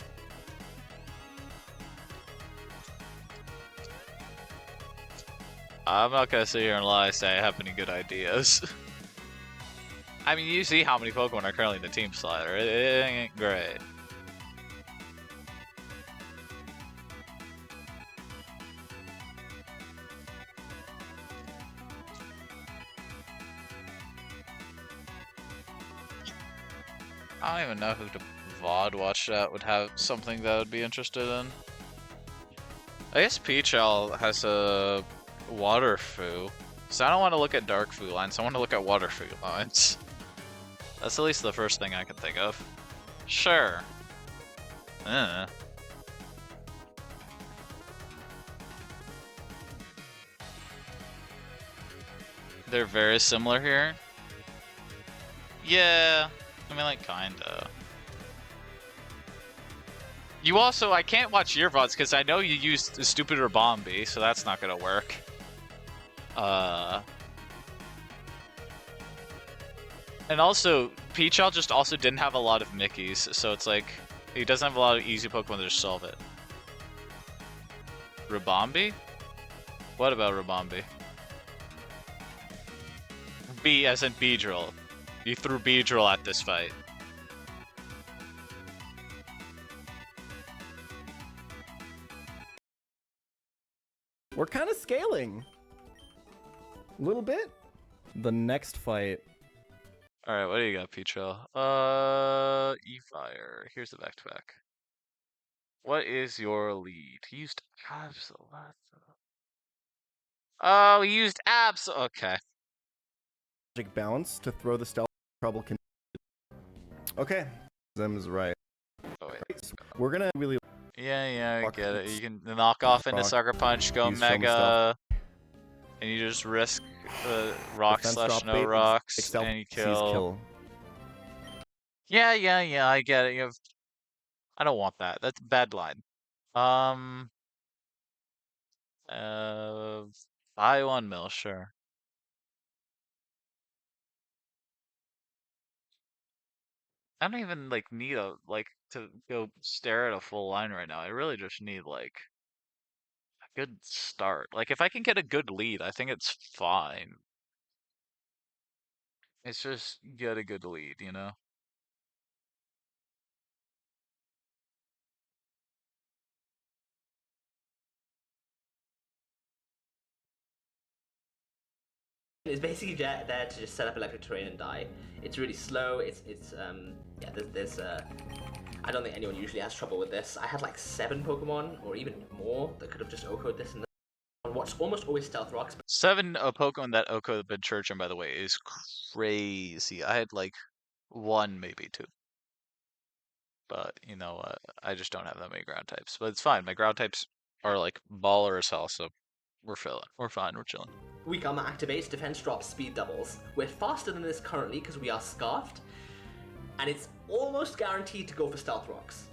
Speaker 2: I'm not gonna sit here and lie and say I have any good ideas. I mean, you see how many Pokemon are currently in the team slider. It ain't great. I don't even know who to VOD watch that would have something that I would be interested in. I guess Peachal has a water foo. So I don't want to look at dark foo lines, I want to look at water foo lines. That's at least the first thing I can think of. Sure. They're very similar here. Yeah, I mean, like, kinda. You also, I can't watch your VODs because I know you used the stupid Rabombi, so that's not gonna work. And also, Peachal just also didn't have a lot of Mickeys, so it's like, he doesn't have a lot of easy Pokemon to just solve it. Rabombi? What about Rabombi? B as in Beedrill. You threw Beedrill at this fight.
Speaker 3: We're kind of scaling. A little bit. The next fight.
Speaker 2: Alright, what do you got, Peachal? E-Fire. Here's the back-to-back. What is your lead? He used Absol. Oh, he used Absol. Okay.
Speaker 3: Magic bounce to throw the stealth trouble. Okay. Them is right.
Speaker 2: Oh, wait.
Speaker 3: Right, we're gonna really.
Speaker 2: Yeah, I get it. You can knock off into Sucker Punch, go
Speaker 3: Use some
Speaker 2: Mega, and you just risk rock
Speaker 3: Defense
Speaker 2: slash
Speaker 3: drop
Speaker 2: no
Speaker 3: bait,
Speaker 2: rocks,
Speaker 3: stealth
Speaker 2: and you
Speaker 3: sees
Speaker 2: kill. Yeah, I get it. You have. I don't want that. That's a bad line. Uh, buy 1 mil, sure. I don't even like need to go stare at a full line right now. I really just need like a good start. Like if I can get a good lead, I think it's fine. It's just get a good lead, you know?
Speaker 4: It's basically there to just set up electric terrain and die. It's really slow. Yeah. There's I don't think anyone usually has trouble with this. I had like 7 Pokemon or even more that could have just OHKO'd this and on what's almost always Stealth Rocks.
Speaker 2: 7 Pokemon that OHKO the Churchin, by the way, is crazy. I had like 1, maybe 2. But, you know what? I just don't have that many ground types. But it's fine. My ground types are like baller as hell, so we're feeling. We're fine. We're chilling.
Speaker 4: Weak Armor activates, defense drops, speed doubles. We're faster than this currently because we are Scarfed, and it's almost guaranteed to go for Stealth Rocks.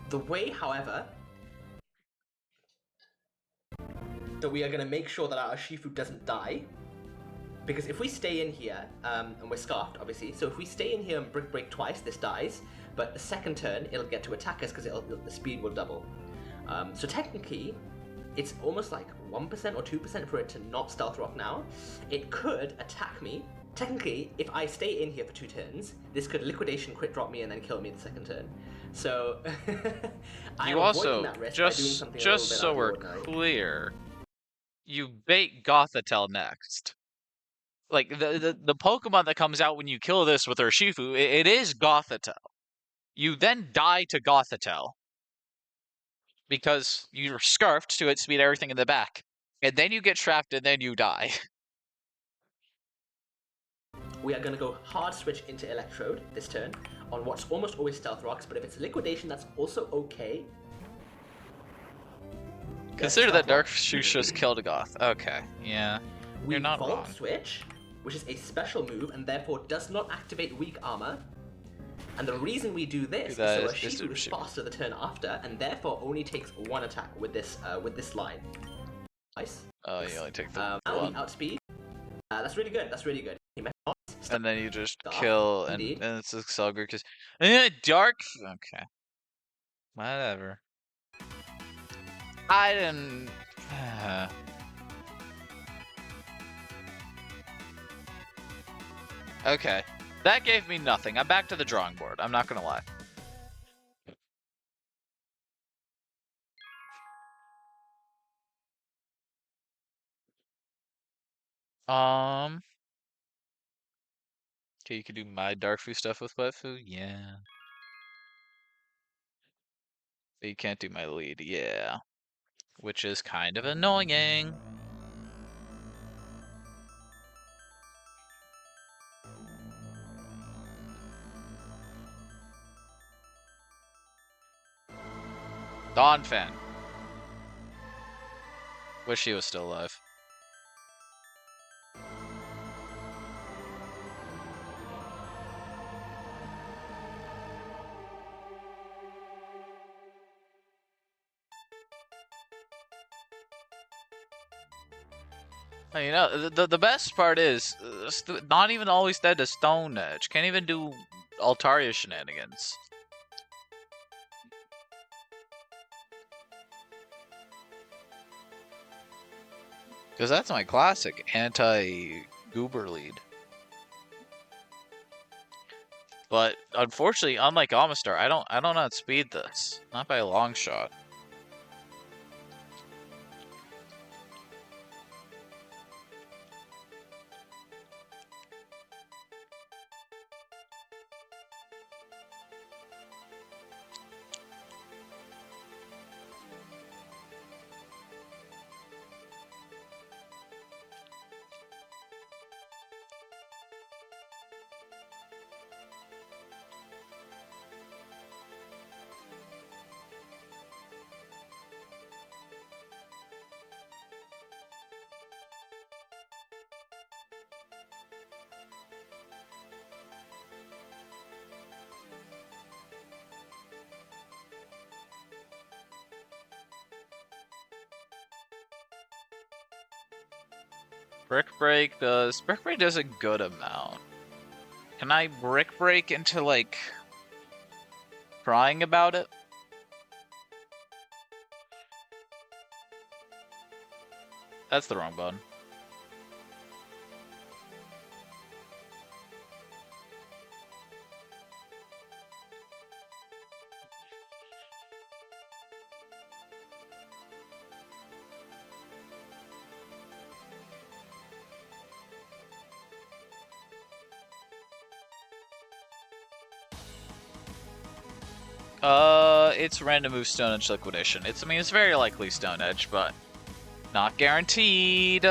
Speaker 4: The way, however, that we are going to make sure that our Urshifu doesn't die, because if we stay in here, and we're Scarfed, obviously, so if we stay in here and Brick Break twice, this dies, but the second turn, it'll get to attack us because the speed will double. So technically, it's almost like 1% or 2% for it to not Stealth Rock now. It could attack me. Technically, if I stay in here for 2 turns, this could Liquidation crit drop me and then kill me the second turn. So, I'm avoiding that risk by doing something a little bit
Speaker 2: so we're clear, you bait Gothitelle next. Like, the Pokemon that comes out when you kill this with Urshifu, it is Gothitelle. You then die to Gothitelle, because you're scarfed to outspeed everything in the back. And then you get trapped and then you die.
Speaker 4: We are going to go hard switch into Electrode this turn on what's almost always Stealth Rocks, but if it's Liquidation, that's also okay.
Speaker 2: Consider that Dark Shoes just killed a Goth. Okay, yeah. You're not
Speaker 4: Volt
Speaker 2: wrong.
Speaker 4: Switch, which is a special move and therefore does not activate Weak Armor. And the reason we do this is so Urshifu is faster the turn after, and therefore only takes 1 attack with this line. Nice.
Speaker 2: Oh, you only take the
Speaker 4: now we
Speaker 2: one.
Speaker 4: outspeed. That's really good. That's really good.
Speaker 2: And then you just kill, and it's Excelgor because Dark. Okay. Whatever. I didn't. Okay. That gave me nothing. I'm back to the drawing board. I'm not gonna lie. Okay, you can do my Darkfu stuff with Wetfu? Yeah. But you can't do my lead, yeah. Which is kind of annoying. Donphan. Wish he was still alive. You know, the best part is, not even always dead to Stone Edge. Can't even do Altaria shenanigans. Because that's my classic anti-goober lead. But unfortunately, unlike Amistar, I don't outspeed this. Not by a long shot. Brick Break does a good amount. Can I Brick Break into, like, crying about it? That's the wrong button. It's random move Stone Edge Liquidation. I mean, it's very likely Stone Edge, but not guaranteed.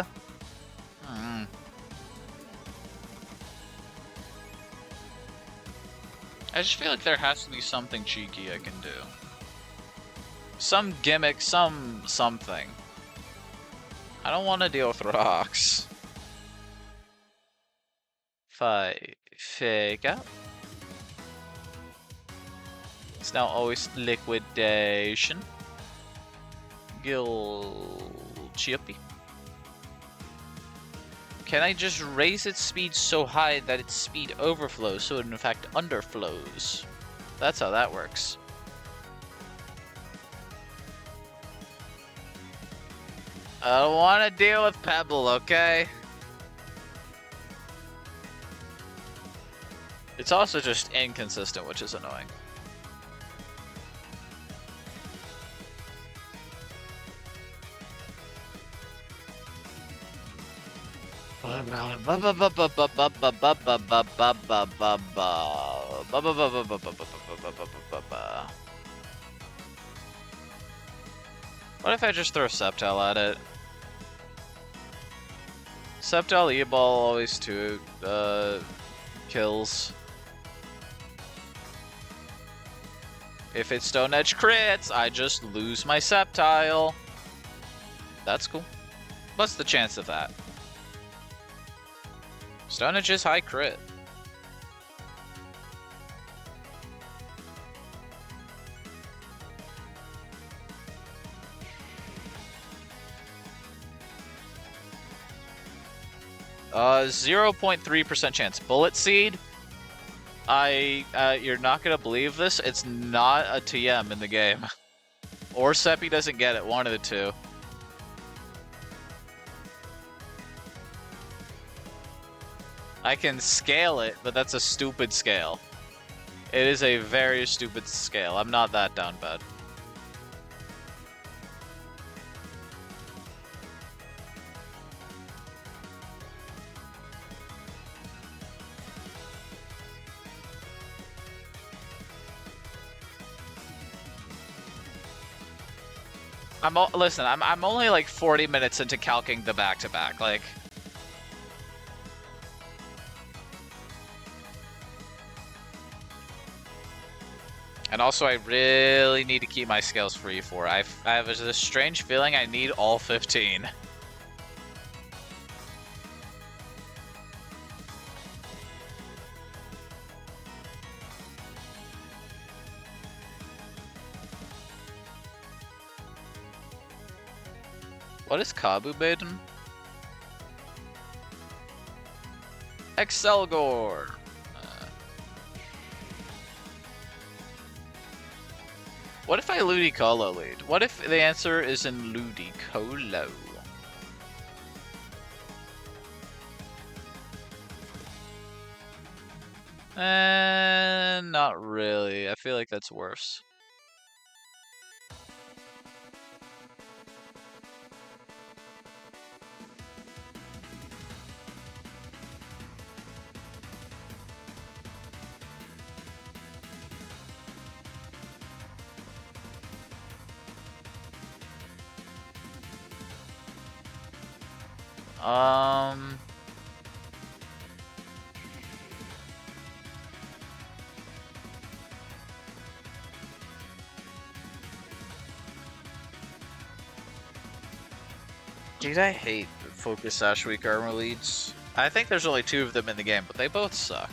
Speaker 2: Hmm. I just feel like there has to be something cheeky I can do. Some gimmick, something. I don't want to deal with rocks. Fake out. It's now always liquidation. Gil Chippy. Can I just raise its speed so high that its speed overflows so it in fact underflows? That's how that works. I don't want to deal with Pebble, okay? It's also just inconsistent, which is annoying. What if I just throw Sceptile at it? Sceptile E-Ball always two kills. If it's Stone Edge crits, I just lose my Sceptile. That's cool. What's the chance of that? Stone Edge is high crit. Uh, 0.3% chance. Bullet Seed? You're not gonna believe this, it's not a TM in the game. Or Seppi doesn't get it, one of the two. I can scale it, but that's a stupid scale. It is a very stupid scale. I'm not that down bad. Listen, I'm only like 40 minutes into calcing the back-to-back, like... And also, I really need to keep my scales free for. I have this strange feeling I need all 15. What is Kabu Maiden? Excelgor! What if I Ludicolo lead? What if the answer is in Ludicolo? Not really. I feel like that's worse. Dude, I hate Focus Sash Weak Armor leads. I think there's only 2 of them in the game, but they both suck.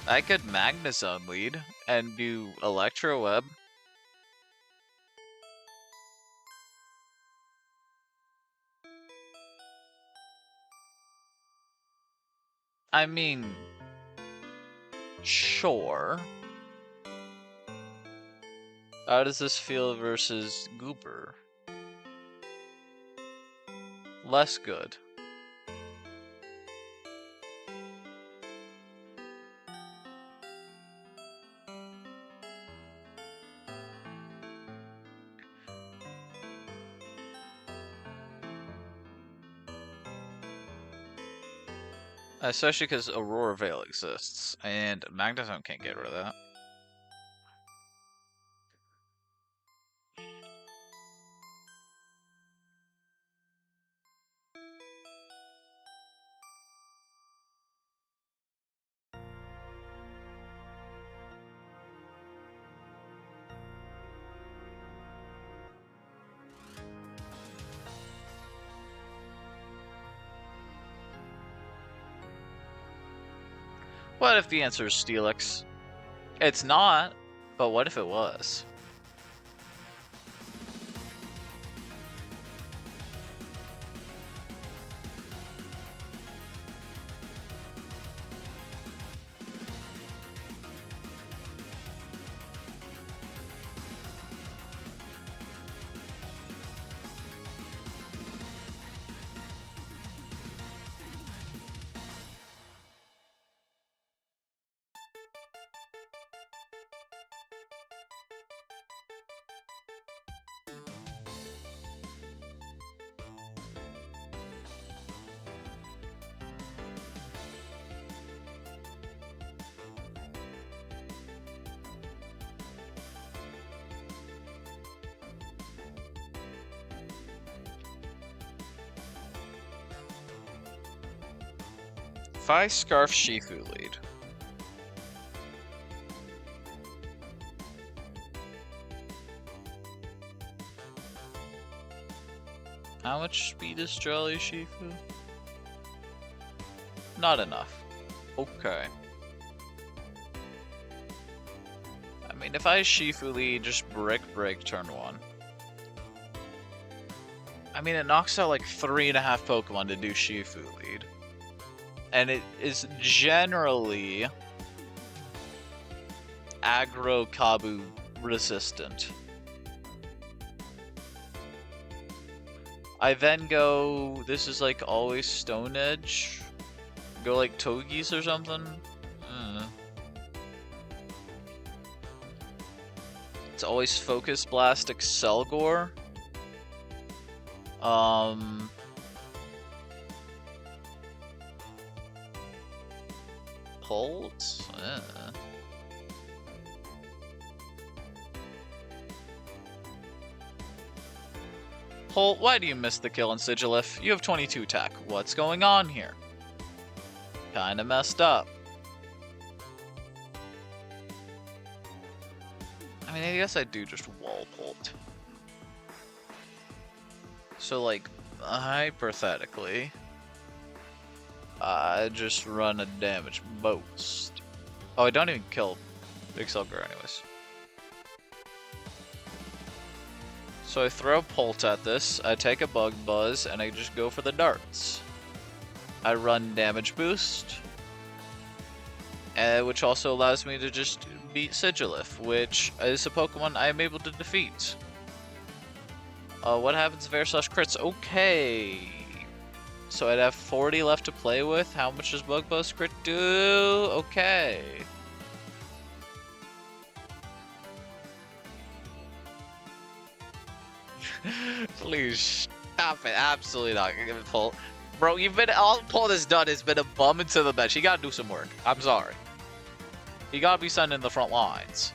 Speaker 2: I could Magnezone lead and do Electro Web. I mean, sure. How does this feel versus Goober? Less good.
Speaker 1: Especially because Aurora Veil exists, and Magnetone can't get rid of that. What if the answer is Steelix? It's not, but what if it was? If I Scarf Shifu lead. How much speed is Jolly Shifu? Not enough. Okay. I mean, if I Shifu lead, just Brick Break turn 1. I mean, it knocks out like 3.5 Pokemon to do Shifu lead. And it is generally aggro Kabu resistant. I then go, this is like always Stone Edge. Go like Toge's or something. It's always Focus Blast Excelgor. Pult? Pult, why do you miss the kill in Sigilif? You have 22 attack. What's going on here? Kinda messed up. I mean, I guess I do just wall Pult. So, like, hypothetically, I just run a damage boost. Oh, I don't even kill Excelgor anyways. So I throw Pult at this, I take a Bug Buzz, and I just go for the darts. I run damage boost, which also allows me to just beat Sigilif, which is a Pokemon I am able to defeat. What happens if Air Slash crits? Okay. So I'd have 40 left to play with. How much does Bug Buzz crit do? Okay. Please stop it. Absolutely not. Give it Pult. Bro, you've been all Pult has done has been a bum into the bench. You gotta do some work. I'm sorry. You gotta be sending the front lines.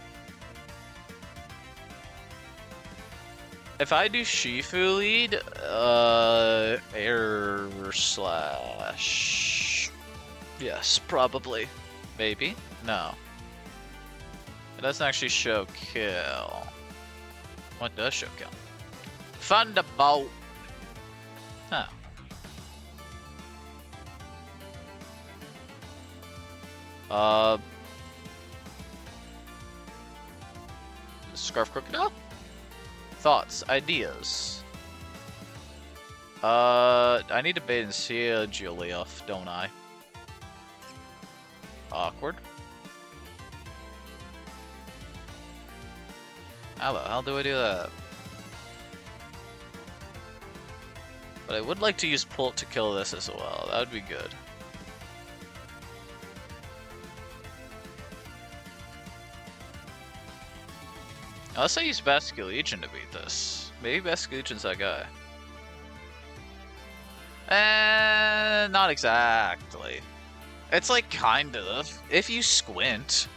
Speaker 1: If I do Shifu lead, Air Slash. Yes, probably. Maybe? No. It doesn't actually show kill. What does show kill? Thunderbolt! Huh. Scarf Crocodile? Thoughts, ideas. I need to bait and see a Julius, don't I? Awkward. How the hell do I do that? But I would like to use Pult to kill this as well. That would be good. Unless I use Basculegion to beat this. Maybe Basculegion's that guy. Not exactly.
Speaker 2: It's like kind of. If you squint.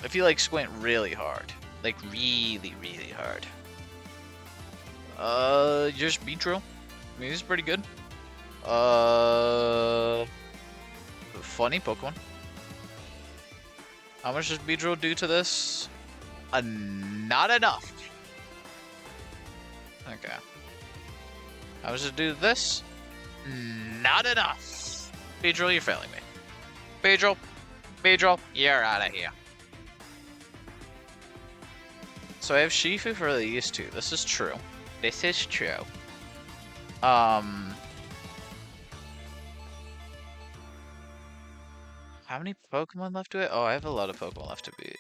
Speaker 2: If you like squint really hard. Like really, really hard. Just Beedrill. I mean, he's pretty good. Funny Pokemon. How much does Beedrill do to this? Not enough. Okay. How much does it do to this? Not enough. Beedrill, you're failing me. Beedrill, you're out of here. So I have Shifu for these two. This is true. This is true. How many Pokemon left to it? Oh, I have a lot of Pokemon left to beat.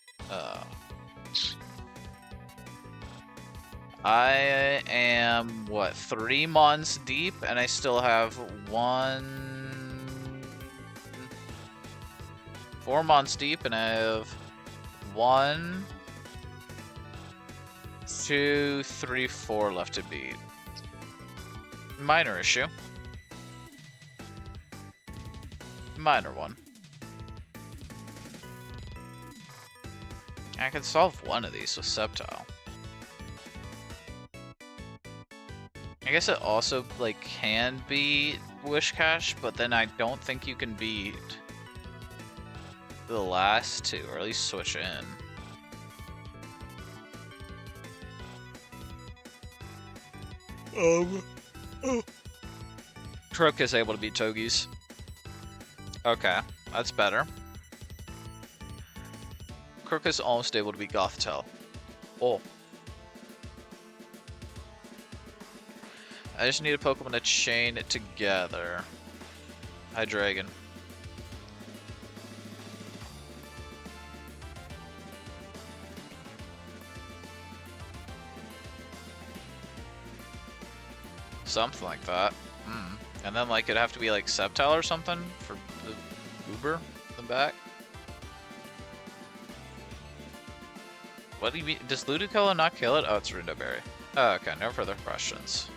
Speaker 2: I am, what, 3 months deep, and I still have 4 months deep, and I have 1, 2, 3, 4 left to beat. Minor issue. Minor one. I could solve one of these with Sceptile. I guess it also, like, can be Wishcash, but then I don't think you can beat the last two, or at least switch in. Croak is able to beat Toge's. Okay, that's better. Croak is almost able to beat Gothitelle. Oh. I just need a Pokemon to chain it together. Hydreigon. Something like that. And then, like, it'd have to be, like, Sceptile or something for the Uber in the back. What do you mean? Does Ludicolo not kill it? Oh, it's Rindoberry. Oh, okay, no further questions.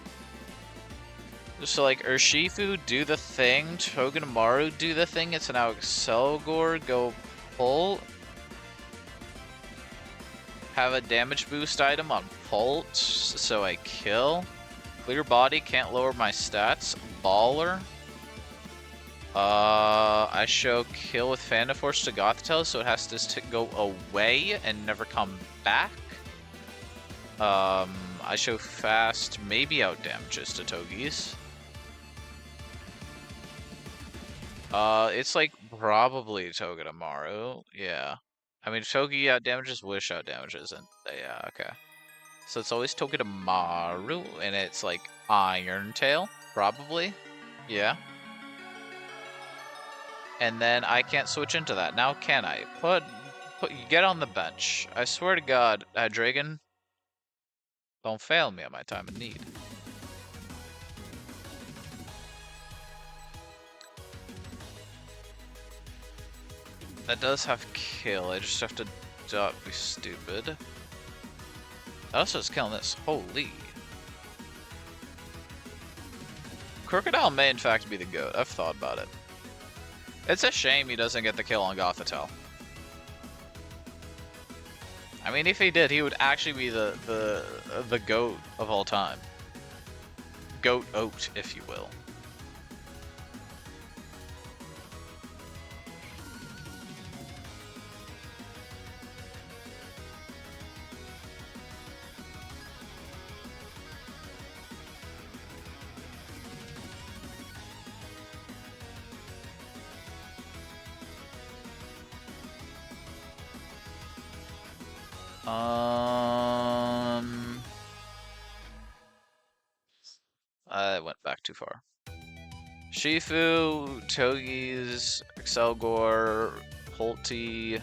Speaker 2: So, like, Urshifu do the thing, Togedemaru do the thing, it's now Excelgor go pull. Have a damage boost item on Pult, so I kill. Clear Body, can't lower my stats. Baller. I show kill with Phantom Force to Gothitelle, so it has to go away and never come back. I show fast, maybe out damages to Toge's. It's like probably Togedemaru, yeah. I mean, Togi out damages, Wish out damages, and yeah, okay. So it's always Togedemaru, and it's like Iron Tail, probably, yeah. And then I can't switch into that. Now can I? Get on the bench. I swear to God, Hydreigon, don't fail me at my time of need. That does have kill. I just have to not be stupid. That also is killing this. Holy. Crocodile may in fact be the GOAT. I've thought about it. It's a shame he doesn't get the kill on Gothitelle. I mean, if he did, he would actually be the GOAT of all time. Goat-oat, if you will. I went back too far. Shifu, Toge's, Excelgor, Pulti.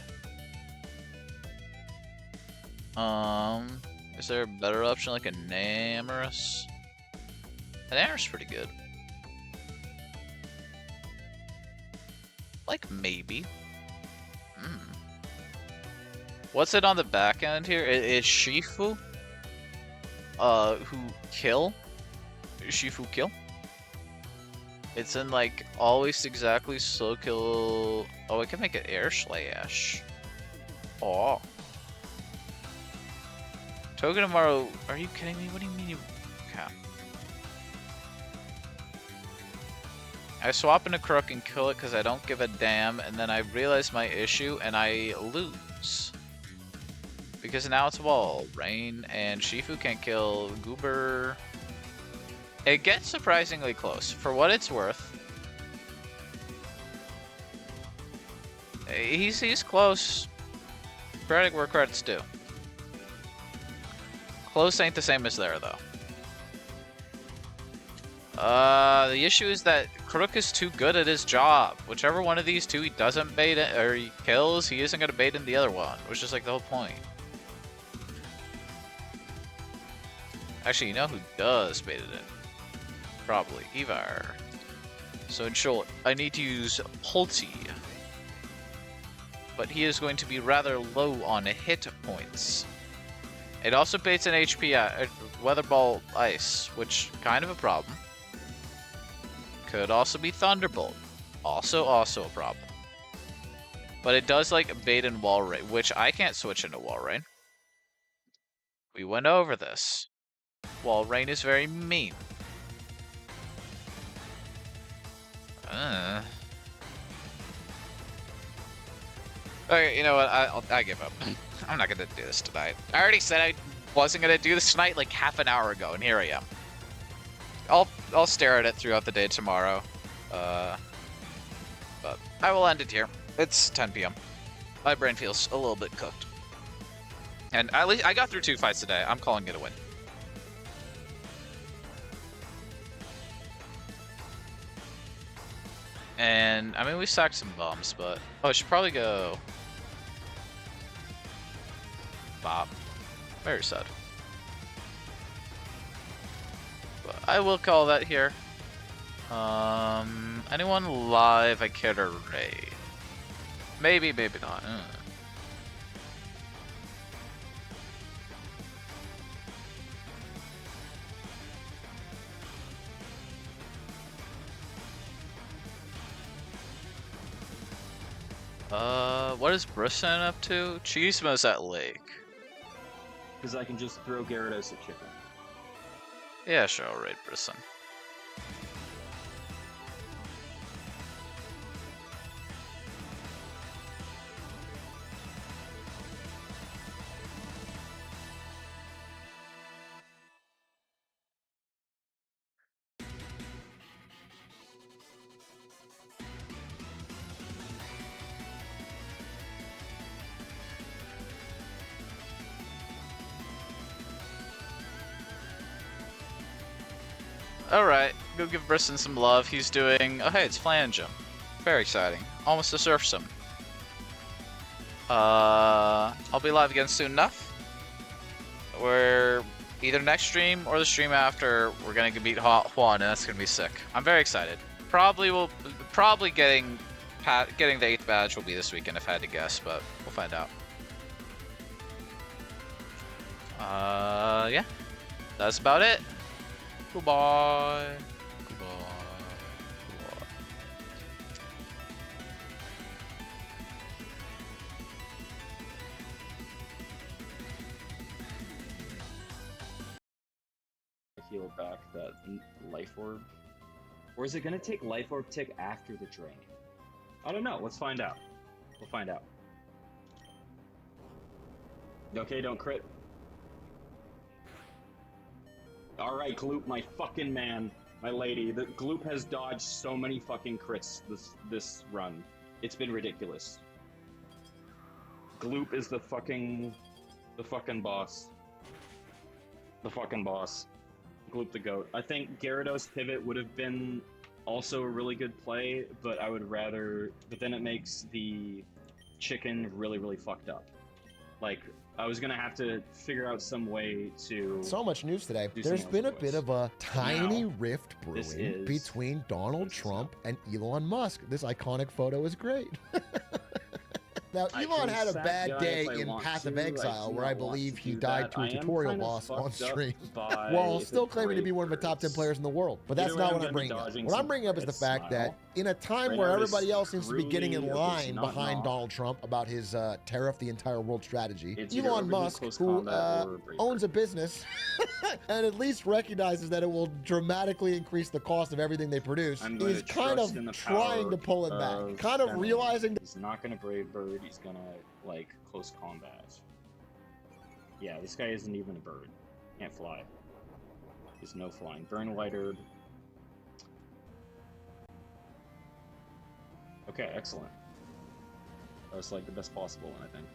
Speaker 2: Is there a better option like a Namorous? An Namorous is pretty good. Like maybe. What's it on the back end here? It's Shifu. Who kill? Shifu kill.
Speaker 1: It's in like always exactly slow kill. Oh, I can make it air slash. Oh. Togedemaru, are you kidding me? What do you mean you... Okay. I swap into Crook and kill it because I don't give a damn, and then I realize my issue and I lose. Because now it's Wall, Rain, and Shifu can't kill Goober. It gets surprisingly close. For what it's worth. He's close. Credit where credit's due. Close ain't the same as there, though. The issue is that Crook is too good at his job. Whichever one of these two he doesn't bait in, or he kills, he isn't going to bait in the other one, which is like the whole point. Actually, you know who does bait it in? Probably Ivar. So in short, I need to use Pulti. But he is going to be rather low on hit points. It also baits an HP Weather Ball Ice, which kind of a problem. Could also be Thunderbolt. Also a problem. But it does like bait in Wall Rain, which I can't switch into Wall Rain. We went over this. Wall Rain is very mean. Okay, you know what? I give up. I'm not gonna do this tonight. I already said I wasn't gonna do this tonight like half an hour ago, and here I am. I'll stare at it throughout the day tomorrow. But I will end it here. It's 10 p.m. My brain feels a little bit cooked. And at least I got through 2 fights today. I'm calling it a win. And, I mean, we stacked some bombs, but... Oh, I should probably go... Bob. Very sad. But I will call that here. Anyone live I care to raid? Maybe, maybe not. What is Brisson up to? Chisma's at Lake.
Speaker 5: Because I can just throw Gyarados at chicken.
Speaker 1: Yeah, sure, I'll raid Brisson. Alright, go give Brisson some love. He's doing... Oh hey, it's Flangem. Very exciting. Almost a Surf Sim. I'll be live again soon enough. We're either next stream or the stream after, we're gonna beat Juan, and that's gonna be sick. I'm very excited. Probably getting the 8th badge will be this weekend if I had to guess, but we'll find out. Yeah. That's about it. Goodbye. Goodbye. Goodbye.
Speaker 5: Heal back that life orb. Or is it gonna take life orb tick after the drain? I don't know. Let's find out. We'll find out. Okay, don't crit. Alright, Gloop, my fucking man. My lady. The Gloop has dodged so many fucking crits this run. It's been ridiculous. Gloop is the fucking boss. The fucking boss. Gloop the goat. I think Gyarados pivot would have been also a really good play, but I would rather... But then it makes the chicken really, really fucked up. Like, I was gonna have to figure out some way to...
Speaker 6: So much news today. There's been a bit of a tiny rift brewing between Donald Trump and Elon Musk. This iconic photo is great. Now,
Speaker 5: I
Speaker 6: Elon
Speaker 5: can
Speaker 6: had a
Speaker 5: sack
Speaker 6: bad
Speaker 5: guy
Speaker 6: day
Speaker 5: if I
Speaker 6: in
Speaker 5: want
Speaker 6: Path
Speaker 5: to.
Speaker 6: of Exile,
Speaker 5: do
Speaker 6: where I
Speaker 5: not want
Speaker 6: believe he
Speaker 5: do
Speaker 6: died
Speaker 5: that.
Speaker 6: to a
Speaker 5: I am
Speaker 6: tutorial
Speaker 5: kind of
Speaker 6: boss on
Speaker 5: fucked up
Speaker 6: stream,
Speaker 5: by
Speaker 6: while
Speaker 5: the
Speaker 6: still claiming to be
Speaker 5: brave
Speaker 6: one of the top 10
Speaker 5: birds.
Speaker 6: players in the world. But that's
Speaker 5: Either way,
Speaker 6: not
Speaker 5: I'm
Speaker 6: what I'm
Speaker 5: gonna be
Speaker 6: bringing up.
Speaker 5: dodging
Speaker 6: What I'm
Speaker 5: some
Speaker 6: bringing up is the
Speaker 5: crits,
Speaker 6: fact that
Speaker 5: smile.
Speaker 6: in a time
Speaker 5: Right
Speaker 6: where
Speaker 5: now,
Speaker 6: everybody
Speaker 5: this
Speaker 6: else seems to be getting in
Speaker 5: truly- okay, so
Speaker 6: line
Speaker 5: not
Speaker 6: behind
Speaker 5: knock.
Speaker 6: Donald Trump about his tariff the entire world strategy,
Speaker 5: It's either
Speaker 6: Elon
Speaker 5: overheat,
Speaker 6: Musk,
Speaker 5: close
Speaker 6: who
Speaker 5: combat, or brave
Speaker 6: owns a
Speaker 5: bird.
Speaker 6: business and at least recognizes that it will dramatically increase the cost of everything they produce,
Speaker 5: I'm going
Speaker 6: is
Speaker 5: to
Speaker 6: kind
Speaker 5: trust in
Speaker 6: of
Speaker 5: the
Speaker 6: trying
Speaker 5: power
Speaker 6: to pull it back.
Speaker 5: of
Speaker 6: Kind of
Speaker 5: Fennel.
Speaker 6: realizing that
Speaker 5: He's not gonna brave bird. He's gonna like close combat. Yeah, this guy isn't even a bird. Can't fly. There's no flying. Burn lighter. Okay, excellent. That was like the best possible one, I think.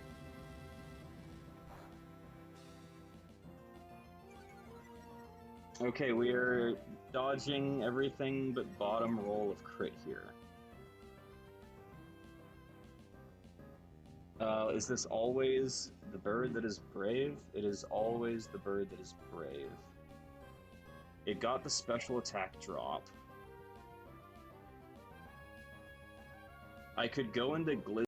Speaker 5: Okay, we are dodging everything but bottom roll of crit here. Is this always the bird that is brave? It is always the bird that is brave. It got the special attack drop. I could go into Glizz